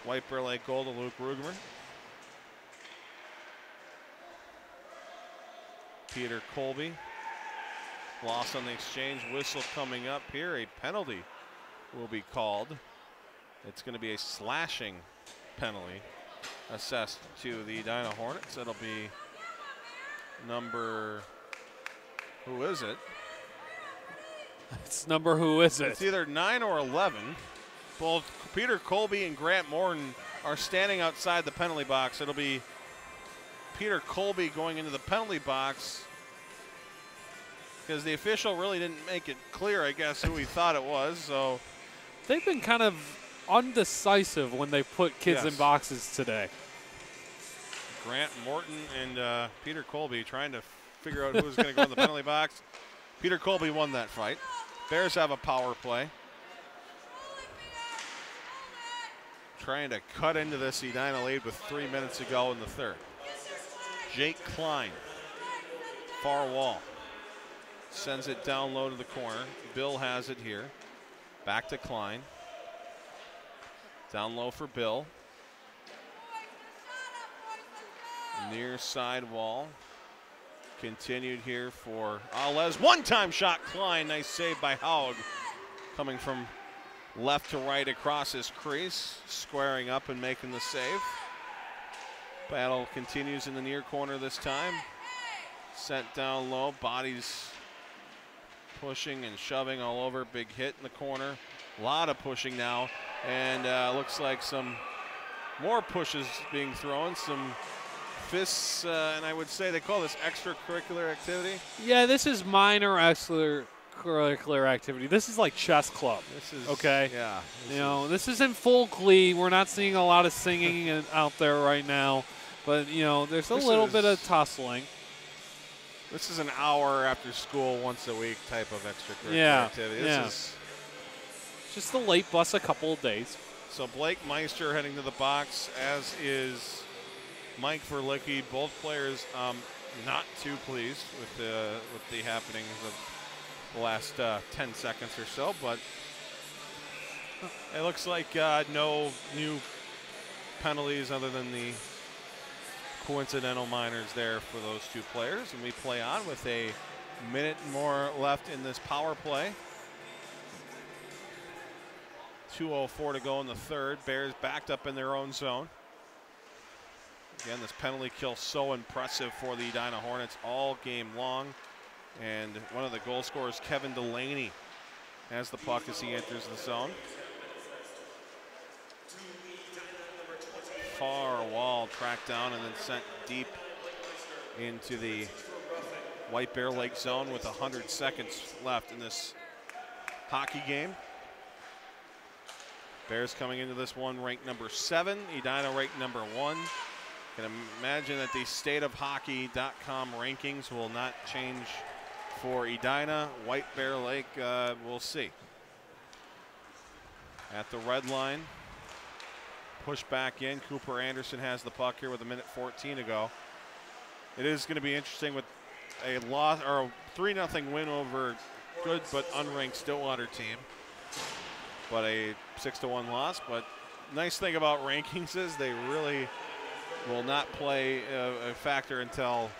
White Bear Lake goal to Luke Rugemer. Peter Colby. Loss on the exchange. Whistle coming up here. A penalty will be called. It's going to be a slashing penalty assessed to the Edina Hornets. It'll be number, who is it? It's number, who is it? It's either 9 or 11. Both Peter Colby and Grant Morton are standing outside the penalty box. It'll be Peter Colby going into the penalty box because the official really didn't make it clear, I guess, who he thought it was. So they've been kind of undecisive when they put kids in boxes today. Grant Morton and Peter Colby trying to figure out who was going to go in the penalty box. Peter Colby won that fight. Bears have a power play. Trying to cut into this Edina lead with 3 minutes to go in the third. Jake Klein, far wall. Sends it down low to the corner. Bill has it here. Back to Klein. Down low for Bill. Near side wall. Continued here for Alez. One-time shot, Klein. Nice save by Haug. Coming from left to right across his crease. Squaring up and making the save. Battle continues in the near corner this time. Sent down low. Bodies pushing and shoving all over. Big hit in the corner. A lot of pushing now. And looks like some more pushes being thrown. Some fists, and I would say they call this extracurricular activity. Yeah, this is minor extracurricular activity. This is like chess club. This is okay. Yeah. This is in full glee. We're not seeing a lot of singing out there right now, but there's a little bit of tussling. This is an hour after school, once a week type of extracurricular activity. This is just the late bus a couple of days. So Blake Meister heading to the box, as is Mike Verlicki. Both players not too pleased with the happenings of the last 10 seconds or so, but it looks like no new penalties other than the coincidental minors there for those two players. And we play on with a minute more left in this power play. 2:04 to go in the third. Bears backed up in their own zone. Again, this penalty kill so impressive for the Edina Hornets all game long. And one of the goal scorers, Kevin Delaney, has the puck as he enters the zone. Far wall tracked down and then sent deep into the White Bear Lake zone with 100 seconds left in this hockey game. Bears coming into this one ranked number 7, Edina ranked number 1. Can imagine that the stateofhockey.com rankings will not change for Edina. White Bear Lake, we'll see. At the red line, push back in. Cooper Anderson has the puck here with 1:14 to go. It is going to be interesting with a loss or a 3-0 win over good but unranked Stillwater team, but a 6-1 loss. But nice thing about rankings is they really will not play a factor until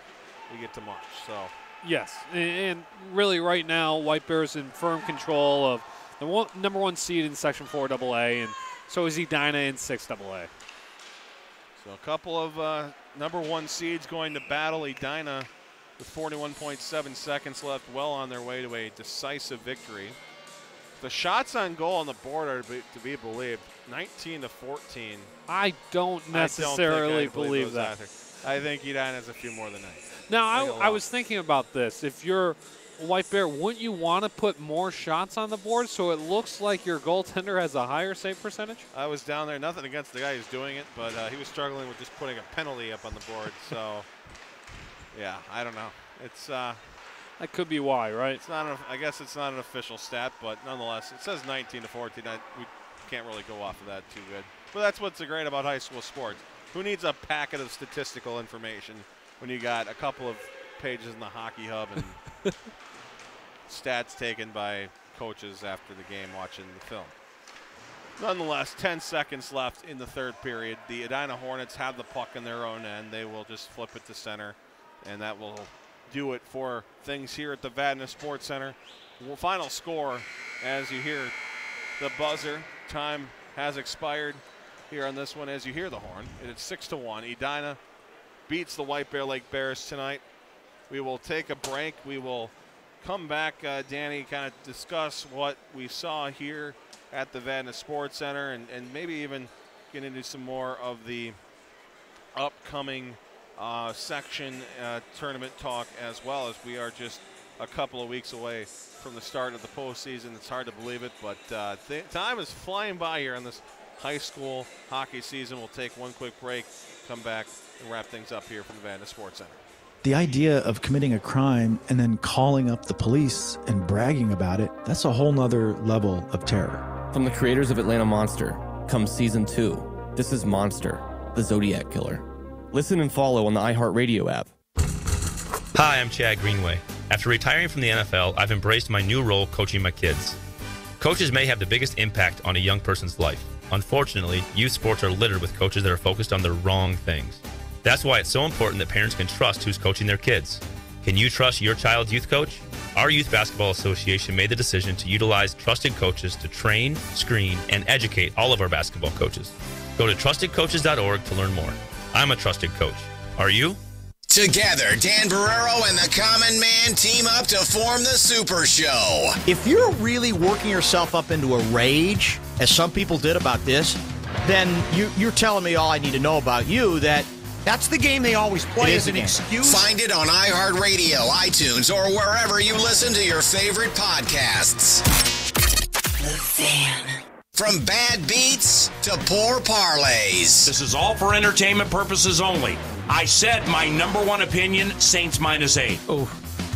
we get to March. So yes, and really right now White Bear's in firm control of the number 1 seed in Section 4 AA, and so is Edina in 6 AA. So a couple of number 1 seeds going to battle. Edina with 41.7 seconds left, well on their way to a decisive victory. The shots on goal on the board are to be believed, 19-14. I don't necessarily believe that. I think Edina has a few more than that. Now, I was thinking about this. If you're White Bear, wouldn't you want to put more shots on the board so it looks like your goaltender has a higher save percentage? I was down there, nothing against the guy who's doing it, but he was struggling with just putting a penalty up on the board. So, yeah, I don't know. It's that could be why, right? It's not. I guess it's not an official stat, but nonetheless, it says 19-14. We can't really go off of that too good. But that's what's great about high school sports. Who needs a packet of statistical information when you got a couple of pages in the Hockey Hub and stats taken by coaches after the game watching the film? Nonetheless, 10 seconds left in the third period. The Edina Hornets have the puck in their own end. They will just flip it to center, and that will do it for things here at the Vadna Sports Center. Final score, as you hear the buzzer, time has expired here on this one as you hear the horn. It is 6-1. Edina beats the White Bear Lake Bears tonight. We will take a break. We will come back, Danny, kind of discuss what we saw here at the Vadna Sports Center and maybe even get into some more of the upcoming section tournament talk, as well, as we are just a couple of weeks away from the start of the postseason. It's hard to believe it, but time is flying by here on this high school hockey season. We'll take one quick break, come back, and wrap things up here from the Vadna Sports Center. The idea of committing a crime and then calling up the police and bragging about it, that's a whole nother level of terror. From the creators of Atlanta Monster comes Season 2. This is Monster, the Zodiac Killer. Listen and follow on the iHeartRadio app. Hi, I'm Chad Greenway. After retiring from the NFL, I've embraced my new role coaching my kids. Coaches may have the biggest impact on a young person's life. Unfortunately, youth sports are littered with coaches that are focused on the wrong things. That's why it's so important that parents can trust who's coaching their kids. Can you trust your child's youth coach? Our Youth Basketball Association made the decision to utilize trusted coaches to train, screen, and educate all of our basketball coaches. Go to trustedcoaches.org to learn more. I'm a trusted coach. Are you? Together, Dan Barrero and the Common Man team up to form the Super Show. If you're really working yourself up into a rage, as some people did about this, then you're telling me all I need to know about you, that's the game they always play as an excuse. Find it on iHeartRadio, iTunes, or wherever you listen to your favorite podcasts. The Fan. From bad beats to poor parlays. This is all for entertainment purposes only. I said my number one opinion, Saints -8. Oh.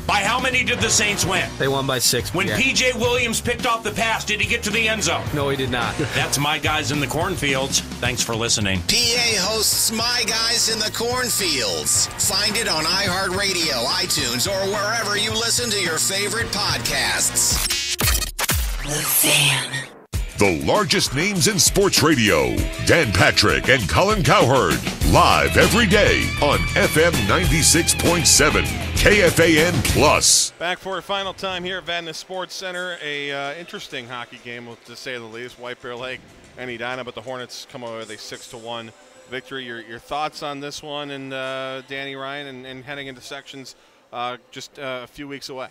By how many did the Saints win? They won by 6. When P.J. Williams picked off the pass, did he get to the end zone? No, he did not. That's My Guys in the Cornfields. Thanks for listening. PA hosts My Guys in the Cornfields. Find it on iHeartRadio, iTunes, or wherever you listen to your favorite podcasts. The Fan. The largest names in sports radio. Dan Patrick and Colin Cowherd. Live every day on FM 96.7 KFAN Plus. Back for a final time here at Vadna Sports Center. A interesting hockey game, to say the least. White Bear Lake and Edina, but the Hornets come away with a 6-1 victory. Your thoughts on this one, and Danny, Ryan, and heading into sections just a few weeks away.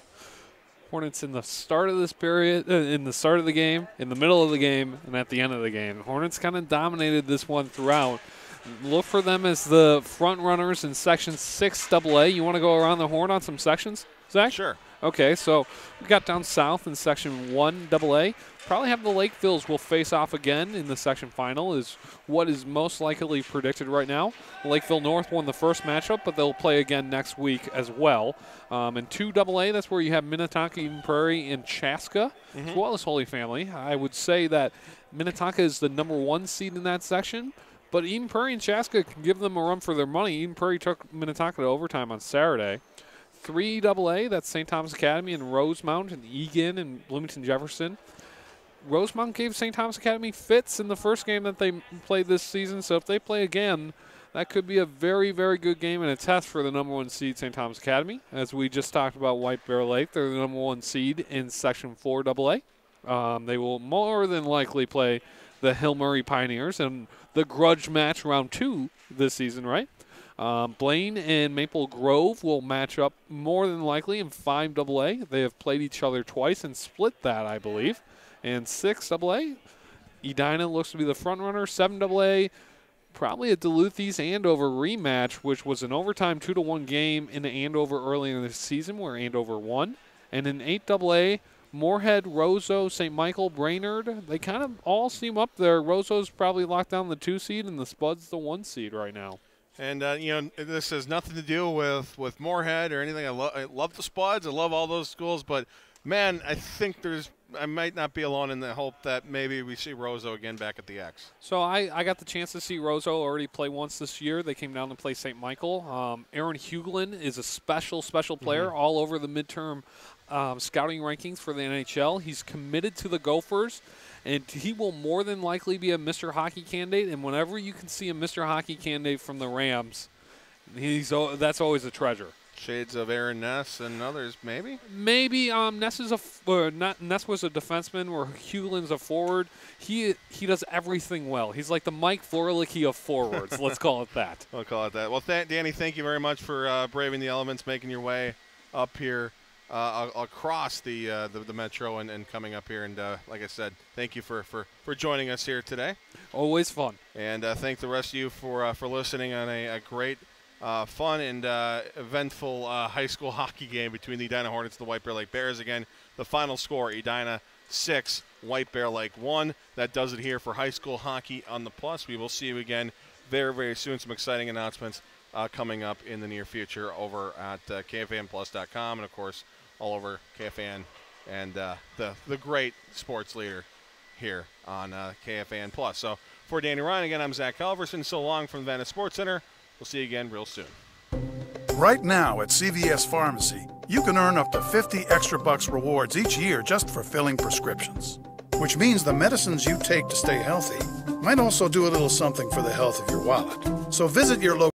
Hornets in the start of this period, in the start of the game, in the middle of the game, and at the end of the game. Hornets kind of dominated this one throughout. Look for them as the front runners in Section 6 AA. You want to go around the horn on some sections, Zach? Sure. Okay, so we got down south in Section 1 AA. Probably have the Lakevilles will face off again in the section final is what is most likely predicted right now. Lakeville North won the first matchup, but they'll play again next week as well. And 2 AA, that's where you have Minnetonka, Eden Prairie, and Chaska, as well as Holy Family. I would say that Minnetonka is the number 1 seed in that section, but Eden Prairie and Chaska can give them a run for their money. Eden Prairie took Minnetonka to overtime on Saturday. 3 AA, that's St. Thomas Academy and Rosemount and Egan and Bloomington Jefferson. Rosemount gave St. Thomas Academy fits in the first game that they played this season, so if they play again, that could be a very, very good game and a test for the number 1 seed, St. Thomas Academy. As we just talked about White Bear Lake, they're the number 1 seed in Section 4 AA. They will more than likely play the Hill Murray Pioneers in the grudge match round 2 this season, right? Blaine and Maple Grove will match up more than likely in 5 AA. They have played each other twice and split that, I believe. And 6 AA, Edina looks to be the front runner. 7 AA, probably a Duluth East Andover rematch, which was an overtime 2-1 game in Andover early in the season where Andover won. And in 8 AA, Moorhead, Roseau, St. Michael, Brainerd, they kind of all seem up there. Roseau's probably locked down the 2 seed, and the Spud's the 1 seed right now. And, this has nothing to do with Moorhead or anything. I love the Spuds. I love all those schools, but Man, I think I might not be alone in the hope that maybe we see Roseau again back at the X. So I got the chance to see Roseau already play once this year. They came down to play St. Michael. Aaron Huglin is a special player all over the midterm scouting rankings for the NHL. He's committed to the Gophers, and he will more than likely be a Mr. Hockey candidate. And whenever you can see a Mr. Hockey candidate from the Rams, that's always a treasure. Shades of Aaron Ness and others, maybe? Maybe Ness was a defenseman, where Huglin's a forward. He does everything well. He's like the Mike Vorlicki of forwards. Let's call it that. We'll call it that. Well, Danny, thank you very much for braving the elements, making your way up here across the metro and coming up here. And like I said, thank you for joining us here today. Always fun. And thank the rest of you for listening on a great, fun and eventful high school hockey game between the Edina Hornets and the White Bear Lake Bears. Again, the final score, Edina 6, White Bear Lake 1. That does it here for high school hockey on the Plus. We will see you again very, very soon. Some exciting announcements coming up in the near future over at KFANplus.com and, of course, all over KFAN and the great sports leader here on KFAN Plus. So for Danny Ryan, again, I'm Zach Halverson. So long from the Venice Sports Center. We'll see you again real soon. Right now at CVS Pharmacy, you can earn up to $50 extra rewards each year just for filling prescriptions. Which means the medicines you take to stay healthy might also do a little something for the health of your wallet. So visit your local